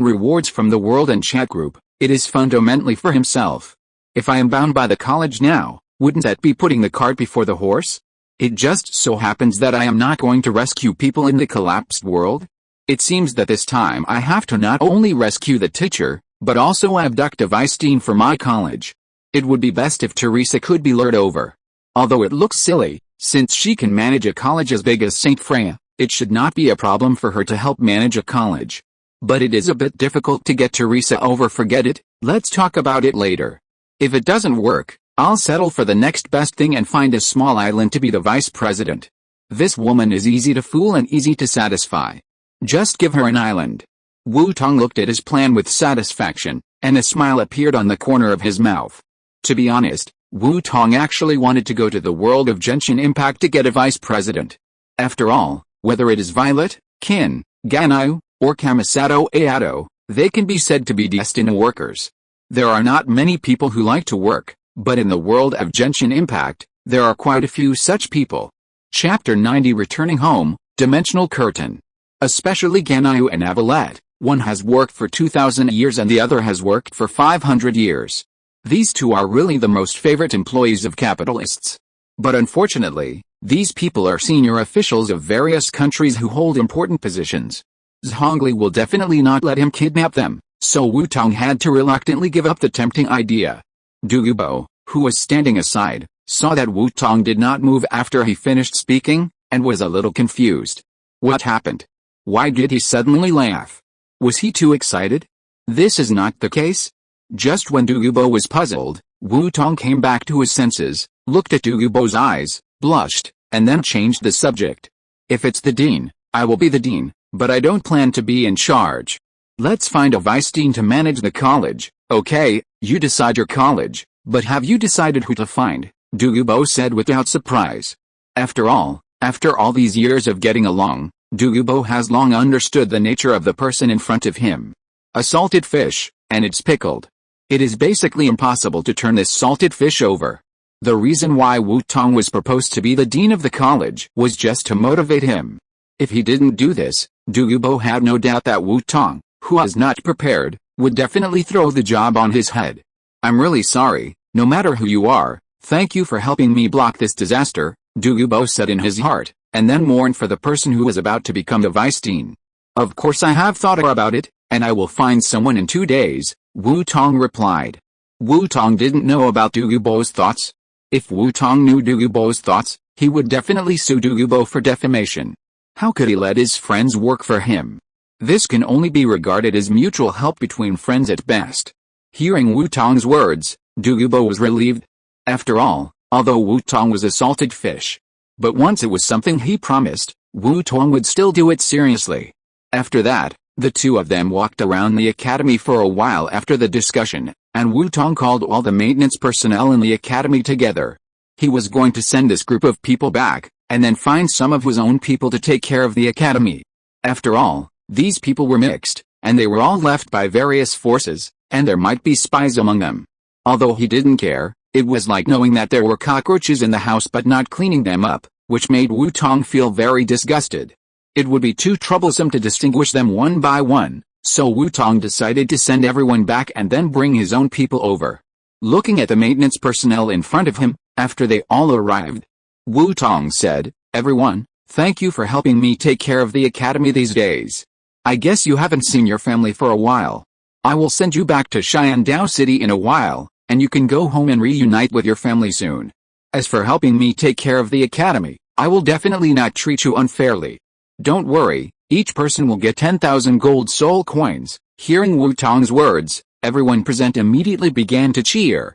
rewards from the world and chat group, it is fundamentally for himself. If I am bound by the college now, wouldn't that be putting the cart before the horse? It just so happens that I am not going to rescue people in the collapsed world. It seems that this time I have to not only rescue the teacher, but also abduct a vice dean for my college. It would be best if Teresa could be lured over. Although it looks silly, since she can manage a college as big as St. Freya, it should not be a problem for her to help manage a college. But it is a bit difficult to get Teresa over. Forget it, let's talk about it later. If it doesn't work, I'll settle for the next best thing and find a small island to be the vice president. This woman is easy to fool and easy to satisfy. Just give her an island. Wu Tong looked at his plan with satisfaction, and a smile appeared on the corner of his mouth. To be honest, Wu Tong actually wanted to go to the world of Genshin Impact to get a vice president. After all, whether it is Violet, Kin, Ganyu, or Kamisato Ayato, they can be said to be destined workers. There are not many people who like to work, but in the world of Genshin Impact, there are quite a few such people. Chapter 90 Returning Home, Dimensional Curtain. Especially Ganyu and Avalet, one has worked for 2,000 years and the other has worked for 500 years. These two are really the most favorite employees of capitalists. But unfortunately, these people are senior officials of various countries who hold important positions. Zhongli will definitely not let him kidnap them, so Wu Tong had to reluctantly give up the tempting idea. Douluo, who was standing aside, saw that Wu Tong did not move after he finished speaking, and was a little confused. What happened? Why did he suddenly laugh? Was he too excited? This is not the case. Just when Douluo was puzzled, Wu Tong came back to his senses, looked at Douluo's eyes, blushed, and then changed the subject. If it's the dean, I will be the dean, but I don't plan to be in charge. Let's find a vice dean to manage the college. Okay, you decide your college, but have you decided who to find? Douluo said without surprise. After all these years of getting along, Douluo has long understood the nature of the person in front of him. A salted fish, and it's pickled. It is basically impossible to turn this salted fish over. The reason why Wu Tong was proposed to be the dean of the college was just to motivate him. If he didn't do this, Douluo had no doubt that Wu Tong, who was not prepared, would definitely throw the job on his head. I'm really sorry, no matter who you are, thank you for helping me block this disaster, Douluo said in his heart, and then mourned for the person who was about to become the vice dean. Of course I have thought about it, and I will find someone in 2 days, Wu Tong replied. Wu Tong didn't know about Douluo's thoughts. If Wu Tong knew Douluo's thoughts, he would definitely sue Douluo for defamation. How could he let his friends work for him? This can only be regarded as mutual help between friends at best. Hearing Wu Tong's words, Douluo was relieved. After all, although Wu Tong was a salted fish, but once it was something he promised, Wu Tong would still do it seriously. After that, the two of them walked around the academy for a while after the discussion, and Wu Tong called all the maintenance personnel in the academy together. He was going to send this group of people back, and then find some of his own people to take care of the academy. After all, these people were mixed, and they were all left by various forces, and there might be spies among them. Although he didn't care, it was like knowing that there were cockroaches in the house but not cleaning them up, which made Wu Tong feel very disgusted. It would be too troublesome to distinguish them one by one, so Wu Tong decided to send everyone back and then bring his own people over. Looking at the maintenance personnel in front of him, after they all arrived, Wu Tong said, "Everyone, thank you for helping me take care of the academy these days. I guess you haven't seen your family for a while. I will send you back to Xiandao City in a while, and you can go home and reunite with your family soon. As for helping me take care of the academy, I will definitely not treat you unfairly. Don't worry, each person will get 10,000 gold soul coins." Hearing Wu Tong's words, everyone present immediately began to cheer.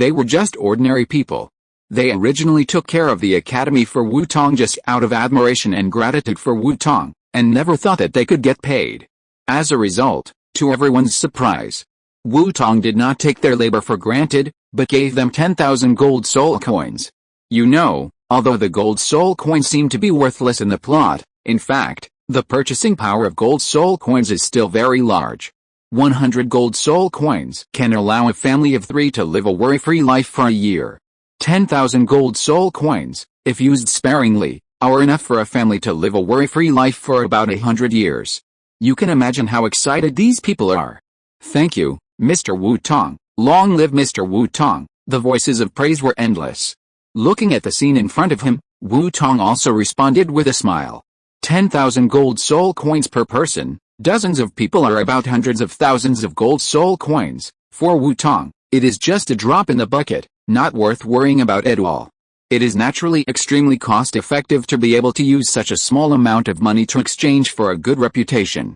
They were just ordinary people. They originally took care of the academy for Wu Tong just out of admiration and gratitude for Wu Tong, and never thought that they could get paid. As a result, to everyone's surprise, Wu Tong did not take their labor for granted, but gave them 10,000 gold soul coins. You know, although the gold soul coins seem to be worthless in the plot, in fact, the purchasing power of gold soul coins is still very large. 100 gold soul coins can allow a family of 3 to live a worry-free life for a year. 10,000 gold soul coins, if used sparingly, are enough for a family to live a worry-free life for about 100 years. You can imagine how excited these people are. "Thank you, Mr. Wu Tong. Long live Mr. Wu Tong." The voices of praise were endless. Looking at the scene in front of him, Wu Tong also responded with a smile. 10,000 gold soul coins per person, dozens of people are about hundreds of thousands of gold soul coins. For Wu Tong, it is just a drop in the bucket, not worth worrying about at all. It is naturally extremely cost-effective to be able to use such a small amount of money to exchange for a good reputation.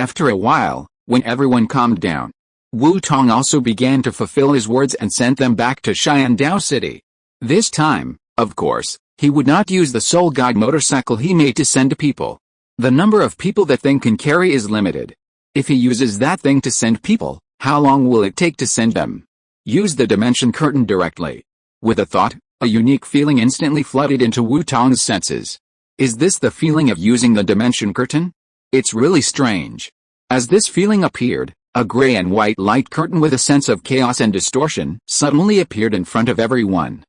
After a while, when everyone calmed down, Wu Tong also began to fulfill his words and sent them back to Xiandao City. This time, of course, he would not use the soul guide motorcycle he made to send people. The number of people that thing can carry is limited. If he uses that thing to send people, how long will it take to send them? Use the dimension curtain directly. With a thought, a unique feeling instantly flooded into Wu Tong's senses. Is this the feeling of using the dimension curtain? It's really strange. As this feeling appeared, a gray and white light curtain with a sense of chaos and distortion suddenly appeared in front of everyone.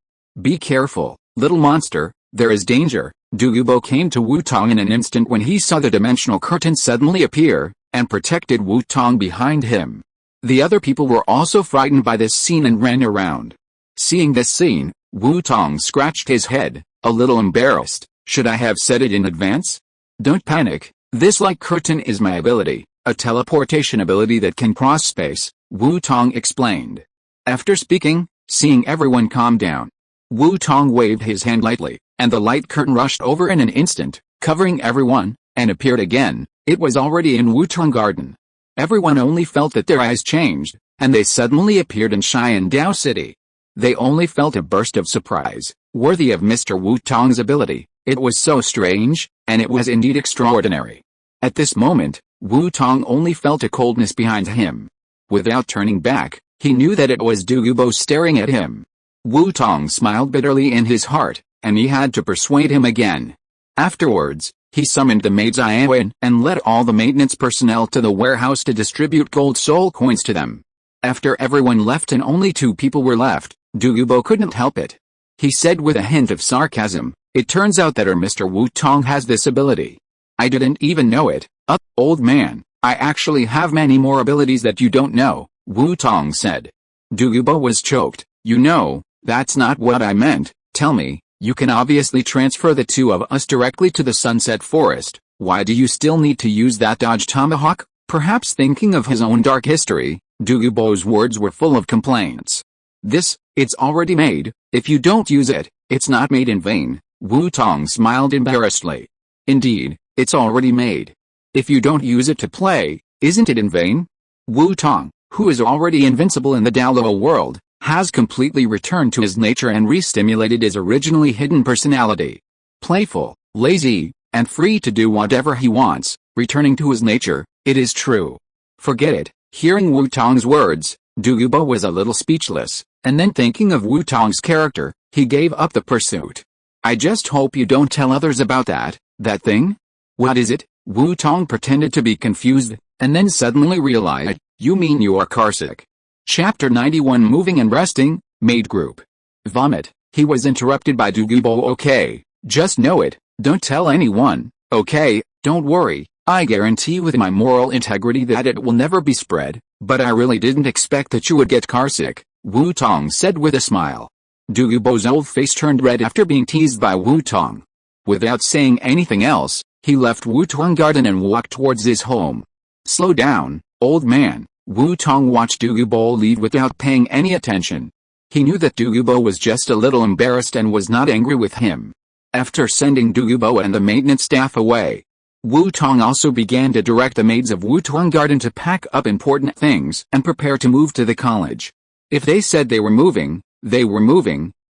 "Be careful, little monster, there is danger." Douluo came to Wu Tong in an instant when he saw the dimensional curtain suddenly appear, and protected Wu Tong behind him. The other people were also frightened by this scene and ran around. Seeing this scene, Wu Tong scratched his head, a little embarrassed. "Should I have said it in advance?" "Don't panic, this light curtain is my ability, a teleportation ability that can cross space," Wu Tong explained. After speaking, seeing everyone calm down, Wu Tong waved his hand lightly, and the light curtain rushed over in an instant, covering everyone, and appeared again. It was already in Wutong Garden. Everyone only felt that their eyes changed, and they suddenly appeared in Xiandao City. They only felt a burst of surprise, worthy of Mr. Wu Tong's ability. It was so strange, and it was indeed extraordinary. At this moment, Wu Tong only felt a coldness behind him. Without turning back, he knew that it was Douluo staring at him. Wu Tong smiled bitterly in his heart, and he had to persuade him again. Afterwards, he summoned the maids Ian and led all the maintenance personnel to the warehouse to distribute gold soul coins to them. After everyone left and only 2 people were left, Douluo couldn't help it. He said with a hint of sarcasm, "It turns out that our Mr. Wu Tong has this ability. I didn't even know it." Old man, I actually have many more abilities that you don't know," Wu Tong said. Douluo was choked. "You know, that's not what I meant. Tell me, you can obviously transfer the 2 of us directly to the Sunset Forest. Why do you still need to use that dodge tomahawk?" Perhaps thinking of his own dark history, Douluo's words were full of complaints. It's already made. If you don't use it, it's not made in vain." Wu Tong smiled embarrassedly. "Indeed, it's already made. If you don't use it to play, isn't it in vain?" Wu Tong, who is already invincible in the Douluo world, has completely returned to his nature and re-stimulated his originally hidden personality. Playful, lazy, and free to do whatever he wants, returning to his nature, it is true. Forget it. Hearing Wu Tong's words, Douluo was a little speechless, and then thinking of Wu Tong's character, he gave up the pursuit. "I just hope you don't tell others about that thing." "What is it?" Wu Tong pretended to be confused, and then suddenly realized, "You mean you are carsick." Chapter 91 Moving and Resting, Maid Group. Vomit. He was interrupted by Douluo. "Okay, just know it, don't tell anyone, okay? Don't worry, I guarantee with my moral integrity that it will never be spread, but I really didn't expect that you would get carsick," Wu Tong said with a smile. Douluo's old face turned red after being teased by Wu Tong. Without saying anything else, he left Wutong Garden and walked towards his home. "Slow down, old man." Wu Tong watched Douluo leave without paying any attention. He knew that Douluo was just a little embarrassed and was not angry with him. After sending Douluo and the maintenance staff away, Wu Tong also began to direct the maids of Wutong Garden to pack up important things and prepare to move to the college. If they said they were moving,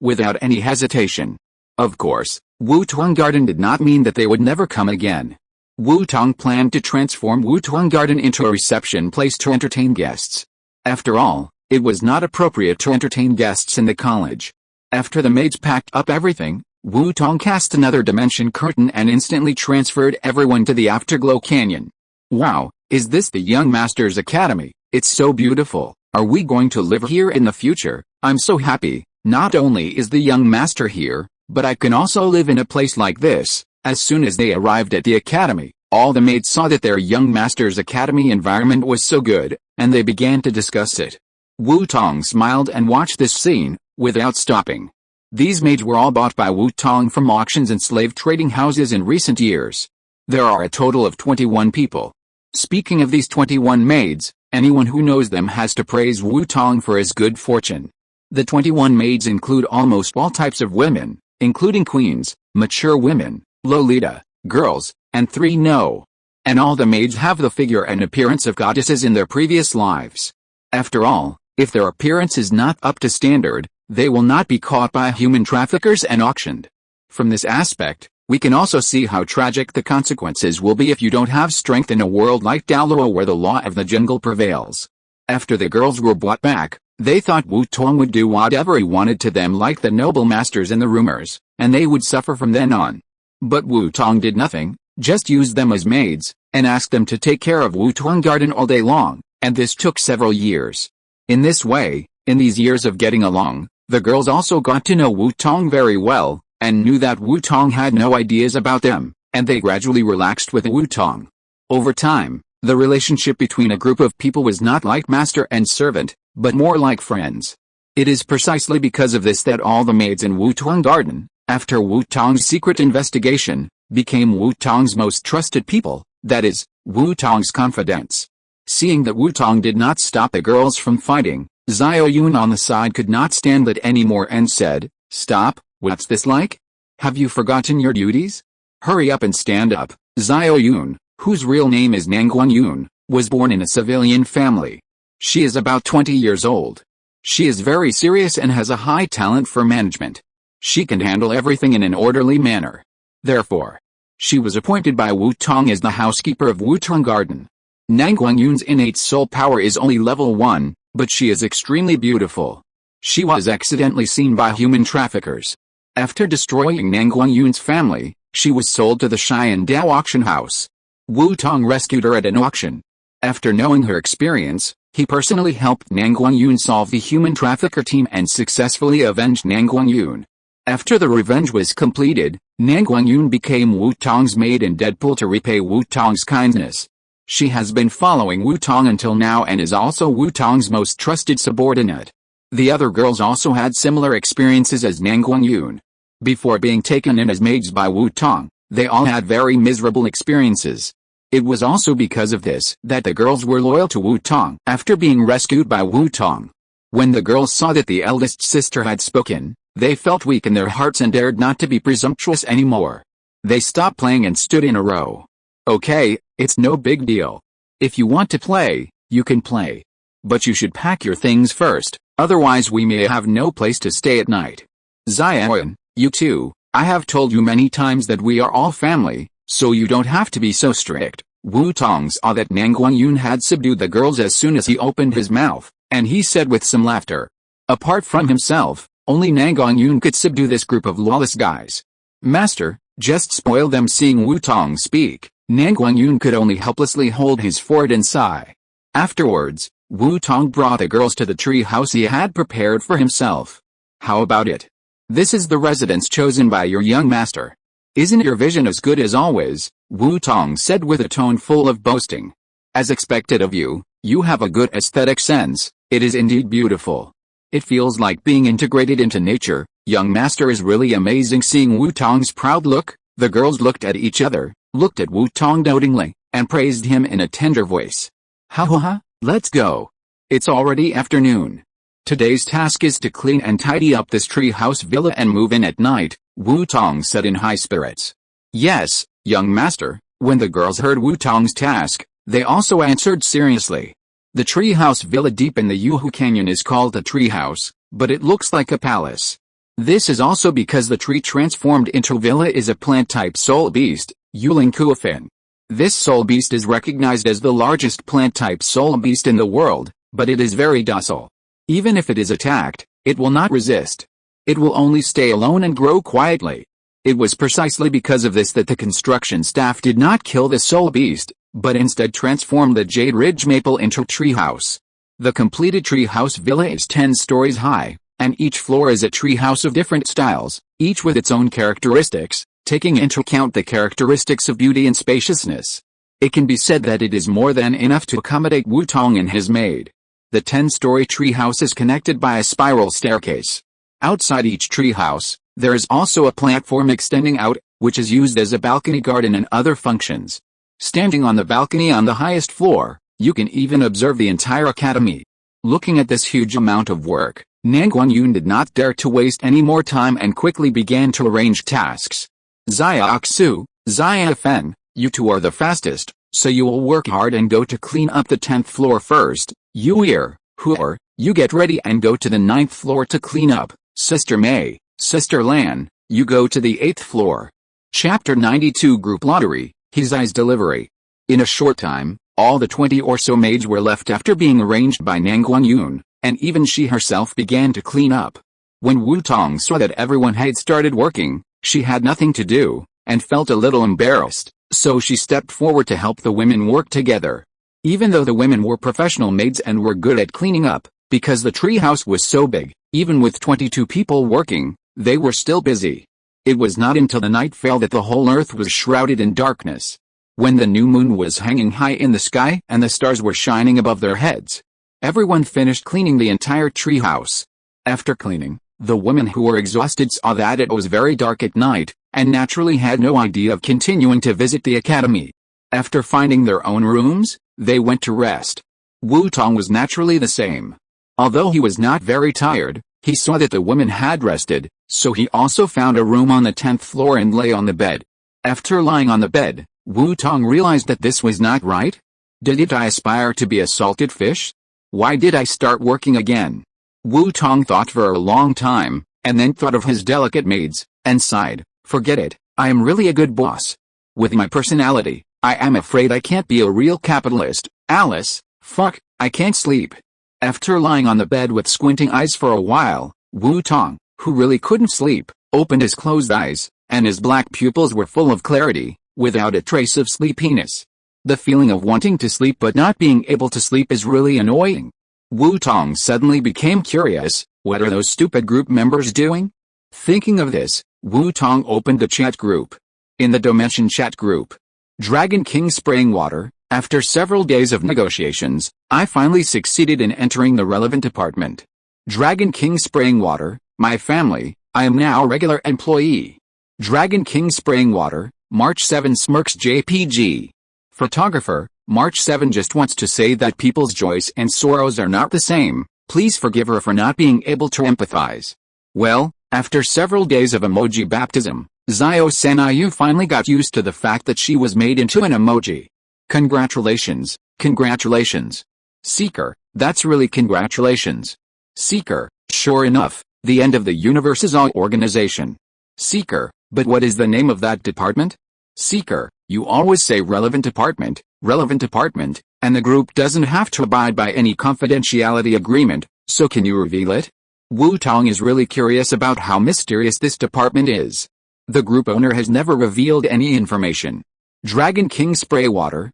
without any hesitation. Of course, Wutong Garden did not mean that they would never come again. Wu Tong planned to transform Wutong Garden into a reception place to entertain guests. After all, it was not appropriate to entertain guests in the college. After the maids packed up everything, Wu Tong cast another dimension curtain and instantly transferred everyone to the Afterglow Canyon. Wow, is this the Young Master's Academy? It's so beautiful. Are we going to live here in the future? I'm so happy. Not only is the Young Master here, but I can also live in a place like this. As soon as they arrived at the academy, all the maids saw that their Young Master's Academy environment was so good, and they began to discuss it. Wu Tong smiled and watched this scene, without stopping. These maids were all bought by Wu Tong from auctions and slave trading houses in recent years. There are a total of 21 people. Speaking of these 21 maids, anyone who knows them has to praise Wu Tong for his good fortune. The 21 maids include almost all types of women, including queens, mature women, Lolita, girls, and 3 no. And all the maids have the figure and appearance of goddesses in their previous lives. After all, if their appearance is not up to standard, they will not be caught by human traffickers and auctioned. From this aspect, we can also see how tragic the consequences will be if you don't have strength in a world like Douluo where the law of the jungle prevails. After the girls were brought back, they thought Wu Tong would do whatever he wanted to them like the noble masters in the rumors, and they would suffer from then on. But Wu Tong did nothing, just used them as maids, and asked them to take care of Wutong Garden all day long, and this took several years. In this way, in these years of getting along, the girls also got to know Wu Tong very well, and knew that Wu Tong had no ideas about them, and they gradually relaxed with Wu Tong. Over time, the relationship between a group of people was not like master and servant, but more like friends. It is precisely because of this that all the maids in Wutong Garden, after Wu Tong's secret investigation, became Wu Tong's most trusted people, that is, Wu Tong's confidants. Seeing that Wu Tong did not stop the girls from fighting, Xiao Yun on the side could not stand it anymore and said, "Stop, what's this like? Have you forgotten your duties? Hurry up and stand up." Xiao Yun, whose real name is Nanguang Yun, was born in a civilian family. She is about 20 years old. She is very serious and has a high talent for management. She can handle everything in an orderly manner. Therefore, she was appointed by Wu Tong as the housekeeper of Wutong Garden. Nanguang Yun's innate soul power is only level 1, but she is extremely beautiful. She was accidentally seen by human traffickers. After destroying Nanguang Yun's family, she was sold to the Xian Dao auction house. Wu Tong rescued her at an auction. After knowing her experience, he personally helped Nanguang Yun solve the human trafficker team and successfully avenged Nanguang Yun. After the revenge was completed, Nanguang Yun became Wu Tong's maid in Deadpool to repay Wu Tong's kindness. She has been following Wu Tong until now and is also Wu Tong's most trusted subordinate. The other girls also had similar experiences as Nanguang Yun. Before being taken in as maids by Wu Tong, they all had very miserable experiences. It was also because of this that the girls were loyal to Wu Tong after being rescued by Wu Tong. When the girls saw that the eldest sister had spoken, they felt weak in their hearts and dared not to be presumptuous anymore. They stopped playing and stood in a row. "Okay, it's no big deal. If you want to play, you can play. But you should pack your things first, otherwise we may have no place to stay at night. Xiaoyan, you too, I have told you many times that we are all family, so you don't have to be so strict." Wu Tong saw that Nanguang Yun had subdued the girls as soon as he opened his mouth, and he said with some laughter. Apart from himself, only Nanguang Yun could subdue this group of lawless guys. "Master, just spoil them." Seeing Wu Tong speak, Nanguang Yun could only helplessly hold his forehead and sigh. Afterwards, Wu Tong brought the girls to the tree house he had prepared for himself. "How about it? This is the residence chosen by your young master. Isn't your vision as good as always?" Wu Tong said with a tone full of boasting. "As expected of you, you have a good aesthetic sense. It is indeed beautiful. It feels like being integrated into nature. Young master is really amazing." Seeing Wu Tong's proud look, the girls looked at each other, looked at Wu Tong doubtingly, and praised him in a tender voice. "Ha ha ha, let's go. It's already afternoon. Today's task is to clean and tidy up this treehouse villa and move in at night, Wu Tong said in high spirits. Yes, young master. When the girls heard Wu Tong's task, they also answered seriously. The treehouse villa deep in the Yuhu Canyon is called a treehouse, but it looks like a palace. This is also because the tree transformed into villa is a plant-type soul beast, Yuling Kuofin. This soul beast is recognized as the largest plant-type soul beast in the world, but it is very docile. Even if it is attacked, it will not resist. It will only stay alone and grow quietly. It was precisely because of this that the construction staff did not kill the soul beast, but instead transformed the Jade Ridge Maple into a treehouse. The completed treehouse villa is 10 stories high, and each floor is a treehouse of different styles, each with its own characteristics, taking into account the characteristics of beauty and spaciousness. It can be said that it is more than enough to accommodate Wu Tong and his maid. The 10-story treehouse is connected by a spiral staircase. Outside each treehouse, there is also a platform extending out, which is used as a balcony garden and other functions. Standing on the balcony on the highest floor, you can even observe the entire academy. Looking at this huge amount of work, Nang Guanyun did not dare to waste any more time and quickly began to arrange tasks. Xia Aksu, Xia Fen, you two are the fastest, so you will work hard and go to clean up the 10th floor first. You Er, Huor, you get ready and go to the 9th floor to clean up. Sister May, Sister Lan, you go to the 8th floor. Chapter 92 Group Lottery, Hizai's Delivery. In a short time, all the 20 or so maids were left after being arranged by Nang Guanyun, and even she herself began to clean up. When Wu Tong saw that everyone had started working, she had nothing to do, and felt a little embarrassed, so she stepped forward to help the women work together. Even though the women were professional maids and were good at cleaning up, because the treehouse was so big, even with 22 people working, they were still busy. It was not until the night fell that the whole earth was shrouded in darkness. When the new moon was hanging high in the sky and the stars were shining above their heads, everyone finished cleaning the entire treehouse. After cleaning, the women who were exhausted saw that it was very dark at night, and naturally had no idea of continuing to visit the academy. After finding their own rooms, they went to rest. Wu Tong was naturally the same. Although he was not very tired, he saw that the women had rested, so he also found a room on the 10th floor and lay on the bed. After lying on the bed, Wu Tong realized that this was not right. Did I aspire to be a salted fish? Why did I start working again? Wu Tong thought for a long time, and then thought of his delicate maids, and sighed, forget it, I am really a good boss. With my personality, I am afraid I can't be a real capitalist. Alice, fuck, I can't sleep. After lying on the bed with squinting eyes for a while, Wu Tong, who really couldn't sleep, opened his closed eyes, and his black pupils were full of clarity, without a trace of sleepiness. The feeling of wanting to sleep but not being able to sleep is really annoying. Wu Tong suddenly became curious, what are those stupid group members doing? Thinking of this, Wu Tong opened the chat group. In the Dimension chat group, Dragon King spraying water, after several days of negotiations, I finally succeeded in entering the relevant department. Dragon King spraying water, my family, I am now a regular employee. Dragon King spraying water, March 7 smirks JPG. Photographer, March 7 just wants to say that people's joys and sorrows are not the same, please forgive her for not being able to empathize. Well, after several days of emoji baptism, Zio Senayu finally got used to the fact that she was made into an emoji. Congratulations, congratulations. Seeker, that's really congratulations. Seeker, sure enough, the end of the universe's all organization. Seeker, but what is the name of that department? Seeker, you always say relevant department, and the group doesn't have to abide by any confidentiality agreement, so can you reveal it? Wu Tong is really curious about how mysterious this department is. The group owner has never revealed any information. Dragon King spray water,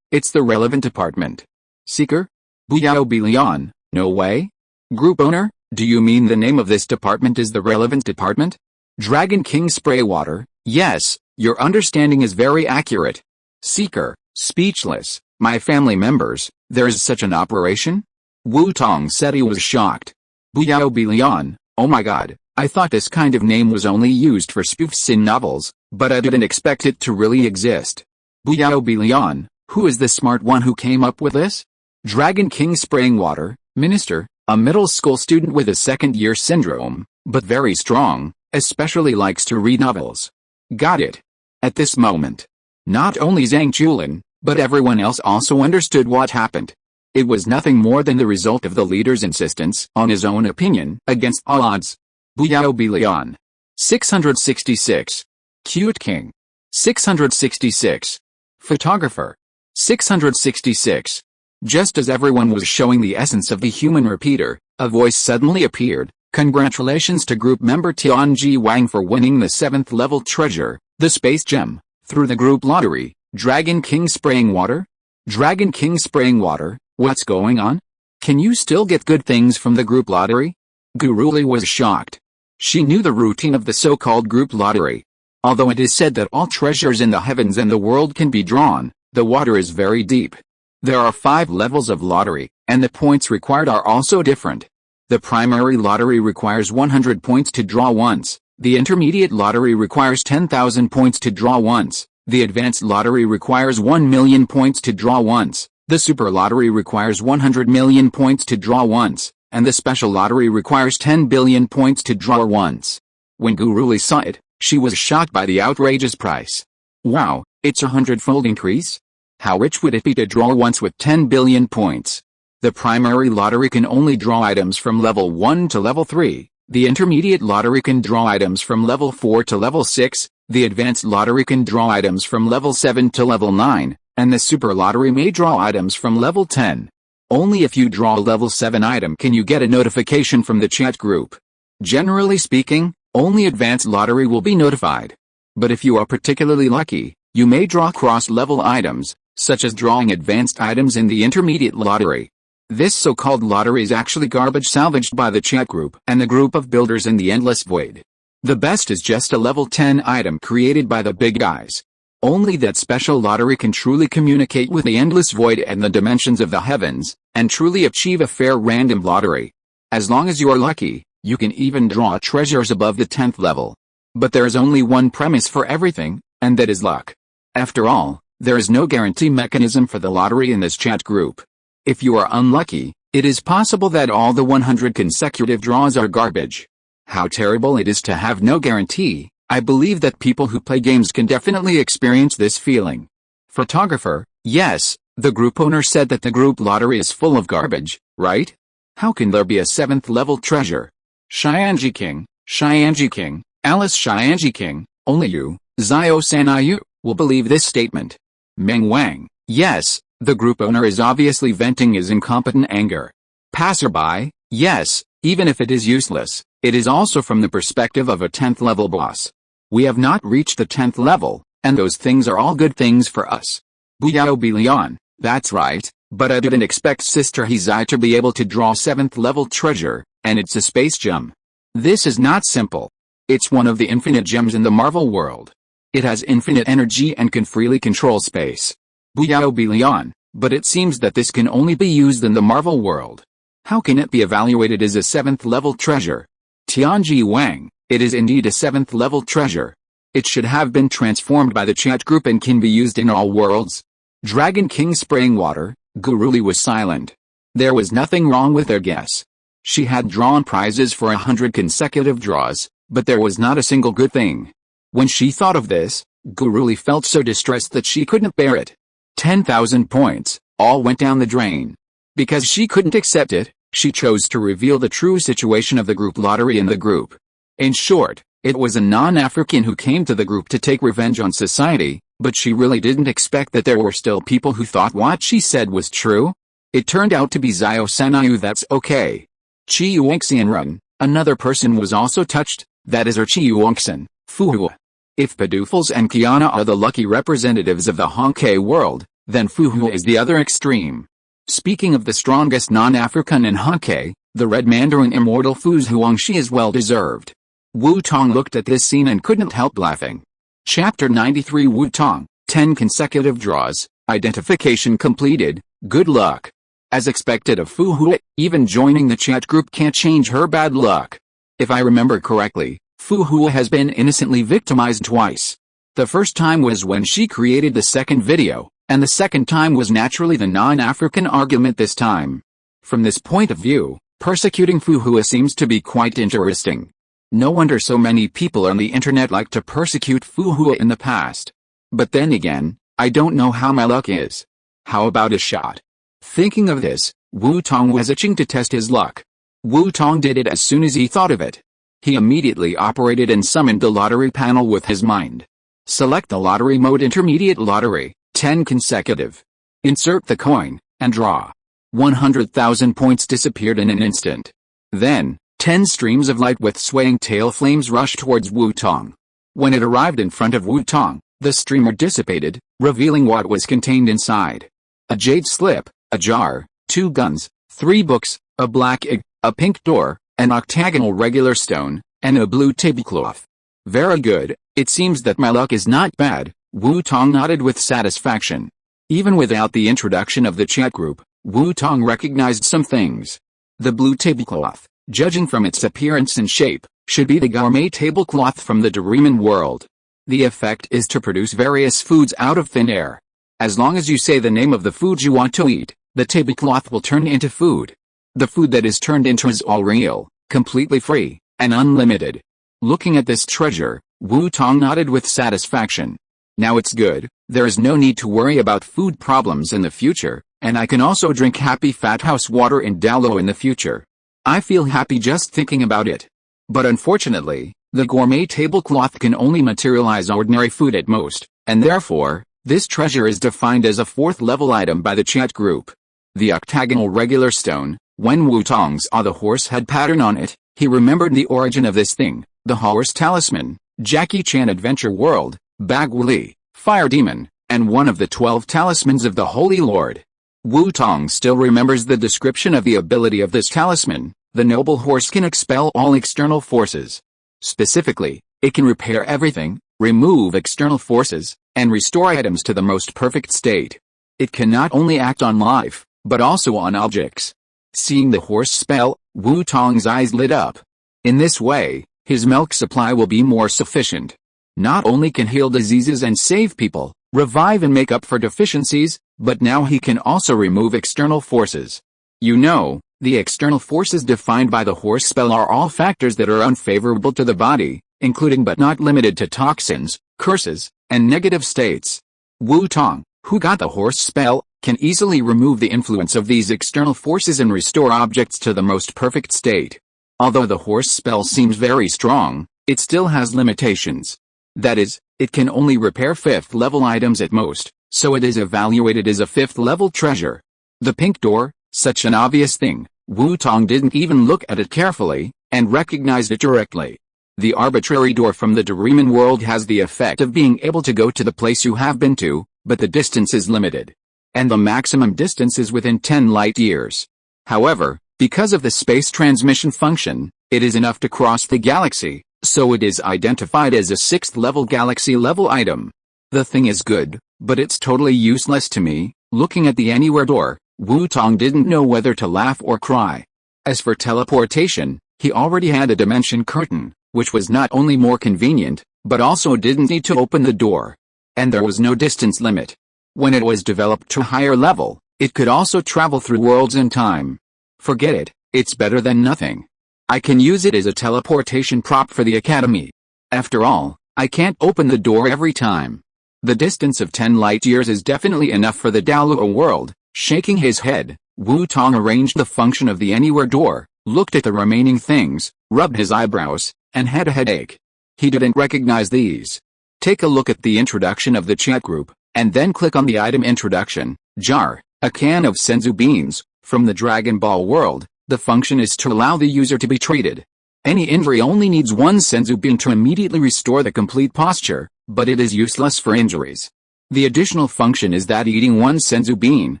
it's the relevant department. Seeker? Buyao Bilion, no way? Group owner, do you mean the name of this department is the relevant department? Dragon King spray water, yes, your understanding is very accurate. Seeker, speechless, my family members, there is such an operation? Wu Tong said he was shocked. Buyao Bilion, oh my god, I thought this kind of name was only used for spoofs in novels, but I didn't expect it to really exist. Buyao Bilion, who is the smart one who came up with this? Dragon King spraying water, Minister, A middle school student with a second-year syndrome, but very strong, especially likes to read novels. Got it. At this moment, not only Zhang Chulin, but everyone else also understood what happened. It was nothing more than the result of the leader's insistence on his own opinion against all odds. Buyao Bilian. 666. Cute King. 666. Photographer. 666. Just as everyone was showing the essence of the human repeater, a voice suddenly appeared. Congratulations to group member Tianji Wang for winning the 7th level treasure, the space gem, through the group lottery. Dragon King spraying water? Dragon King spraying water? What's going on? Can you still get good things from the group lottery? Guruli was shocked. She knew the routine of the so-called group lottery. Although it is said that all treasures in the heavens and the world can be drawn, the water is very deep. There are 5 levels of lottery, and the points required are also different. The primary lottery requires 100 points to draw once, the intermediate lottery requires 10,000 points to draw once, the advanced lottery requires 1 million points to draw once, the super lottery requires 100 million points to draw once, and the special lottery requires 10 billion points to draw once. When Guruli saw it, she was shocked by the outrageous price. Wow, it's a 100-fold increase? How rich would it be to draw once with 10 billion points? The primary lottery can only draw items from level 1 to level 3, the intermediate lottery can draw items from level 4 to level 6, the advanced lottery can draw items from level 7 to level 9, and the super lottery may draw items from level 10. Only if you draw a level 7 item can you get a notification from the chat group. Generally speaking, only advanced lottery will be notified. But if you are particularly lucky, you may draw cross-level items, such as drawing advanced items in the intermediate lottery. This so-called lottery is actually garbage salvaged by the chat group and the group of builders in the endless void. The best is just a level 10 item created by the big guys. Only that special lottery can truly communicate with the endless void and the dimensions of the heavens, and truly achieve a fair random lottery. As long as you are lucky, you can even draw treasures above the 10th level. But there is only one premise for everything, and that is luck. After all, there is no guarantee mechanism for the lottery in this chat group. If you are unlucky, it is possible that all the 100 consecutive draws are garbage. How terrible it is to have no guarantee. I believe that people who play games can definitely experience this feeling. Photographer, yes, the group owner said that the group lottery is full of garbage, right? How can there be a 7th level treasure? Xianji King, Alice Xianji King, only you, Zio Sanayu, will believe this statement. Meng Wang, yes, the group owner is obviously venting his incompetent anger. Passerby, yes, even if it is useless, it is also from the perspective of a 10th level boss. We have not reached the 10th level, and those things are all good things for us. Buyao Bilian, that's right, but I didn't expect Sister Hizai to be able to draw 7th level treasure, and it's a space gem. This is not simple. It's one of the infinite gems in the Marvel world. It has infinite energy and can freely control space. Buyao Bilian, but it seems that this can only be used in the Marvel world. How can it be evaluated as a 7th level treasure? Tianji Wang, it is indeed a 7th level treasure. It should have been transformed by the chat group and can be used in all worlds. Dragon King spraying water, Guruli was silent. There was nothing wrong with their guess. She had drawn prizes for 100 consecutive draws, but there was not a single good thing. When she thought of this, Guruli felt so distressed that she couldn't bear it. 10,000 points, all went down the drain. Because she couldn't accept it, she chose to reveal the true situation of the group lottery in the group. In short, it was a non-African who came to the group to take revenge on society, but she really didn't expect that there were still people who thought what she said was true. It turned out to be Zio Sanayu. That's okay. Chi Yuangxian, another person was also touched, that is her Chi Yuangxian, Fuhua. If Padufals and Kiana are the lucky representatives of the Honkai world, then Fuhua is the other extreme. Speaking of the strongest non-African in Honkai, the Red Mandarin immortal Fu Huangshi is well deserved. Wu Tong looked at this scene and couldn't help laughing. Chapter 93 Wu Tong, 10 consecutive draws, identification completed, good luck. As expected of Fu Hua, even joining the chat group can't change her bad luck. If I remember correctly, Fu Hua has been innocently victimized twice. The first time was when she created the second video, and the second time was naturally the non-African argument this time. From this point of view, Persecuting Fuhua seems to be quite interesting. No wonder so many people on the internet like to persecute Fuhua in the past. But then again, I don't know how my luck is. How about a shot? Thinking of this, Wu Tong was itching to test his luck. Wu Tong did it as soon as he thought of it. He immediately operated and summoned the lottery panel with his mind. Select the lottery mode intermediate lottery, 10 consecutive. Insert the coin, and draw. 100,000 points disappeared in an instant. Then, 10 streams of light with swaying tail flames rushed towards Wu Tong. When it arrived in front of Wu Tong, the streamer dissipated, revealing what was contained inside. A jade slip, a jar, 2 guns, 3 books, a black egg, a pink door, an octagonal regular stone, and a blue tablecloth. Very good, it seems that my luck is not bad, Wu Tong nodded with satisfaction. Even without the introduction of the chat group, Wu Tong recognized some things. The blue tablecloth, judging from its appearance and shape, should be the gourmet tablecloth from the Douluo world. The effect is to produce various foods out of thin air. As long as you say the name of the food you want to eat, the tablecloth will turn into food. The food that is turned into is all real, completely free, and unlimited. Looking at this treasure, Wu Tong nodded with satisfaction. Now it's good, there is no need to worry about food problems in the future, and I can also drink happy fat house water in Douluo in the future. I feel happy just thinking about it. But unfortunately, the gourmet tablecloth can only materialize ordinary food at most, and therefore, this treasure is defined as a 4th level item by the chat group. The octagonal regular stone, when Wu Tong saw the horse head pattern on it, he remembered the origin of this thing, the horse talisman, Jackie Chan Adventure World, Bagwuli, Fire Demon, and one of the 12 talismans of the Holy Lord. Wu Tong still remembers the description of the ability of this talisman. The noble horse can expel all external forces. Specifically, it can repair everything, remove external forces, and restore items to the most perfect state. It can not only act on life, but also on objects. Seeing the horse spell, Wu Tong's eyes lit up. In this way, his milk supply will be more sufficient. Not only can heal diseases and save people, revive and make up for deficiencies, but now he can also remove external forces. You know, the external forces defined by the horse spell are all factors that are unfavorable to the body, including but not limited to toxins, curses, and negative states. Wu Tong, who got the horse spell, can easily remove the influence of these external forces and restore objects to the most perfect state. Although the horse spell seems very strong, it still has limitations. That is, it can only repair 5th level items at most, so it is evaluated as a 5th level treasure. The pink door, such an obvious thing, Wu Tong didn't even look at it carefully, and recognized it directly. The arbitrary door from the Douluo world has the effect of being able to go to the place you have been to, but the distance is limited. And the maximum distance is within 10 light years. However, because of the space transmission function, it is enough to cross the galaxy, so it is identified as a 6th level galaxy level item. The thing is good, but it's totally useless to me. Looking at the anywhere door, Wu Tong didn't know whether to laugh or cry. As for teleportation, he already had a dimension curtain, which was not only more convenient, but also didn't need to open the door. And there was no distance limit. When it was developed to a higher level, it could also travel through worlds and time. Forget it, it's better than nothing. I can use it as a teleportation prop for the academy. After all, I can't open the door every time. The distance of 10 light years is definitely enough for the Douluo world. Shaking his head, Wu Tong arranged the function of the anywhere door, looked at the remaining things, rubbed his eyebrows, and had a headache. He didn't recognize these. Take a look at the introduction of the chat group, and then click on the item introduction, jar, a can of senzu beans, from the Dragon Ball world. The function is to allow the user to be treated. Any injury only needs 1 senzu bean to immediately restore the complete posture, but it is useless for injuries. The additional function is that eating 1 senzu bean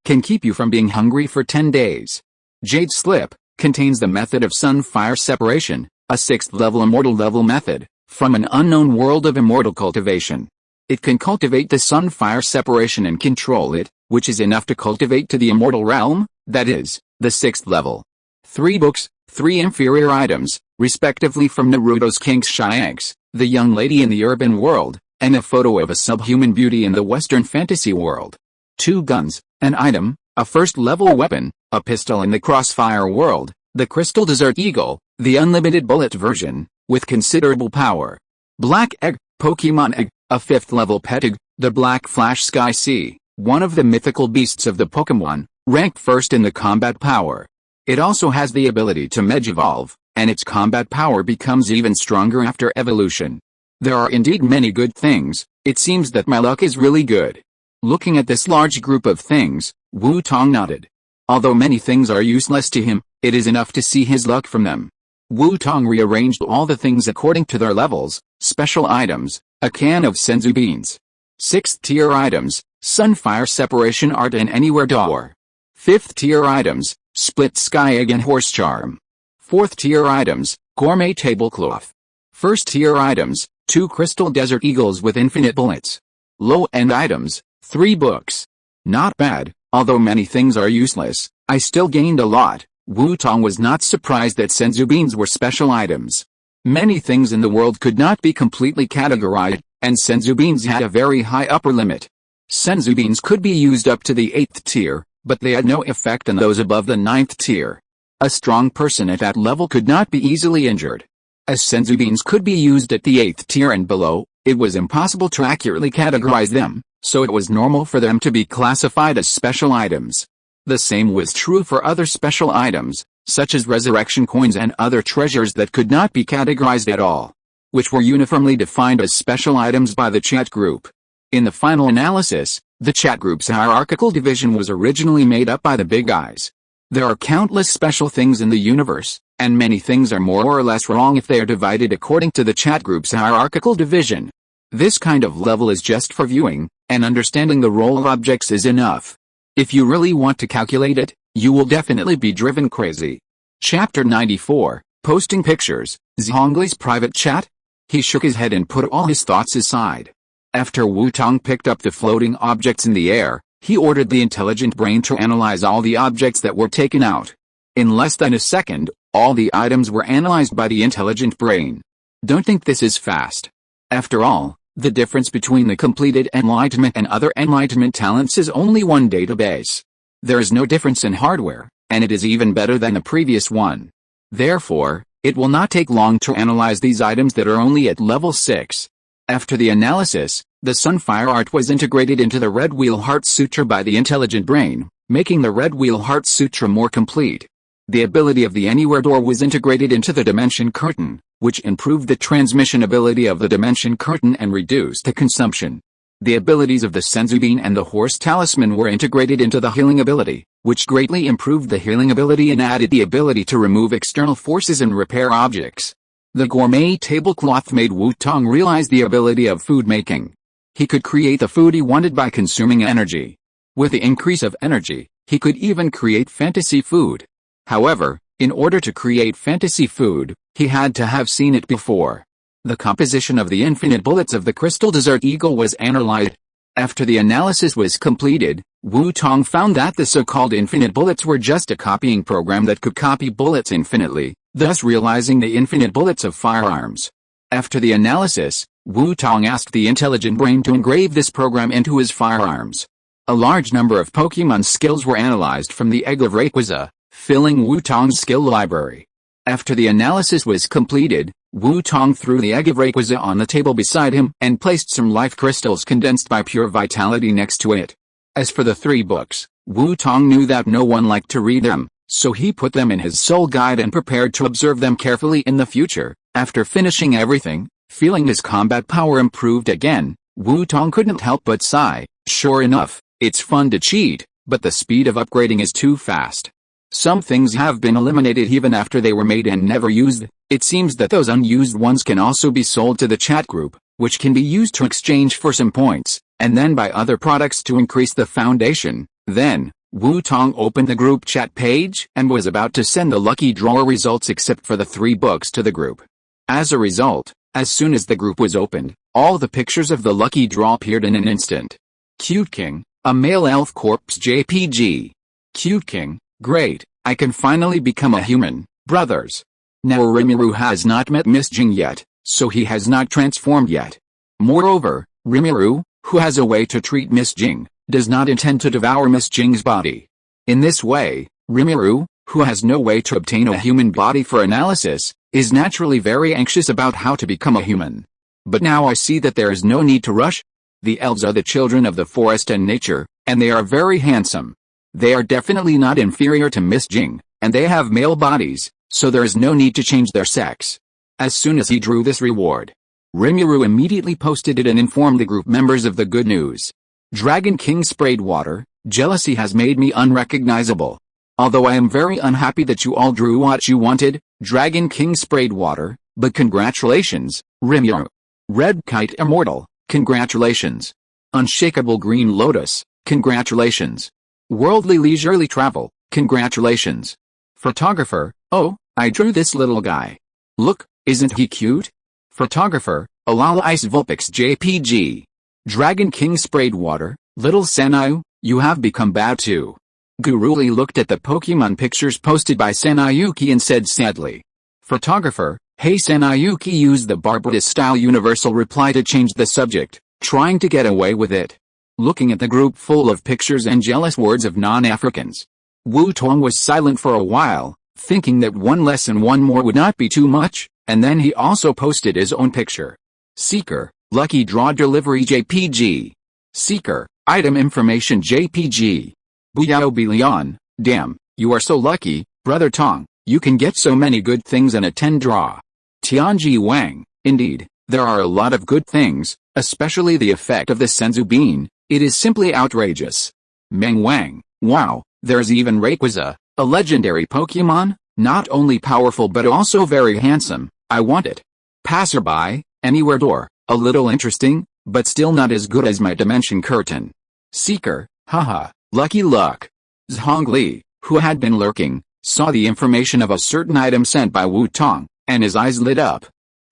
can keep you from being hungry for 10 days. Jade Slip contains the method of sun-fire separation, a 6th level immortal level method, from an unknown world of immortal cultivation. It can cultivate the sun-fire separation and control it, which is enough to cultivate to the immortal realm, that is, the 6th level. 3 books, 3 inferior items, respectively from Naruto's King's Shanks, the young lady in the urban world, and a photo of a subhuman beauty in the Western fantasy world. 2 guns, an item, a 1st level weapon, a pistol in the Crossfire world, The Crystal Desert Eagle, the unlimited bullet version, with considerable power. Black Egg, Pokemon Egg, a 5th level pet egg, the Black Flash Sky Sea, one of the mythical beasts of the Pokemon, ranked first in the combat power. It also has the ability to Megavolve, and its combat power becomes even stronger after evolution. There are indeed many good things. It seems that my luck is really good. Looking at this large group of things, Wu Tong nodded. Although many things are useless to him, it is enough to see his luck from them. Wu Tong rearranged all the things according to their levels. Special items, a can of senzu beans. 6th tier items, Sunfire Separation Art and Anywhere Door. 5th tier items, Split Sky Egg and Horse Charm. 4th tier items, Gourmet Tablecloth. 1st tier items, 2 Crystal Desert Eagles with infinite bullets. Low-end items, 3 books. Not bad, although many things are useless, I still gained a lot. Wu Tong was not surprised that senzu beans were special items. Many things in the world could not be completely categorized, and senzu beans had a very high upper limit. Senzu beans could be used up to the 8th tier, but they had no effect on those above the 9th tier. A strong person at that level could not be easily injured. As senzu beans could be used at the 8th tier and below, it was impossible to accurately categorize them, so it was normal for them to be classified as special items. The same was true for other special items, such as resurrection coins and other treasures that could not be categorized at all, which were uniformly defined as special items by the chat group. In the final analysis, the chat group's hierarchical division was originally made up by the big guys. There are countless special things in the universe, and many things are more or less wrong if they are divided according to the chat group's hierarchical division. This kind of level is just for viewing, and understanding the role of objects is enough. If you really want to calculate it, you will definitely be driven crazy. Chapter 94, Posting Pictures, Zhongli's private chat? He shook his head and put all his thoughts aside. After Wu Tong picked up the floating objects in the air, he ordered the intelligent brain to analyze all the objects that were taken out. In less than a second, all the items were analyzed by the intelligent brain. Don't think this is fast. After all, the difference between the completed enlightenment and other enlightenment talents is only one database. There is no difference in hardware, and it is even better than the previous one. Therefore, it will not take long to analyze these items that are only at level 6. After the analysis, the Sunfire Art was integrated into the Red Wheel Heart Sutra by the intelligent brain, making the Red Wheel Heart Sutra more complete. The ability of the Anywhere Door was integrated into the Dimension Curtain, which improved the transmission ability of the Dimension Curtain and reduced the consumption. The abilities of the Senzu Bean and the Horse Talisman were integrated into the Healing ability, which greatly improved the healing ability and added the ability to remove external forces and repair objects. The Gourmet Tablecloth made Wu Tong realize the ability of food making. He could create the food he wanted by consuming energy. With the increase of energy, he could even create fantasy food. However, in order to create fantasy food, he had to have seen it before. The composition of the infinite bullets of the Crystal Desert Eagle was analyzed. After the analysis was completed, Wu Tong found that the so-called infinite bullets were just a copying program that could copy bullets infinitely, thus realizing the infinite bullets of firearms. After the analysis, Wu Tong asked the intelligent brain to engrave this program into his firearms. A large number of Pokemon skills were analyzed from the Egg of Rayquaza, filling Wu Tong's skill library. After the analysis was completed, Wu Tong threw the Egg of Rayquaza on the table beside him and placed some life crystals condensed by pure vitality next to it. As for the 3 books, Wu Tong knew that no one liked to read them, so he put them in his soul guide and prepared to observe them carefully in the future. After finishing everything, feeling his combat power improved again, Wu Tong couldn't help but sigh. Sure enough, it's fun to cheat, but the speed of upgrading is too fast. Some things have been eliminated even after they were made and never used. It seems that those unused ones can also be sold to the chat group, which can be used to exchange for some points, and then buy other products to increase the foundation. Then, Wu Tong opened the group chat page and was about to send the lucky draw results except for the 3 books to the group. As a result, as soon as the group was opened, all the pictures of the lucky draw appeared in an instant. Cute King, a male elf corpse JPG. Cute King, great, I can finally become a human, brothers. Now Rimuru has not met Miss Jing yet, so he has not transformed yet. Moreover, Rimuru, who has a way to treat Miss Jing, does not intend to devour Miss Jing's body. In this way, Rimuru, who has no way to obtain a human body for analysis, is naturally very anxious about how to become a human. But now I see that there is no need to rush. The elves are the children of the forest and nature, and they are very handsome. They are definitely not inferior to Miss Jing, and they have male bodies, so there is no need to change their sex. As soon as he drew this reward, Rimuru immediately posted it and informed the group members of the good news. Dragon King sprayed water. Jealousy has made me unrecognizable. Although I am very unhappy that you all drew what you wanted, Dragon King sprayed water, but congratulations, Rimuru. Red Kite Immortal, congratulations. Unshakable Green Lotus, congratulations. Worldly Leisurely Travel, congratulations. Photographer, oh, I drew this little guy. Look, isn't he cute? Photographer, Alala Ice Vulpix JPG. Dragon King sprayed water, little Sanayu, you have become bad too. Guruli looked at the Pokemon pictures posted by Sanayuki and said sadly. Photographer, hey Sanayuki used the Barbados-style universal reply to change the subject, trying to get away with it. Looking at the group full of pictures and jealous words of non-Africans, Wu Tong was silent for a while, thinking that one less and one more would not be too much, and then he also posted his own picture. Seeker, Lucky Draw Delivery JPG. Seeker, Item Information JPG. Buyao Bilion, damn, you are so lucky, Brother Tong, you can get so many good things in a 10 draw. Tianji Wang, indeed, there are a lot of good things, especially the effect of the Senzu Bean, it is simply outrageous. Meng Wang, wow, there's even Rayquaza, a legendary Pokemon, not only powerful but also very handsome, I want it. Passerby, Anywhere Door, a little interesting, but still not as good as my Dimension Curtain. Seeker, haha, lucky luck. Zhongli, who had been lurking, saw the information of a certain item sent by Wu Tong, and his eyes lit up.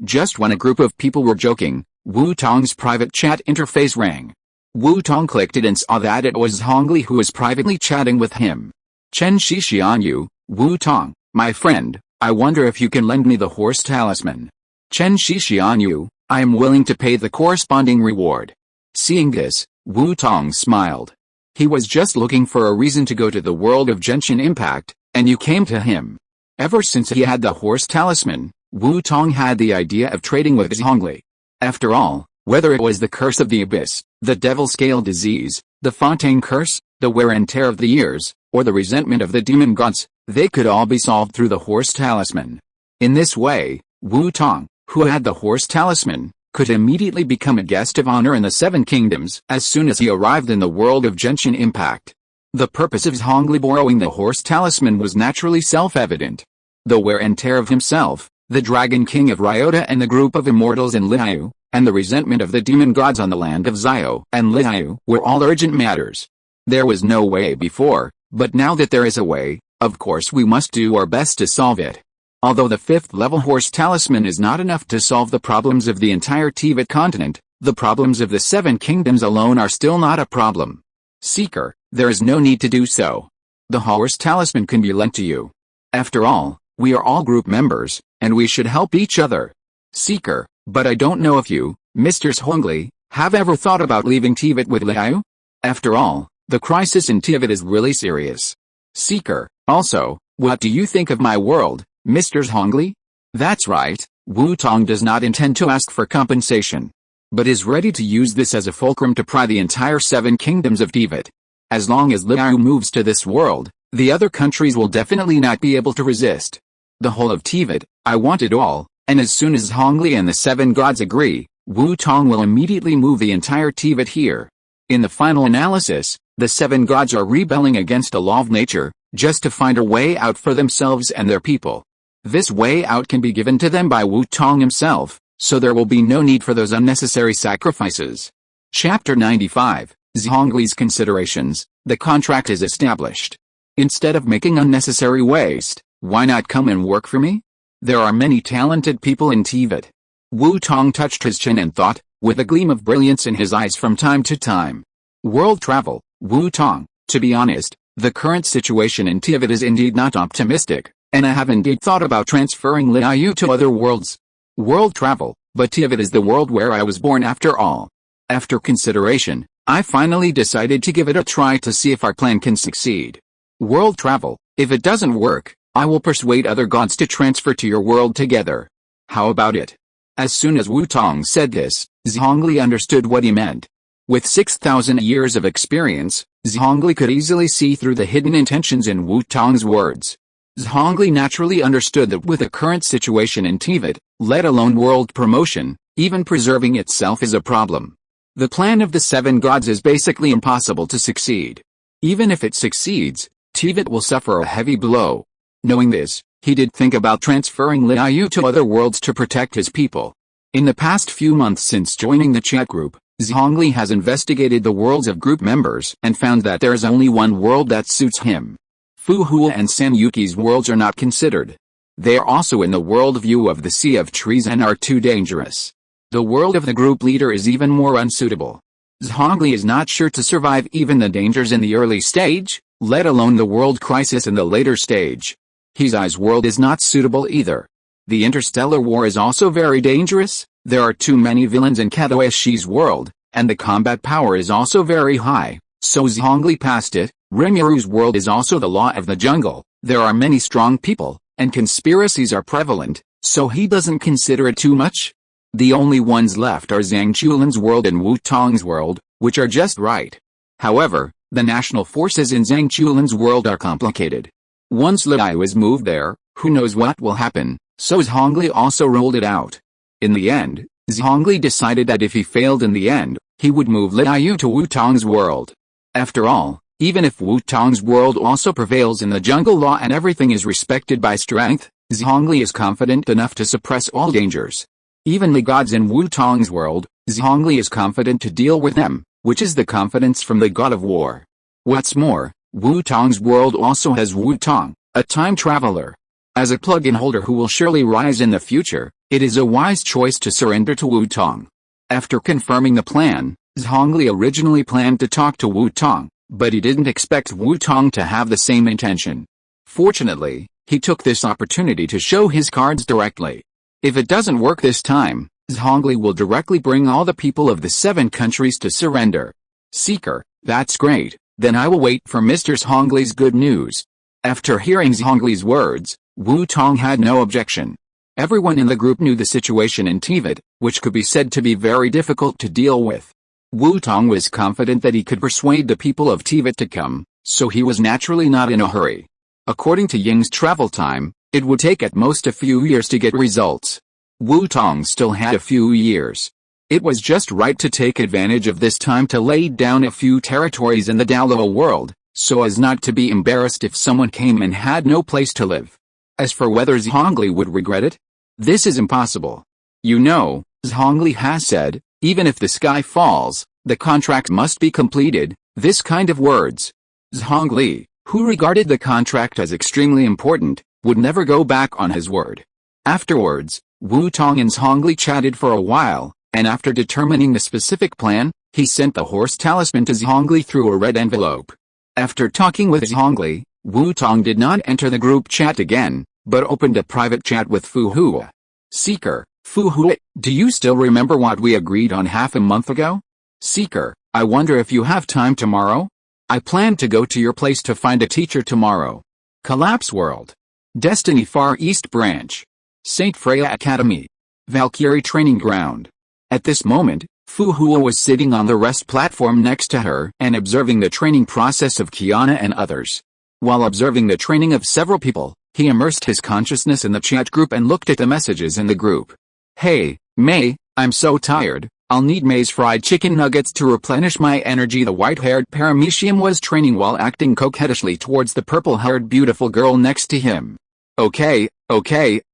Just when a group of people were joking, Wu Tong's private chat interface rang. Wu Tong clicked it and saw that it was Zhongli who was privately chatting with him. Chen Shixianyu, Wu Tong, my friend, I wonder if you can lend me the horse talisman. Chen Shixianyu, I am willing to pay the corresponding reward. Seeing this, Wu Tong smiled. He was just looking for a reason to go to the world of Genshin Impact, and you came to him. Ever since he had the horse talisman, Wu Tong had the idea of trading with Zhongli. After all, whether it was the curse of the abyss, the devil scale disease, the Fontaine curse, the wear and tear of the years, or the resentment of the demon gods, they could all be solved through the horse talisman. In this way, Wu Tong, who had the horse talisman, could immediately become a guest of honor in the Seven Kingdoms as soon as he arrived in the world of Genshin Impact. The purpose of Zhongli borrowing the horse talisman was naturally self-evident. The wear and tear of himself, the Dragon King of Ryota and the group of immortals in Liu, and the resentment of the demon gods on the land of Zio and Liu were all urgent matters. There was no way before, but now that there is a way, of course we must do our best to solve it. Although the 5th level horse talisman is not enough to solve the problems of the entire Tibet continent, the problems of the 7 kingdoms alone are still not a problem. Seeker, there is no need to do so. The horse talisman can be lent to you. After all, we are all group members, and we should help each other. Seeker, but I don't know if you, Mr. Zhongli, have ever thought about leaving Tibet with Liu? After all, the crisis in Tibet is really serious. Seeker, also, what do you think of my world, Mr. Zhongli? That's right, Wu Tong does not intend to ask for compensation, but is ready to use this as a fulcrum to pry the entire 7 kingdoms of Tibet. As long as Liu moves to this world, the other countries will definitely not be able to resist. The whole of Tibet, I want it all, and as soon as Zhongli and the 7 gods agree, Wu Tong will immediately move the entire Tibet here. In the final analysis, the 7 gods are rebelling against a law of nature, just to find a way out for themselves and their people. This way out can be given to them by Wu Tong himself, so there will be no need for those unnecessary sacrifices. Chapter 95, Zhongli's Considerations, the contract is established. Instead of making unnecessary waste, why not come and work for me? There are many talented people in Tibet. Wu Tong touched his chin and thought, with a gleam of brilliance in his eyes from time to time. World travel, Wu Tong, to be honest, the current situation in Tibet is indeed not optimistic, and I have indeed thought about transferring Liu to other worlds. World travel, but Tibet is the world where I was born after all. After consideration, I finally decided to give it a try to see if our plan can succeed. World travel, If it doesn't work, I will persuade other gods to transfer to your world together. How about it? As soon as Wu Tong said this, Zhongli understood what he meant. With 6,000 years of experience, Zhongli could easily see through the hidden intentions in Wu Tong's words. Zhongli naturally understood that with the current situation in Tibet, let alone world promotion, even preserving itself is a problem. The plan of the 7 gods is basically impossible to succeed. Even if it succeeds, Tibet will suffer a heavy blow. Knowing this, he did think about transferring Liu to other worlds to protect his people. In the past few months since joining the chat group, Zhongli has investigated the worlds of group members and found that there is only one world that suits him. Fu Hua and San Yuki's worlds are not considered. They are also in the world view of the Sea of Trees and are too dangerous. The world of the group leader is even more unsuitable. Zhongli is not sure to survive even the dangers in the early stage, let alone the world crisis in the later stage. Hizai's world is not suitable either. The interstellar war is also very dangerous, there are too many villains in Katoeshi's world, and the combat power is also very high, so Zhongli passed it. Rimuru's world is also the law of the jungle, there are many strong people, and conspiracies are prevalent, so he doesn't consider it too much. The only ones left are Zhang Chulin's world and Wu Tong's world, which are just right. However, the national forces in Zhang Chulin's world are complicated. Once Liu is moved there, who knows what will happen, so Zhongli also ruled it out. In the end, Zhongli decided that if he failed in the end, he would move Liu to Wu Tong's world. After all, even if Wu Tong's world also prevails in the jungle law and everything is respected by strength, Zhongli is confident enough to suppress all dangers. Even the gods in Wu Tong's world, Zhongli is confident to deal with them, which is the confidence from the god of war. What's more, Wu Tong's world also has Wu Tong, a time traveler. As a plug-in holder who will surely rise in the future, it is a wise choice to surrender to Wu Tong. After confirming the plan, Zhongli originally planned to talk to Wu Tong, but he didn't expect Wu Tong to have the same intention. Fortunately, he took this opportunity to show his cards directly. If it doesn't work this time, Zhongli will directly bring all the people of the 7 countries to surrender. Seeker, that's great, then I will wait for Mr. Zhongli's good news. After hearing Zhongli's words, Wu Tong had no objection. Everyone in the group knew the situation in Tibet, which could be said to be very difficult to deal with. Wu Tong was confident that he could persuade the people of Tibet to come, so he was naturally not in a hurry. According to Ying's travel time, it would take at most a few years to get results. Wu Tong still had a few years. It was just right to take advantage of this time to lay down a few territories in the Douluo world, so as not to be embarrassed if someone came and had no place to live. As for whether Zhongli would regret it, this is impossible. You know, Zhongli has said, even if the sky falls, the contract must be completed, this kind of words. Zhongli, who regarded the contract as extremely important, would never go back on his word. Afterwards, Wu Tong and Zhongli chatted for a while, and after determining the specific plan, he sent the horse talisman to Zhongli through a red envelope. After talking with Zhongli, Wu Tong did not enter the group chat again, but opened a private chat with Fu Hua. Seeker, Fu Hua, do you still remember what we agreed on half a month ago? Seeker, I wonder if you have time tomorrow? I plan to go to your place to find a teacher tomorrow. Collapse World. Destiny Far East Branch. St. Freya Academy. Valkyrie Training Ground. At this moment, Fu Hua was sitting on the rest platform next to her and observing the training process of Kiana and others. While observing the training of several people, he immersed his consciousness in the chat group and looked at the messages in the group. Hey, May, I'm so tired, I'll need May's fried chicken nuggets to replenish my energy. The white-haired paramecium was training while acting coquettishly towards the purple-haired beautiful girl next to him. Okay,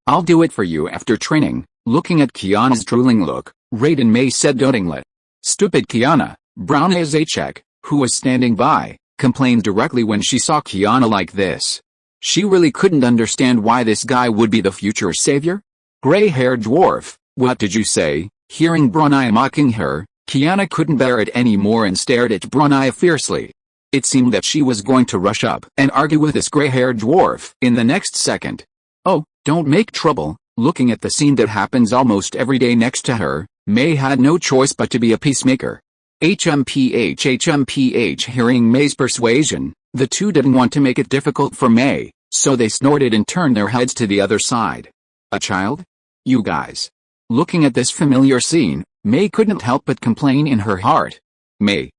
I'll do it for you after training. Looking at Kiana's drooling look, Raiden May said dotingly. Stupid Kiana, Brown Azachek, who was standing by, complained directly when she saw Kiana like this. She really couldn't understand why this guy would be the future savior. Gray-haired dwarf, what did you say? Hearing Brunei mocking her, Kiana couldn't bear it anymore and stared at Brunei fiercely. It seemed that she was going to rush up and argue with this gray-haired dwarf in the next second. Oh, don't make trouble. Looking at the scene that happens almost every day next to her, May had no choice but to be a peacemaker. HMPH. Hearing May's persuasion, The two didn't want to make it difficult for May, so they snorted and turned their heads to the other side. A child? You guys. Looking at this familiar scene, May couldn't help but complain in her heart. May,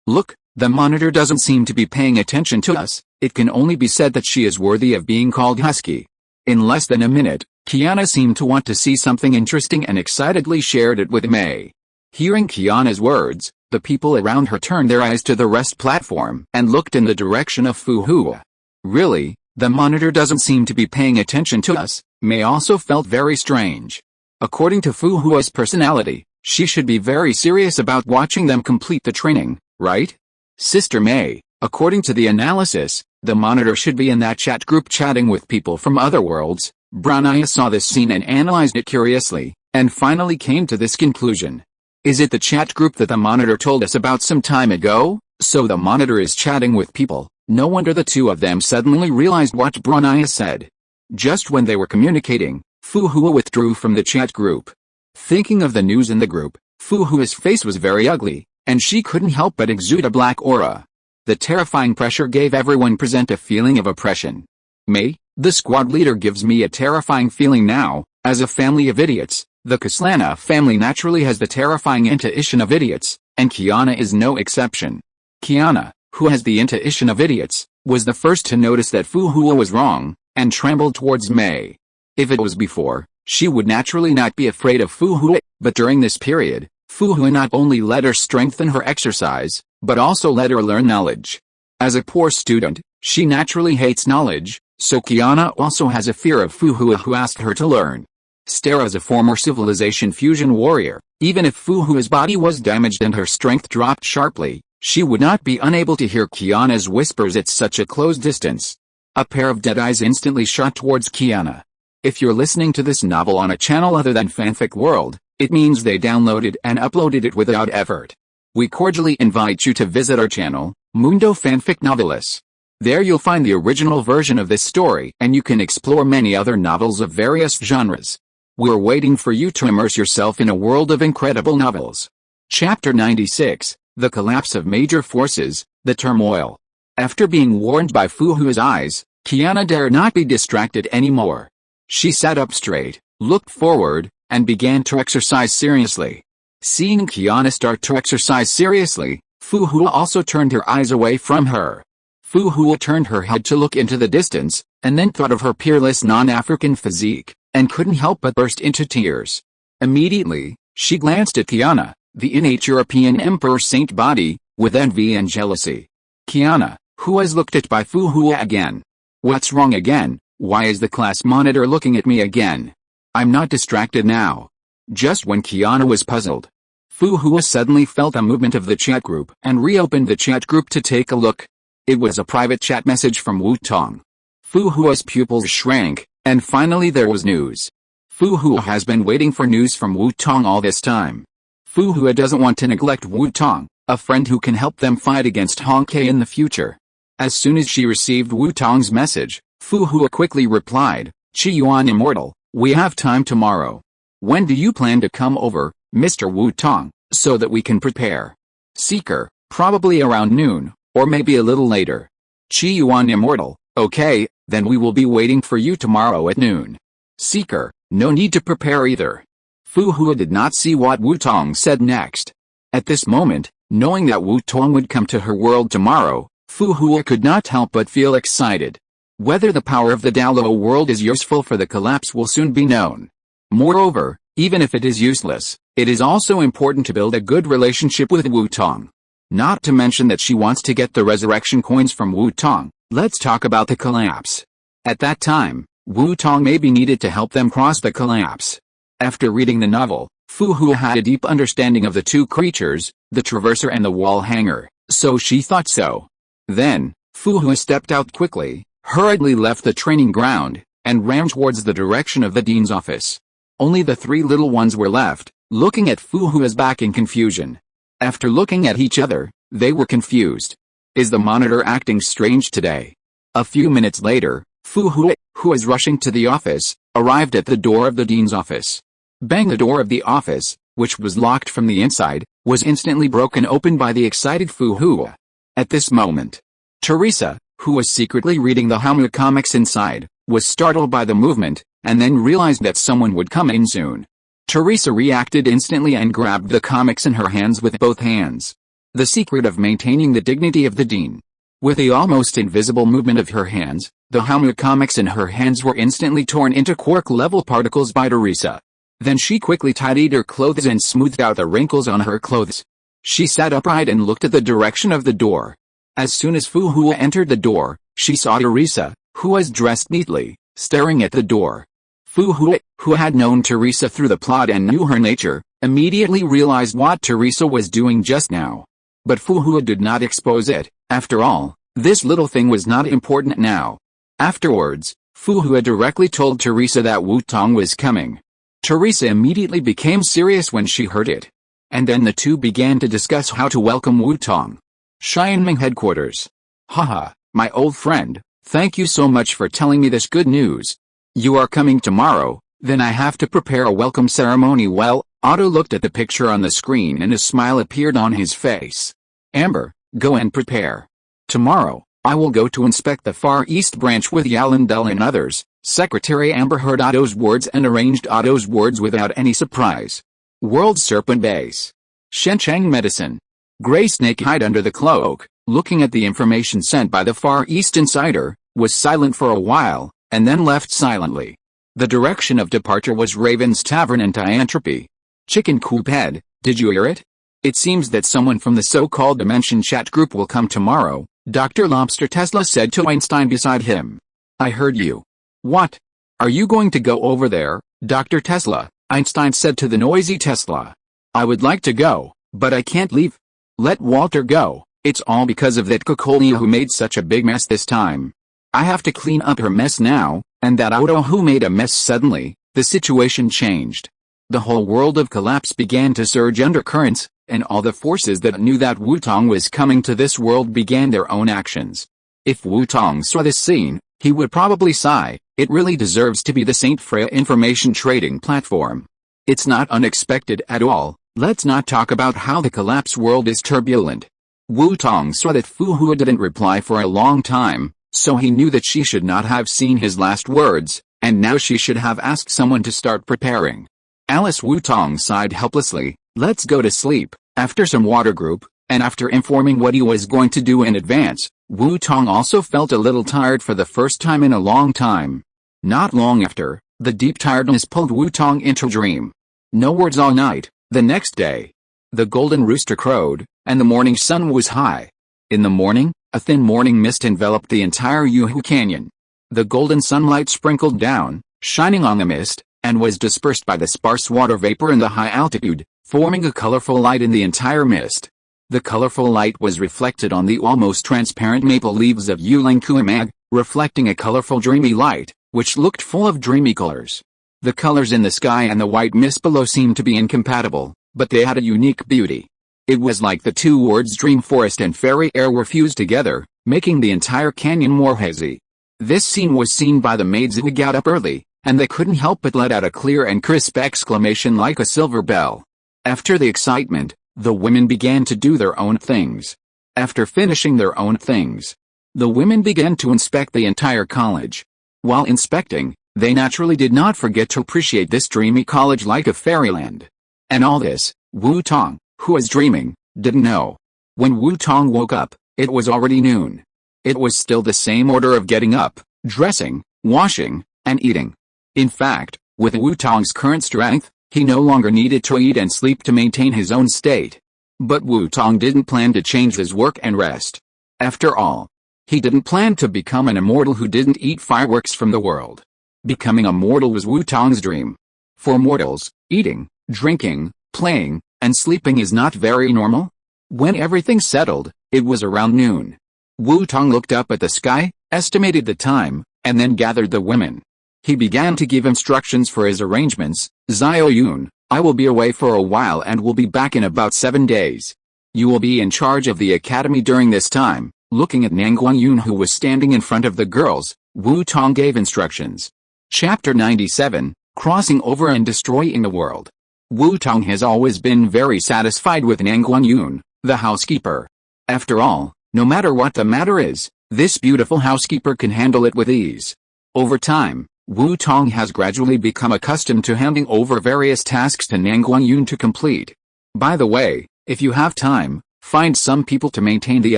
look, the monitor doesn't seem to be paying attention to us. It can only be said that she is worthy of being called husky. In less than a minute, Kiana seemed to want to see something interesting and excitedly shared it with May. Hearing Kiana's words, the people around her turned their eyes to the rest platform and looked in the direction of Fu Hua. Really, the monitor doesn't seem to be paying attention to us. May also felt very strange. According to Fu Hua's personality, she should be very serious about watching them complete the training, right? Sister May, according to the analysis, the monitor should be in that chat group chatting with people from other worlds. Brown Eye saw this scene and analyzed it curiously, and finally came to this conclusion. Is it the chat group that the monitor told us about some time ago? So the monitor is chatting with people. No wonder the two of them suddenly realized what Brown Eye said. Just when they were communicating, Fu Hua withdrew from the chat group. Thinking of the news in the group, Fu Hua's face was very ugly, and she couldn't help but exude a black aura. The terrifying pressure gave everyone present a feeling of oppression. May, the squad leader, gives me a terrifying feeling now. As a family of idiots, the Kaslana family naturally has the terrifying intuition of idiots, and Kiana is no exception. Kiana, who has the intuition of idiots, was the first to notice that Fu Hua was wrong, and trembled towards May. If it was before, she would naturally not be afraid of Fu Hua, but during this period, Fu Hua not only let her strengthen her exercise, but also let her learn knowledge. As a poor student, she naturally hates knowledge, so Kiana also has a fear of Fu Hua, who asked her to learn. Stare as a former civilization fusion warrior, even if Fu Hua's body was damaged and her strength dropped sharply, she would not be unable to hear Kiana's whispers at such a close distance. A pair of dead eyes instantly shot towards Kiana. If you're listening to this novel on a channel other than Fanfic World, it means they downloaded and uploaded it without effort. We cordially invite you to visit our channel, Mundo Fanfic Novelis. There you'll find the original version of this story, and you can explore many other novels of various genres. We're waiting for you to immerse yourself in a world of incredible novels. Chapter 96, The Collapse of Major Forces, The Turmoil. After being warned by Fu Hua's eyes, Kiana dared not be distracted anymore. She sat up straight, looked forward, and began to exercise seriously. Seeing Kiana start to exercise seriously, Fu Hua also turned her eyes away from her. Fu Hua turned her head to look into the distance, and then thought of her peerless non-African physique, and couldn't help but burst into tears. Immediately, she glanced at Kiana, the innate European Emperor Saint body, with envy and jealousy. Kiana, who was looked at by Fu Hua again. What's wrong again? Why is the class monitor looking at me again? I'm not distracted now. Just when Kiana was puzzled, Fu Hua suddenly felt a movement of the chat group and reopened the chat group to take a look. It was a private chat message from Wu Tong. Fu Hua's pupils shrank, and finally there was news. Fu Hua has been waiting for news from Wu Tong all this time. Fu Hua doesn't want to neglect Wu Tong, a friend who can help them fight against Hongke in the future. As soon as she received Wu Tong's message, Fu Hua quickly replied, "Qi Yuan Immortal, we have time tomorrow. When do you plan to come over, Mr. Wu Tong, so that we can prepare?" "Seeker, probably around noon, or maybe a little later." "Qi Yuan Immortal, okay, then we will be waiting for you tomorrow at noon." "Seeker, no need to prepare either." Fu Hua did not see what Wu Tong said next. At this moment, knowing that Wu Tong would come to her world tomorrow, Fu Hua could not help but feel excited. Whether the power of the Douluo world is useful for the collapse will soon be known. Moreover, even if it is useless, it is also important to build a good relationship with Wu Tong. Not to mention that she wants to get the resurrection coins from Wu Tong. Let's talk about the collapse. At that time, Wu Tong may be needed to help them cross the collapse. After reading the novel, Fu Hua had a deep understanding of the two creatures, the Traverser and the Wall Hanger, so she thought so. Then, Fu Hua stepped out quickly, hurriedly left the training ground, and ran towards the direction of the dean's office. Only the three little ones were left, looking at Fu Hua's back in confusion. After looking at each other, they were confused. Is the monitor acting strange today? A few minutes later, Fu Hua, who was rushing to the office, arrived at the door of the dean's office. Bang! The door of the office, which was locked from the inside, was instantly broken open by the excited Fu Hua. At this moment, Teresa, who was secretly reading the Hama comics inside, was startled by the movement, and then realized that someone would come in soon. Teresa reacted instantly and grabbed the comics in her hands with both hands. The secret of maintaining the dignity of the dean. With the almost invisible movement of her hands, the Hama comics in her hands were instantly torn into quark-level particles by Teresa. Then she quickly tidied her clothes and smoothed out the wrinkles on her clothes. She sat upright and looked at the direction of the door. As soon as Fu Hua entered the door, she saw Teresa, who was dressed neatly, staring at the door. Fu Hua, who had known Teresa through the plot and knew her nature, immediately realized what Teresa was doing just now. But Fu Hua did not expose it. After all, this little thing was not important now. Afterwards, Fu Hua directly told Teresa that Wu Tong was coming. Teresa immediately became serious when she heard it. And then the two began to discuss how to welcome Wu Tong. Xianming headquarters. Haha, my old friend, thank you so much for telling me this good news. You are coming tomorrow, then I have to prepare a welcome ceremony. Well, Otto looked at the picture on the screen and a smile appeared on his face. Amber, go and prepare. Tomorrow, I will go to inspect the Far East branch with Yalindel and others. Secretary Amber heard Otto's words and arranged Otto's words without any surprise. World Serpent Base. Shencheng Medicine. Gray Snake hid under the cloak, looking at the information sent by the Far East Insider, was silent for a while, and then left silently. The direction of departure was Raven's Tavern and Tiantropy. Chicken Coop Head, did you hear it? It seems that someone from the so-called Dimension Chat group will come tomorrow, Dr. Lobster Tesla said to Einstein beside him. I heard you. What? Are you going to go over there, Dr. Tesla? Einstein said to the noisy Tesla. I would like to go, but I can't leave. Let Walter go. It's all because of that Kokolia who made such a big mess this time. I have to clean up her mess now, and that Otto who made a mess suddenly. The situation changed. The whole world of collapse began to surge under currents, and all the forces that knew that Wu Tong was coming to this world began their own actions. If Wu Tong saw this scene, he would probably sigh. It really deserves to be the Saint Freya information trading platform. It's not unexpected at all. Let's not talk about how the collapse world is turbulent. Wu Tong saw that Fu Hua didn't reply for a long time, so he knew that she should not have seen his last words, and now she should have asked someone to start preparing. Alice Wu Tong sighed helplessly. Let's go to sleep. After some water group, and after informing what he was going to do in advance, Wu Tong also felt a little tired for the first time in a long time. Not long after, the deep tiredness pulled Wu Tong into a dream. No words all night. The next day, the golden rooster crowed, and the morning sun was high. In the morning, a thin morning mist enveloped the entire Yuhu Canyon. The golden sunlight sprinkled down, shining on the mist, and was dispersed by the sparse water vapor in the high altitude, forming a colorful light in the entire mist. The colorful light was reflected on the almost transparent maple leaves of Yulangkuimag, reflecting a colorful dreamy light, which looked full of dreamy colors. The colors in the sky and the white mist below seemed to be incompatible, but they had a unique beauty. It was like the two words dream forest and fairy air were fused together, making the entire canyon more hazy. This scene was seen by the maids who got up early, and they couldn't help but let out a clear and crisp exclamation like a silver bell. After the excitement, the women began to do their own things. After finishing their own things, the women began to inspect the entire college. While inspecting, they naturally did not forget to appreciate this dreamy college like a fairyland. And all this, Wu Tong, who was dreaming, didn't know. When Wu Tong woke up, it was already noon. It was still the same order of getting up, dressing, washing, and eating. In fact, with Wu Tong's current strength, he no longer needed to eat and sleep to maintain his own state. But Wu Tong didn't plan to change his work and rest. After all, he didn't plan to become an immortal who didn't eat fireworks from the world. Becoming a mortal was Wu Tong's dream. For mortals, eating, drinking, playing, and sleeping is not very normal. When everything settled, it was around noon. Wu Tong looked up at the sky, estimated the time, and then gathered the women. He began to give instructions for his arrangements. Xiao Yun, I will be away for a while and will be back in about 7 days. You will be in charge of the academy during this time. Looking at Nangguang Yun who was standing in front of the girls, Wu Tong gave instructions. Chapter 97, Crossing Over and Destroying the World. Wu Tong has always been very satisfied with Nangguang Yun, the housekeeper. After all, No matter what the matter is, this beautiful housekeeper can handle it with ease. Over time, Wu Tong has gradually become accustomed to handing over various tasks to Nang Guangyun to complete. By the way, if you have time, find some people to maintain the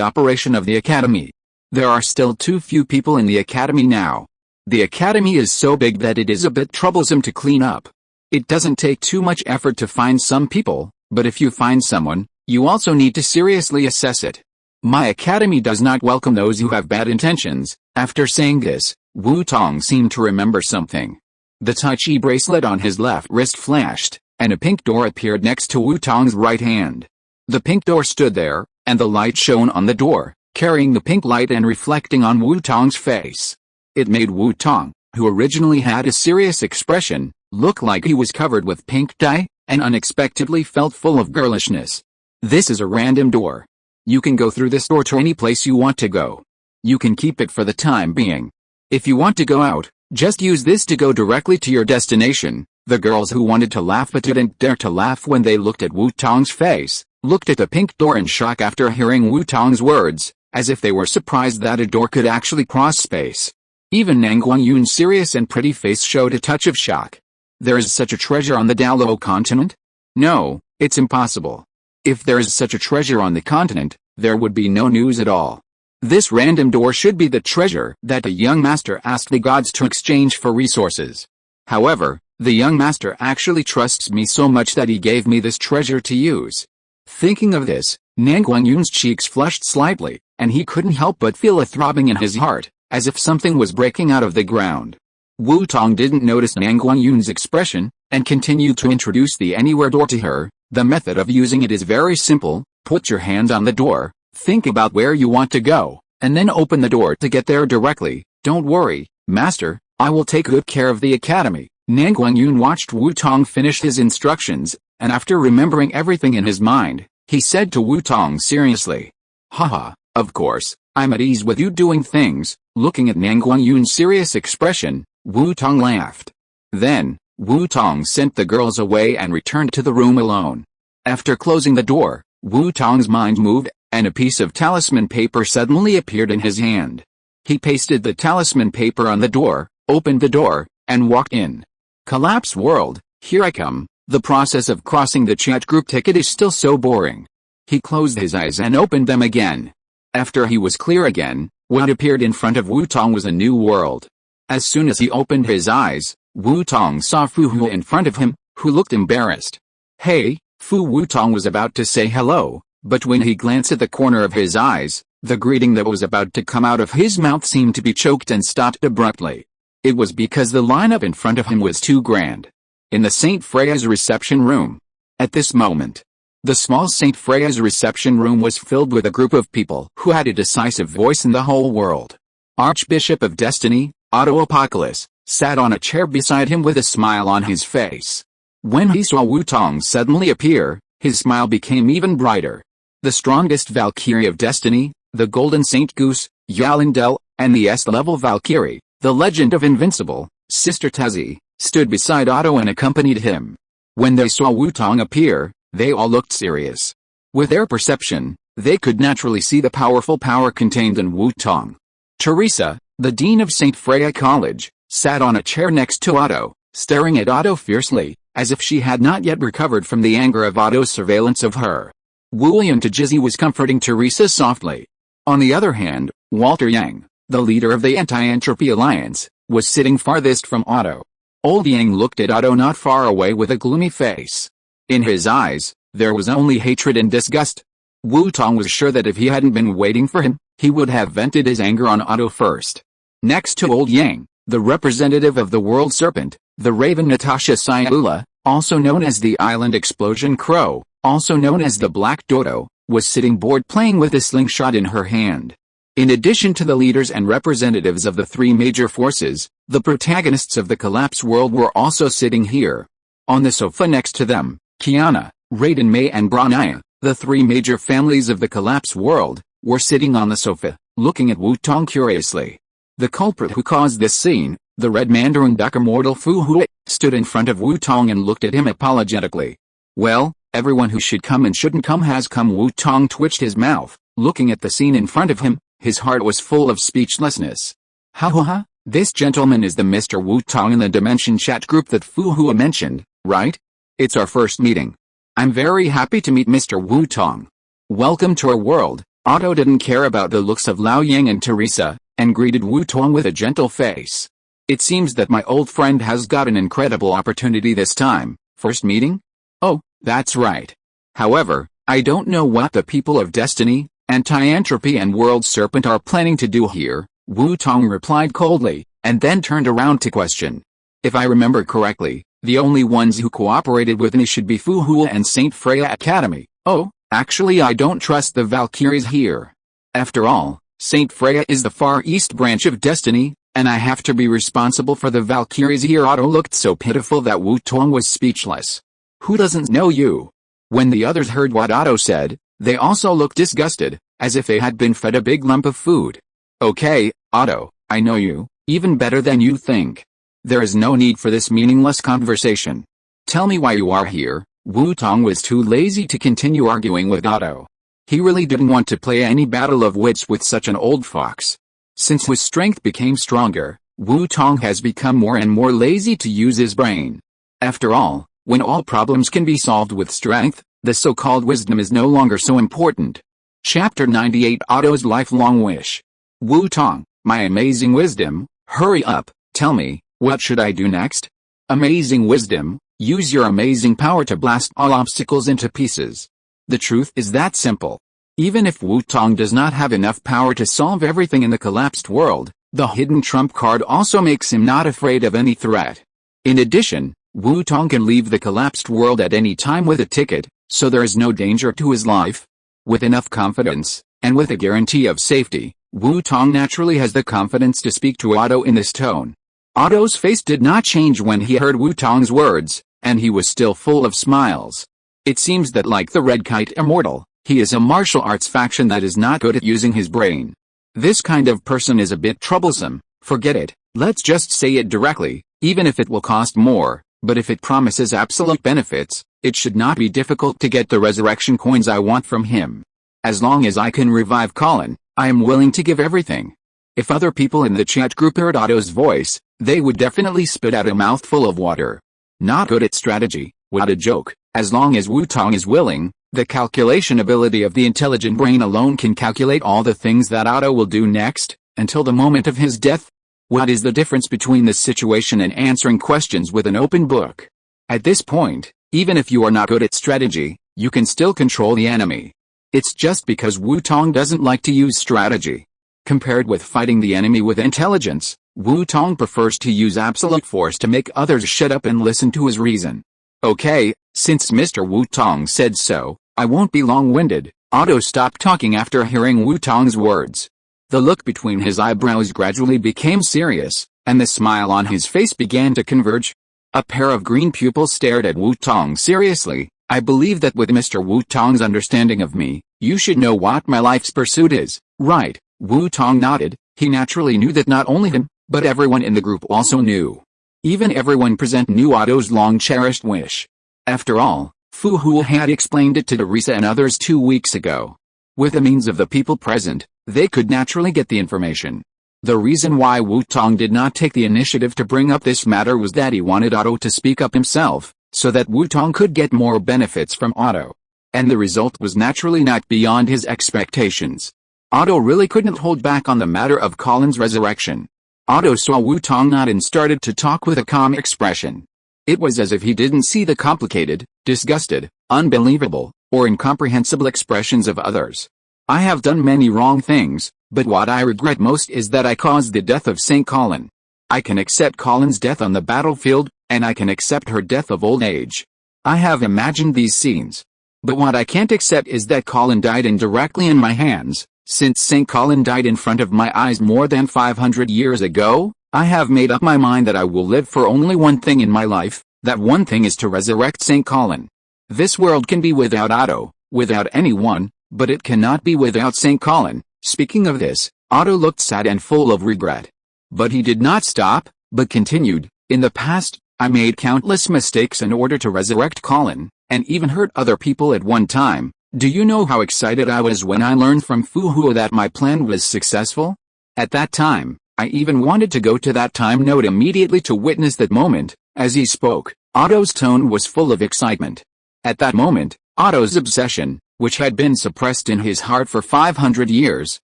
operation of the academy. There are still too few people in the academy now. The academy is so big that it is a bit troublesome to clean up. It doesn't take too much effort to find some people, but if you find someone, you also need to seriously assess it. My academy does not welcome those who have bad intentions. After saying this, Wu Tong seemed to remember something. The Tai Chi bracelet on his left wrist flashed, and a pink door appeared next to Wu Tong's right hand. The pink door stood there, and the light shone on the door, carrying the pink light and reflecting on Wu Tong's face. It made Wu Tong, who originally had a serious expression, look like he was covered with pink dye, and unexpectedly felt full of girlishness. This is a random door. You can go through this door to any place you want to go. You can keep it for the time being. If you want to go out, just use this to go directly to your destination. The girls who wanted to laugh but didn't dare to laugh when they looked at Wu Tong's face, looked at the pink door in shock after hearing Wu Tong's words, as if they were surprised that a door could actually cross space. Even Nang Guangyun's serious and pretty face showed a touch of shock. There is such a treasure on the Douluo Continent? No, it's impossible. If there is such a treasure on the continent, there would be no news at all. This random door should be the treasure that the young master asked the gods to exchange for resources. However, the young master actually trusts me so much that he gave me this treasure to use. Thinking of this, Nang Guangyun's cheeks flushed slightly, and he couldn't help but feel a throbbing in his heart, as if something was breaking out of the ground. Wu Tong didn't notice Nang Guangyun's expression, and continued to introduce the anywhere door to her. The method of using it is very simple. Put your hand on the door, think about where you want to go, and then open the door to get there directly. Don't worry, master, I will take good care of the academy. Nang Guangyun watched Wu Tong finish his instructions, and after remembering everything in his mind, he said to Wu Tong seriously, "Haha, of course, I'm at ease with you doing things." Looking at Nang Guangyun's serious expression, Wu Tong laughed. Then, Wu Tong sent the girls away and returned to the room alone. After closing the door, Wu Tong's mind moved, and a piece of talisman paper suddenly appeared in his hand. He pasted the talisman paper on the door, opened the door, and walked in. Collapse world, here I come. The process of crossing the chat group ticket is still so boring. He closed his eyes and opened them again. After he was clear again, what appeared in front of Wu Tong was a new world. As soon as he opened his eyes, Wu Tong saw Fu Hu in front of him, who looked embarrassed. "Hey, Fu." Wu Tong was about to say hello, but when he glanced at the corner of his eyes, the greeting that was about to come out of his mouth seemed to be choked and stopped abruptly. It was because the lineup in front of him was too grand. In the St. Freya's reception room. At this moment, the small St. Freya's reception room was filled with a group of people who had a decisive voice in the whole world. Archbishop of Destiny, Apocalypse, sat on a chair beside him with a smile on his face. When he saw Wu Tong suddenly appear, his smile became even brighter. The strongest Valkyrie of Destiny, the Golden Saint Goose, Yalindel, and the S-level Valkyrie, the Legend of Invincible, Sister Tezzy, stood beside Otto and accompanied him. When they saw Wu Tong appear, they all looked serious. With their perception, they could naturally see the powerful power contained in Wu Tong. Teresa, the Dean of St. Freya College, sat on a chair next to Otto, staring at Otto fiercely, as if she had not yet recovered from the anger of Otto's surveillance of her. William Tajizzi was comforting Teresa softly. On the other hand, Walter Yang, the leader of the Anti-Entropy Alliance, was sitting farthest from Otto. Old Yang looked at Otto not far away with a gloomy face. In his eyes, there was only hatred and disgust. Wu Tong was sure that if he hadn't been waiting for him, he would have vented his anger on Otto first. Next to Old Yang, the representative of the World Serpent, the Raven Natasha Sayula, also known as the Island Explosion Crow, also known as the Black Dodo, was sitting bored playing with a slingshot in her hand. In addition to the leaders and representatives of the three major forces, the protagonists of the Collapse world were also sitting here. On the sofa next to them, Kiana, Raiden Mei and Branaya, the three major families of the Collapse world, were sitting on the sofa, looking at Wu Tong curiously. The culprit who caused this scene, the Red Mandarin Duck Immortal Fu Hui, stood in front of Wu Tong and looked at him apologetically. "Well, everyone who should come and shouldn't come has come." Wu Tong twitched his mouth, Looking at the scene in front of him, his heart was full of speechlessness. Ha ha ha, this gentleman is the Mr. Wu Tong in the Dimension chat group that Fu Hua mentioned, right? It's our first meeting. I'm very happy to meet Mr. Wu Tong. Welcome to our world. Otto didn't care about the looks of Lao Yang and Teresa, and greeted Wu Tong with a gentle face. It seems that my old friend has got an incredible opportunity this time. First meeting? Oh, that's right. However, I don't know what the people of Destiny, Anti-Entropy and World Serpent are planning to do here, Wu Tong replied coldly, and then turned around to question. If I remember correctly, the only ones who cooperated with me should be Fu Hua and Saint Freya Academy. Oh, actually I don't trust the Valkyries here. After all, Saint Freya is the Far East branch of Destiny, and I have to be responsible for the Valkyries here. Otto looked so pitiful that Wu Tong was speechless. Who doesn't know you? When the others heard what Otto said, they also looked disgusted, as if they had been fed a big lump of food. Okay, Otto, I know you, even better than you think. There is no need for this meaningless conversation. Tell me why you are here. Wu Tong was too lazy to continue arguing with Otto. He really didn't want to play any battle of wits with such an old fox. Since his strength became stronger, Wu Tong has become more and more lazy to use his brain. After all, when all problems can be solved with strength, the so-called wisdom is no longer so important. Chapter 98 Otto's Lifelong Wish. Wu Tong, my amazing wisdom, hurry up, tell me, what should I do next? Amazing wisdom, use your amazing power to blast all obstacles into pieces. The truth is that simple. Even if Wu Tong does not have enough power to solve everything in the collapsed world, the hidden trump card also makes him not afraid of any threat. In addition, Wu Tong can leave the collapsed world at any time with a ticket, so there is no danger to his life. With enough confidence, and with a guarantee of safety, Wu Tong naturally has the confidence to speak to Otto in this tone. Otto's face did not change when he heard Wu Tong's words, and he was still full of smiles. It seems that like the Red Kite Immortal, he is a martial arts faction that is not good at using his brain. This kind of person is a bit troublesome. Forget it, let's just say it directly, even if it will cost more, but if it promises absolute benefits, it should not be difficult to get the resurrection coins I want from him. As long as I can revive Colin, I am willing to give everything. If other people in the chat group heard Otto's voice, they would definitely spit out a mouthful of water. Not good at strategy, what a joke. As long as Wu Tong is willing, the calculation ability of the intelligent brain alone can calculate all the things that Otto will do next, until the moment of his death. What is the difference between this situation and answering questions with an open book? At this point, even if you are not good at strategy, you can still control the enemy. It's just because Wu Tong doesn't like to use strategy. Compared with fighting the enemy with intelligence, Wu Tong prefers to use absolute force to make others shut up and listen to his reason. Okay, since Mr. Wu Tong said so, I won't be long-winded. Otto stopped talking after hearing Wu Tong's words. The look between his eyebrows gradually became serious, and the smile on his face began to converge. A pair of green pupils stared at Wu Tong seriously. I believe that with Mr. Wu Tong's understanding of me, you should know what my life's pursuit is, right? Wu Tong nodded. He naturally knew that not only him, but everyone in the group also knew. Even everyone present knew Otto's long-cherished wish. After all, Fu Hua had explained it to Teresa and others 2 weeks ago. With the means of the people present, they could naturally get the information. The reason why Wu Tong did not take the initiative to bring up this matter was that he wanted Otto to speak up himself, so that Wu Tong could get more benefits from Otto. And the result was naturally not beyond his expectations. Otto really couldn't hold back on the matter of Colin's resurrection. Otto saw Wu Tong nod and started to talk with a calm expression. It was as if he didn't see the complicated, disgusted, unbelievable, or incomprehensible expressions of others. I have done many wrong things, but what I regret most is that I caused the death of St. Colin. I can accept Colin's death on the battlefield, and I can accept her death of old age. I have imagined these scenes. But what I can't accept is that Colin died indirectly in my hands. Since St. Colin died in front of my eyes more than 500 years ago, I have made up my mind that I will live for only one thing in my life. That one thing is to resurrect St. Colin. This world can be without Otto, without anyone, but it cannot be without St. Colin. Speaking of this, Otto looked sad and full of regret. But he did not stop, but continued. In the past, I made countless mistakes in order to resurrect Colin, and even hurt other people at one time, Do you know how excited I was when I learned from Fu Hua that my plan was successful? At that time, I even wanted to go to that time node immediately to witness that moment. As he spoke, Otto's tone was full of excitement. At that moment, Otto's obsession, which had been suppressed in his heart for 500 years,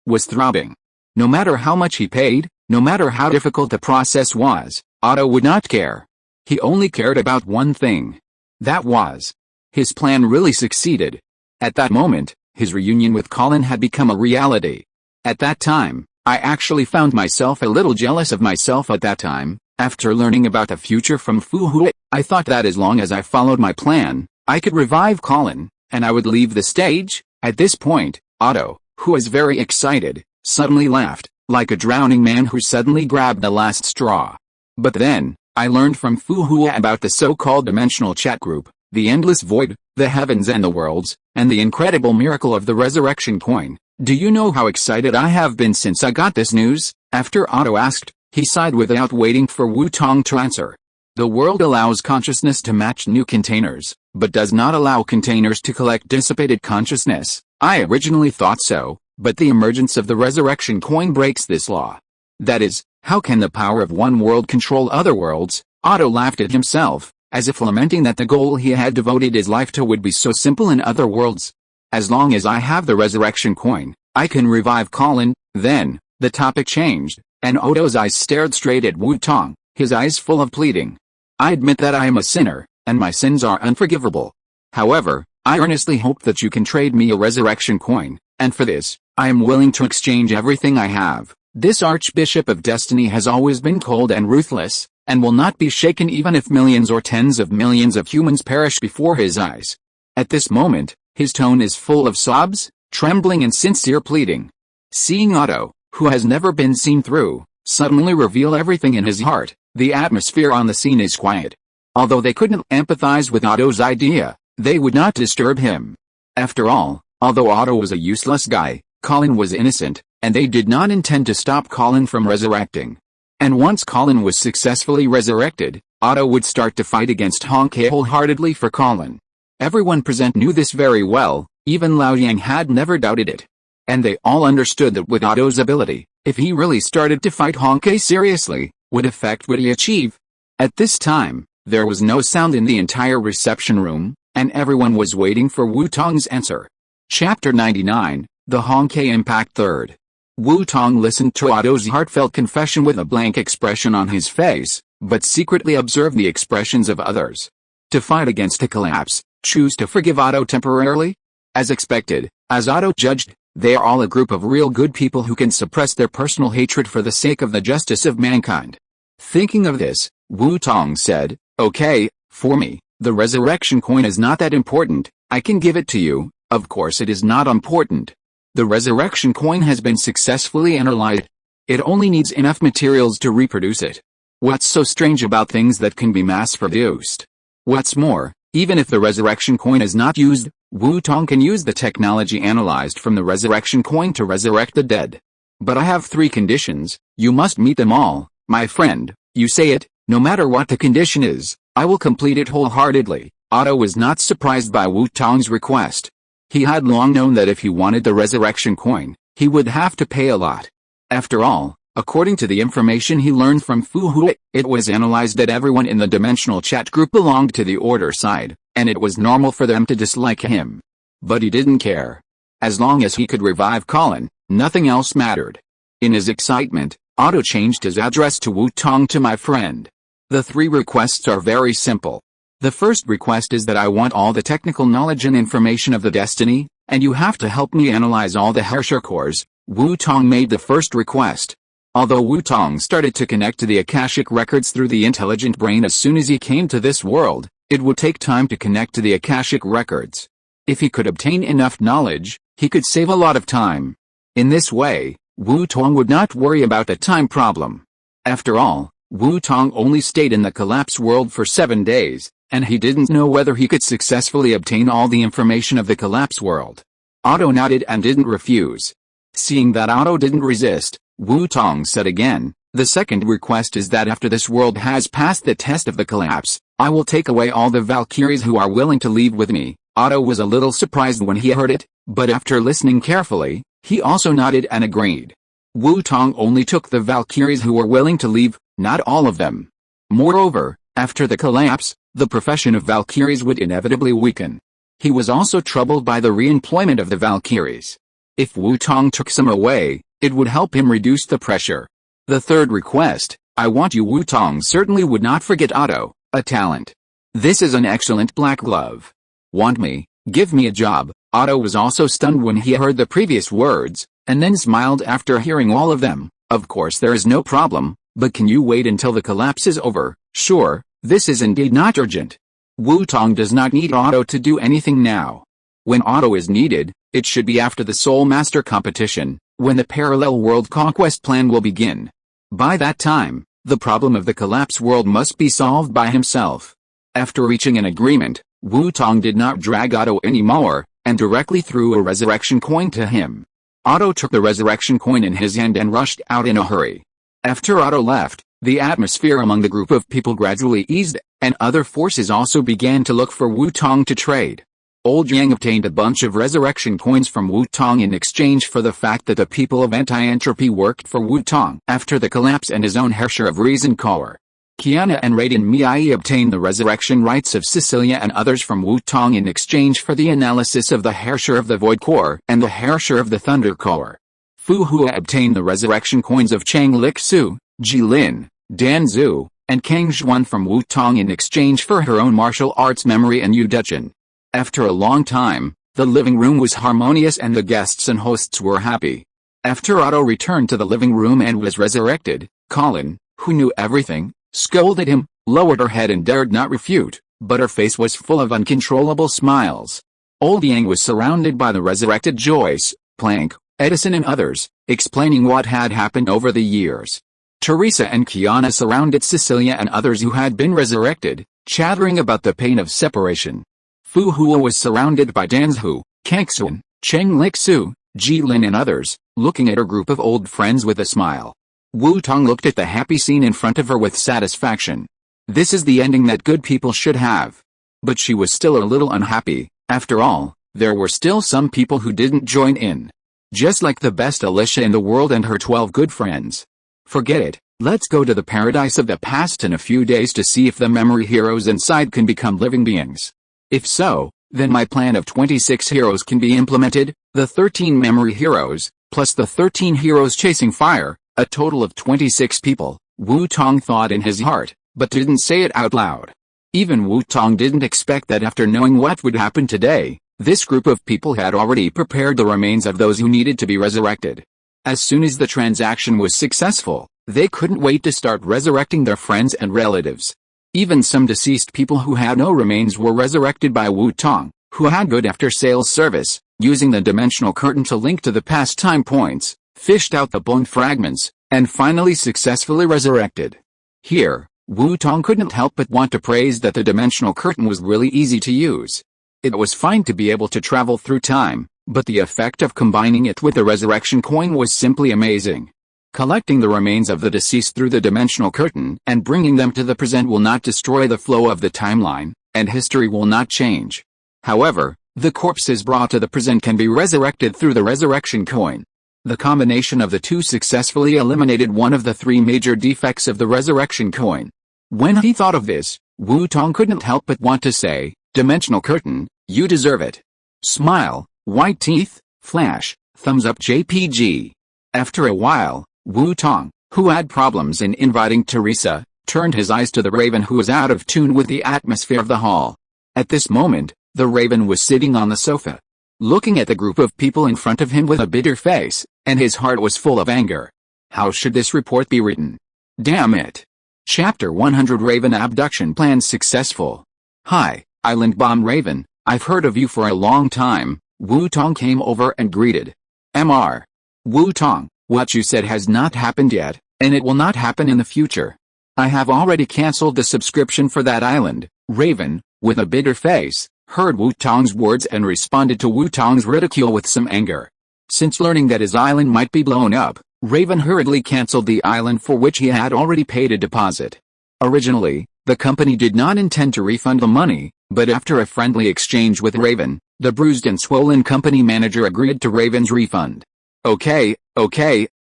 was throbbing. No matter how much he paid, no matter how difficult the process was, Otto would not care. He only cared about one thing. That was, his plan really succeeded. At that moment, his reunion with Colin had become a reality. At that time, I actually found myself a little jealous of myself at that time. After learning about the future from Fu Hua, I thought that as long as I followed my plan, I could revive Colin, and I would leave the stage. At this point, Otto, who was very excited, suddenly laughed, like a drowning man who suddenly grabbed the last straw. But then, I learned from Fu Hua about the so-called dimensional chat group, the endless void, the heavens and the worlds, and the incredible miracle of the resurrection coin. Do you know how excited I have been since I got this news? After Otto asked, he sighed without waiting for Wu Tong to answer. The world allows consciousness to match new containers, but does not allow containers to collect dissipated consciousness. I originally thought so, but the emergence of the resurrection coin breaks this law. That is, how can the power of one world control other worlds? Otto laughed at himself, as if lamenting that the goal he had devoted his life to would be so simple in other worlds. As long as I have the resurrection coin, I can revive Colin. Then, the topic changed, and Otto's eyes stared straight at Wu Tong, his eyes full of pleading. I admit that I am a sinner, and my sins are unforgivable. However, I earnestly hope that you can trade me a resurrection coin, and for this, I am willing to exchange everything I have. This Archbishop of Destiny has always been cold and ruthless, and will not be shaken even if millions or tens of millions of humans perish before his eyes. At this moment, his tone is full of sobs, trembling and sincere pleading. Seeing Otto, who has never been seen through, suddenly reveal everything in his heart, the atmosphere on the scene is quiet. Although they couldn't empathize with Otto's idea, they would not disturb him. After all, although Otto was a useless guy, Colin was innocent, and they did not intend to stop Colin from resurrecting. And once Colin was successfully resurrected, Otto would start to fight against Honkai wholeheartedly for Colin. Everyone present knew this very well, even Lao Yang had never doubted it. And they all understood that with Otto's ability, if he really started to fight Honkai seriously, what effect would he achieve? At this time, there was no sound in the entire reception room, and everyone was waiting for Wu Tong's answer. Chapter 99, The Honkai Impact 3rd. Wu Tong listened to Otto's heartfelt confession with a blank expression on his face, but secretly observed the expressions of others. To fight against a collapse, choose to forgive Otto temporarily? As expected, as Otto judged, they are all a group of real good people who can suppress their personal hatred for the sake of the justice of mankind. Thinking of this, Wu Tong said, Okay, for me, the resurrection coin is not that important, I can give it to you. Of course it is not important. The resurrection coin has been successfully analyzed. It only needs enough materials to reproduce it. What's so strange about things that can be mass-produced? What's more, even if the resurrection coin is not used, Wu Tong can use the technology analyzed from the resurrection coin to resurrect the dead. But I have 3 conditions, you must meet them all, my friend. You say it, no matter what the condition is, I will complete it wholeheartedly. Otto was not surprised by Wu Tong's request. He had long known that if he wanted the resurrection coin, he would have to pay a lot. After all, according to the information he learned from Fu Hua, it was analyzed that everyone in the dimensional chat group belonged to the order side, and it was normal for them to dislike him. But he didn't care. As long as he could revive Colin, nothing else mattered. In his excitement, Otto changed his address to Wu Tong to my friend. The 3 requests are very simple. The first request is that I want all the technical knowledge and information of the destiny, and you have to help me analyze all the Herrscher cores. Wu Tong made the first request. Although Wu Tong started to connect to the Akashic records through the intelligent brain as soon as he came to this world, it would take time to connect to the Akashic records. If he could obtain enough knowledge, he could save a lot of time. In this way, Wu Tong would not worry about the time problem. After all, Wu Tong only stayed in the collapse world for 7 days, and he didn't know whether he could successfully obtain all the information of the collapse world. Otto nodded and didn't refuse. Seeing that Otto didn't resist, Wu Tong said again, the second request is that after this world has passed the test of the collapse, I will take away all the Valkyries who are willing to leave with me. Otto was a little surprised when he heard it, but after listening carefully, he also nodded and agreed. Wu Tong only took the Valkyries who were willing to leave, not all of them. Moreover, after the collapse, the profession of Valkyries would inevitably weaken. He was also troubled by the re-employment of the Valkyries. If Wu Tong took some away, it would help him reduce the pressure. The third request, I want you. Wu Tong certainly would not forget Otto, a talent. This is an excellent black glove. Want me? Give me a job. Otto was also stunned when he heard the previous words, and then smiled after hearing all of them. Of course there is no problem, but can you wait until the collapse is over? Sure, this is indeed not urgent. Wu Tong does not need Otto to do anything now. When Otto is needed, it should be after the Soul Master competition, when the parallel world conquest plan will begin. By that time, the problem of the collapse world must be solved by himself. After reaching an agreement, Wu Tong did not drag Otto anymore, and directly threw a resurrection coin to him. Otto took the resurrection coin in his hand and rushed out in a hurry. After Otto left, the atmosphere among the group of people gradually eased, and other forces also began to look for Wu Tong to trade. Old Yang obtained a bunch of resurrection coins from Wu Tong in exchange for the fact that the people of anti-entropy worked for Wu Tong after the collapse and his own Herrscher of Reason Core. Kiana and Raiden Mii obtained the resurrection rights of Cecilia and others from Wu Tong in exchange for the analysis of the Herrscher of the Void Core and the Herrscher of the Thunder Core. Fu Hua obtained the resurrection coins of Chang Lixu, Jilin, Dan Zhu, and Kang Zhuan from Wu Tong in exchange for her own martial arts memory and Yu Dechen. After a long time, the living room was harmonious and the guests and hosts were happy. After Otto returned to the living room and was resurrected, Colin, who knew everything, scolded him, lowered her head and dared not refute, but her face was full of uncontrollable smiles. Old Yang was surrounded by the resurrected Joyce, Plank, Edison and others, explaining what had happened over the years. Teresa and Kiana surrounded Cecilia and others who had been resurrected, chattering about the pain of separation. Fu Hua was surrounded by Danzhu, Kangxuan, Cheng Lixu, Jilin and others, looking at her group of old friends with a smile. Wu Tong looked at the happy scene in front of her with satisfaction. This is the ending that good people should have. But she was still a little unhappy. After all, there were still some people who didn't join in. Just like the best Alicia in the world and her 12 good friends. Forget it, let's go to the paradise of the past in a few days to see if the memory heroes inside can become living beings. If so, then my plan of 26 heroes can be implemented, the 13 memory heroes, plus the 13 heroes chasing fire, a total of 26 people, Wu Tong thought in his heart, but didn't say it out loud. Even Wu Tong didn't expect that after knowing what would happen today, this group of people had already prepared the remains of those who needed to be resurrected. As soon as the transaction was successful, they couldn't wait to start resurrecting their friends and relatives. Even some deceased people who had no remains were resurrected by Wu Tong, who had good after-sales service, using the dimensional curtain to link to the past time points, fished out the bone fragments, and finally successfully resurrected. Here, Wu Tong couldn't help but want to praise that the dimensional curtain was really easy to use. It was fine to be able to travel through time, but the effect of combining it with the resurrection coin was simply amazing. Collecting the remains of the deceased through the dimensional curtain and bringing them to the present will not destroy the flow of the timeline, and history will not change. However, the corpses brought to the present can be resurrected through the resurrection coin. The combination of the two successfully eliminated one of the three major defects of the resurrection coin. When he thought of this, Wu Tong couldn't help but want to say, "Dimensional curtain, you deserve it." Smile, white teeth, flash, thumbs up JPG. After a while, Wu Tong, who had problems in inviting Teresa, turned his eyes to the raven who was out of tune with the atmosphere of the hall. At this moment, the raven was sitting on the sofa, looking at the group of people in front of him with a bitter face, and his heart was full of anger. How should this report be written? Damn it. Chapter 100 Raven Abduction Plan Successful. Hi, Island Bomb Raven, I've heard of you for a long time. Wu Tong came over and greeted. Mr. Wu Tong, what you said has not happened yet, and it will not happen in the future. I have already cancelled the subscription for that island. Raven, with a bitter face, heard Wu Tong's words and responded to Wu Tong's ridicule with some anger. Since learning that his island might be blown up, Raven hurriedly cancelled the island for which he had already paid a deposit. Originally, The company did not intend to refund the money, but after a friendly exchange with Raven, the bruised and swollen company manager agreed to Raven's refund. Okay,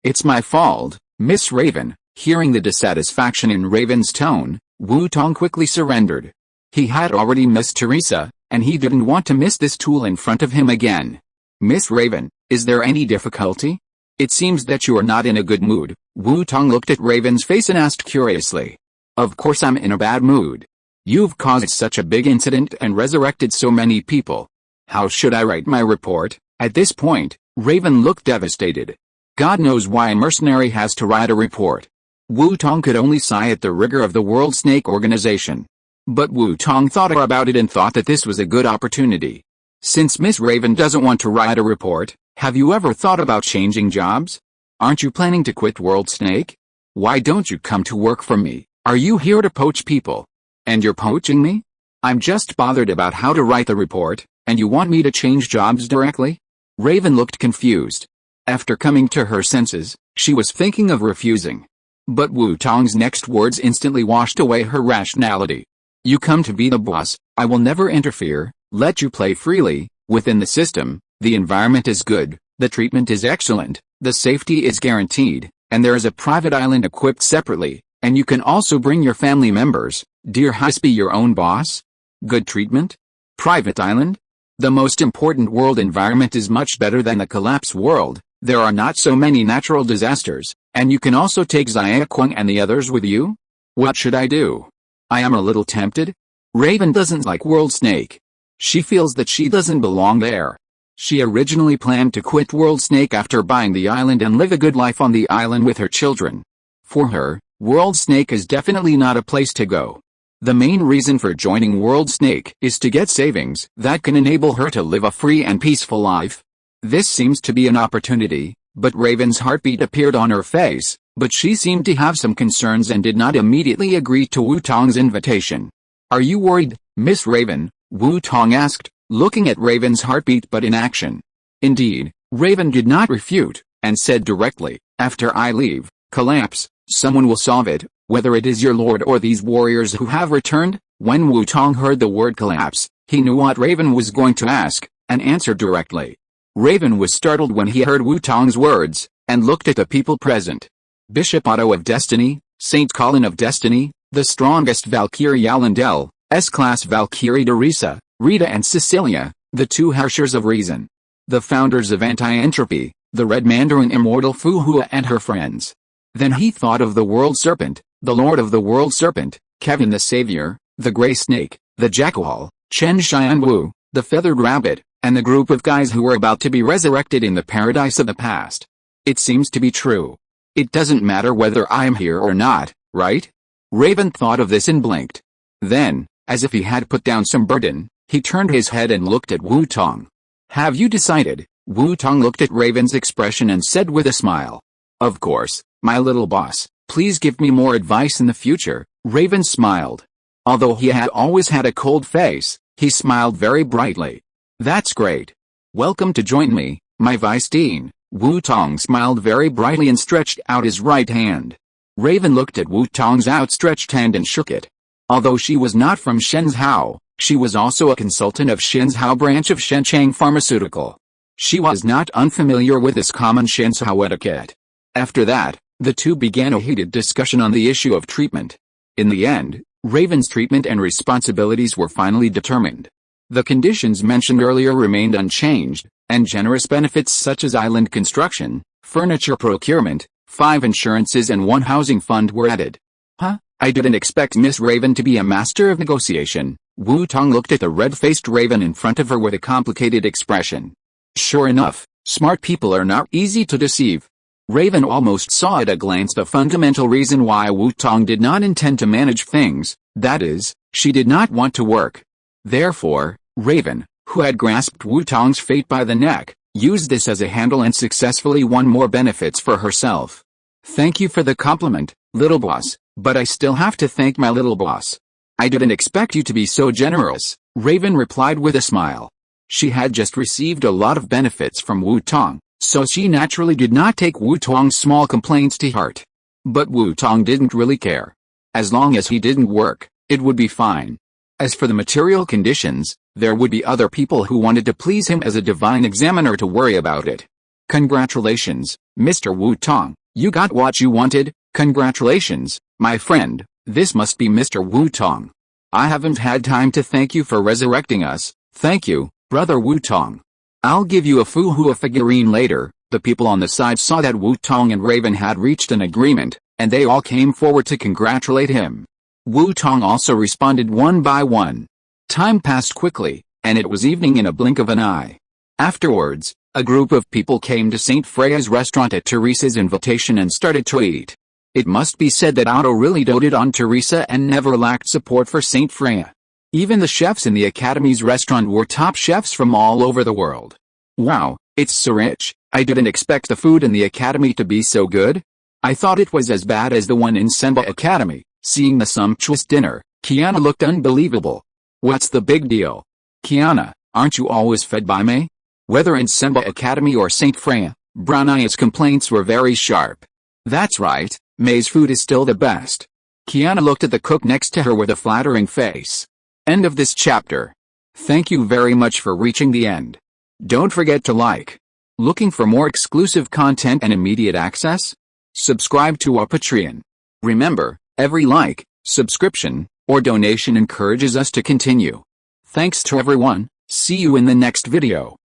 it's my fault, Miss Raven. Hearing the dissatisfaction in Raven's tone, Wu Tong quickly surrendered. He had already missed Teresa, and he didn't want to miss this tool in front of him again. Miss Raven, is there any difficulty? It seems that you are not in a good mood. Wu Tong looked at Raven's face and asked curiously. Of course I'm in a bad mood. You've caused such a big incident and resurrected so many people. How should I write my report? At this point, Raven looked devastated. God knows why a mercenary has to write a report. Wu Tong could only sigh at the rigor of the World Snake Organization. But Wu Tong thought about it and thought that this was a good opportunity. Since Miss Raven doesn't want to write a report, have you ever thought about changing jobs? Aren't you planning to quit World Snake? Why don't you come to work for me? Are you here to poach people? And you're poaching me? I'm just bothered about how to write the report, and you want me to change jobs directly? Raven looked confused. After coming to her senses, she was thinking of refusing. But Wu Tong's next words instantly washed away her rationality. You come to be the boss, I will never interfere, let you play freely. Within the system, the environment is good, the treatment is excellent, the safety is guaranteed, and there is a private island equipped separately, and you can also bring your family members. Dear Heis, be your own boss? Good treatment? Private island? The most important world environment is much better than the collapse world. There are not so many natural disasters, and you can also take Xiaoquang and the others with you? What should I do? I am a little tempted. Raven doesn't like World Snake. She feels that she doesn't belong there. She originally planned to quit World Snake after buying the island and live a good life on the island with her children. For her, World Snake is definitely not a place to go. The main reason for joining World Snake is to get savings that can enable her to live a free and peaceful life. This seems to be an opportunity, but Raven's heartbeat appeared on her face, but she seemed to have some concerns and did not immediately agree to Wu Tong's invitation. Are you worried, Miss Raven? Wu Tong asked, looking at Raven's heartbeat but in action. Indeed, Raven did not refute, and said directly, after I leave, collapse, someone will solve it, whether it is your lord or these warriors who have returned. When Wu Tong heard the word collapse, he knew what Raven was going to ask, and answered directly. Raven was startled when he heard Wu Tong's words, and looked at the people present. Bishop Otto of Destiny, Saint Colin of Destiny, the strongest Valkyrie Yalindel, S-Class Valkyrie Teresa, Rita and Cecilia, the two Herrschers of Reason. The founders of Anti-Entropy, the Red Mandarin Immortal Fu Hua and her friends. Then he thought of the World Serpent, the Lord of the World Serpent, Kevin the Savior, the Grey Snake, the Jackal, Chen Xianwu, the Feathered Rabbit, and the group of guys who were about to be resurrected in the paradise of the past. It seems to be true. It doesn't matter whether I am here or not, right? Raven thought of this and blinked. Then, as if he had put down some burden, he turned his head and looked at Wu Tong. Have you decided? Wu Tong looked at Raven's expression and said with a smile. Of course, my little boss, please give me more advice in the future. Raven smiled. Although he had always had a cold face, he smiled very brightly. That's great. Welcome to join me, my vice dean. Wu Tong smiled very brightly and stretched out his right hand. Raven looked at Wu Tong's outstretched hand and shook it. Although she was not from Shenzhou, she was also a consultant of Shenzhou branch of Shenchang Pharmaceutical. She was not unfamiliar with this common Shenzhou etiquette. After that, the two began a heated discussion on the issue of treatment. In the end, Raven's treatment and responsibilities were finally determined. The conditions mentioned earlier remained unchanged, and generous benefits such as island construction, furniture procurement, 5 insurances and 1 housing fund were added. Huh? I didn't expect Miss Raven to be a master of negotiation. Wu Tong looked at the red-faced Raven in front of her with a complicated expression. Sure enough, smart people are not easy to deceive. Raven almost saw at a glance the fundamental reason why Wu Tong did not intend to manage things, that is, she did not want to work. Therefore, Raven, who had grasped Wu Tong's fate by the neck, used this as a handle and successfully won more benefits for herself. Thank you for the compliment, little boss, but I still have to thank my little boss. I didn't expect you to be so generous, Raven replied with a smile. She had just received a lot of benefits from Wu Tong, so she naturally did not take Wu Tong's small complaints to heart. But Wu Tong didn't really care. As long as he didn't work, it would be fine. As for the material conditions, there would be other people who wanted to please him as a divine examiner to worry about it. Congratulations, Mr. Wu Tong, you got what you wanted. Congratulations, my friend, this must be Mr. Wu Tong. I haven't had time to thank you for resurrecting us. Thank you, Brother Wu Tong. I'll give you a Fu Hua figurine later. The people on the side saw that Wu Tong and Raven had reached an agreement, and they all came forward to congratulate him. Wu Tong also responded one by one. Time passed quickly, and it was evening in a blink of an eye. Afterwards, a group of people came to St. Freya's restaurant at Teresa's invitation and started to eat. It must be said that Otto really doted on Teresa and never lacked support for St. Freya. Even the chefs in the Academy's restaurant were top chefs from all over the world. Wow, it's so rich, I didn't expect the food in the Academy to be so good. I thought it was as bad as the one in Senba Academy. Seeing the sumptuous dinner, Kiana looked unbelievable. What's the big deal? Kiana, aren't you always fed by May? Whether in Senba Academy or St. Freya, Brown Eye's complaints were very sharp. That's right, May's food is still the best. Kiana looked at the cook next to her with a flattering face. End of this chapter. Thank you very much for reaching the end. Don't forget to like. Looking for more exclusive content and immediate access? Subscribe to our Patreon. Remember, every like, subscription, or donation encourages us to continue. Thanks to everyone, see you in the next video.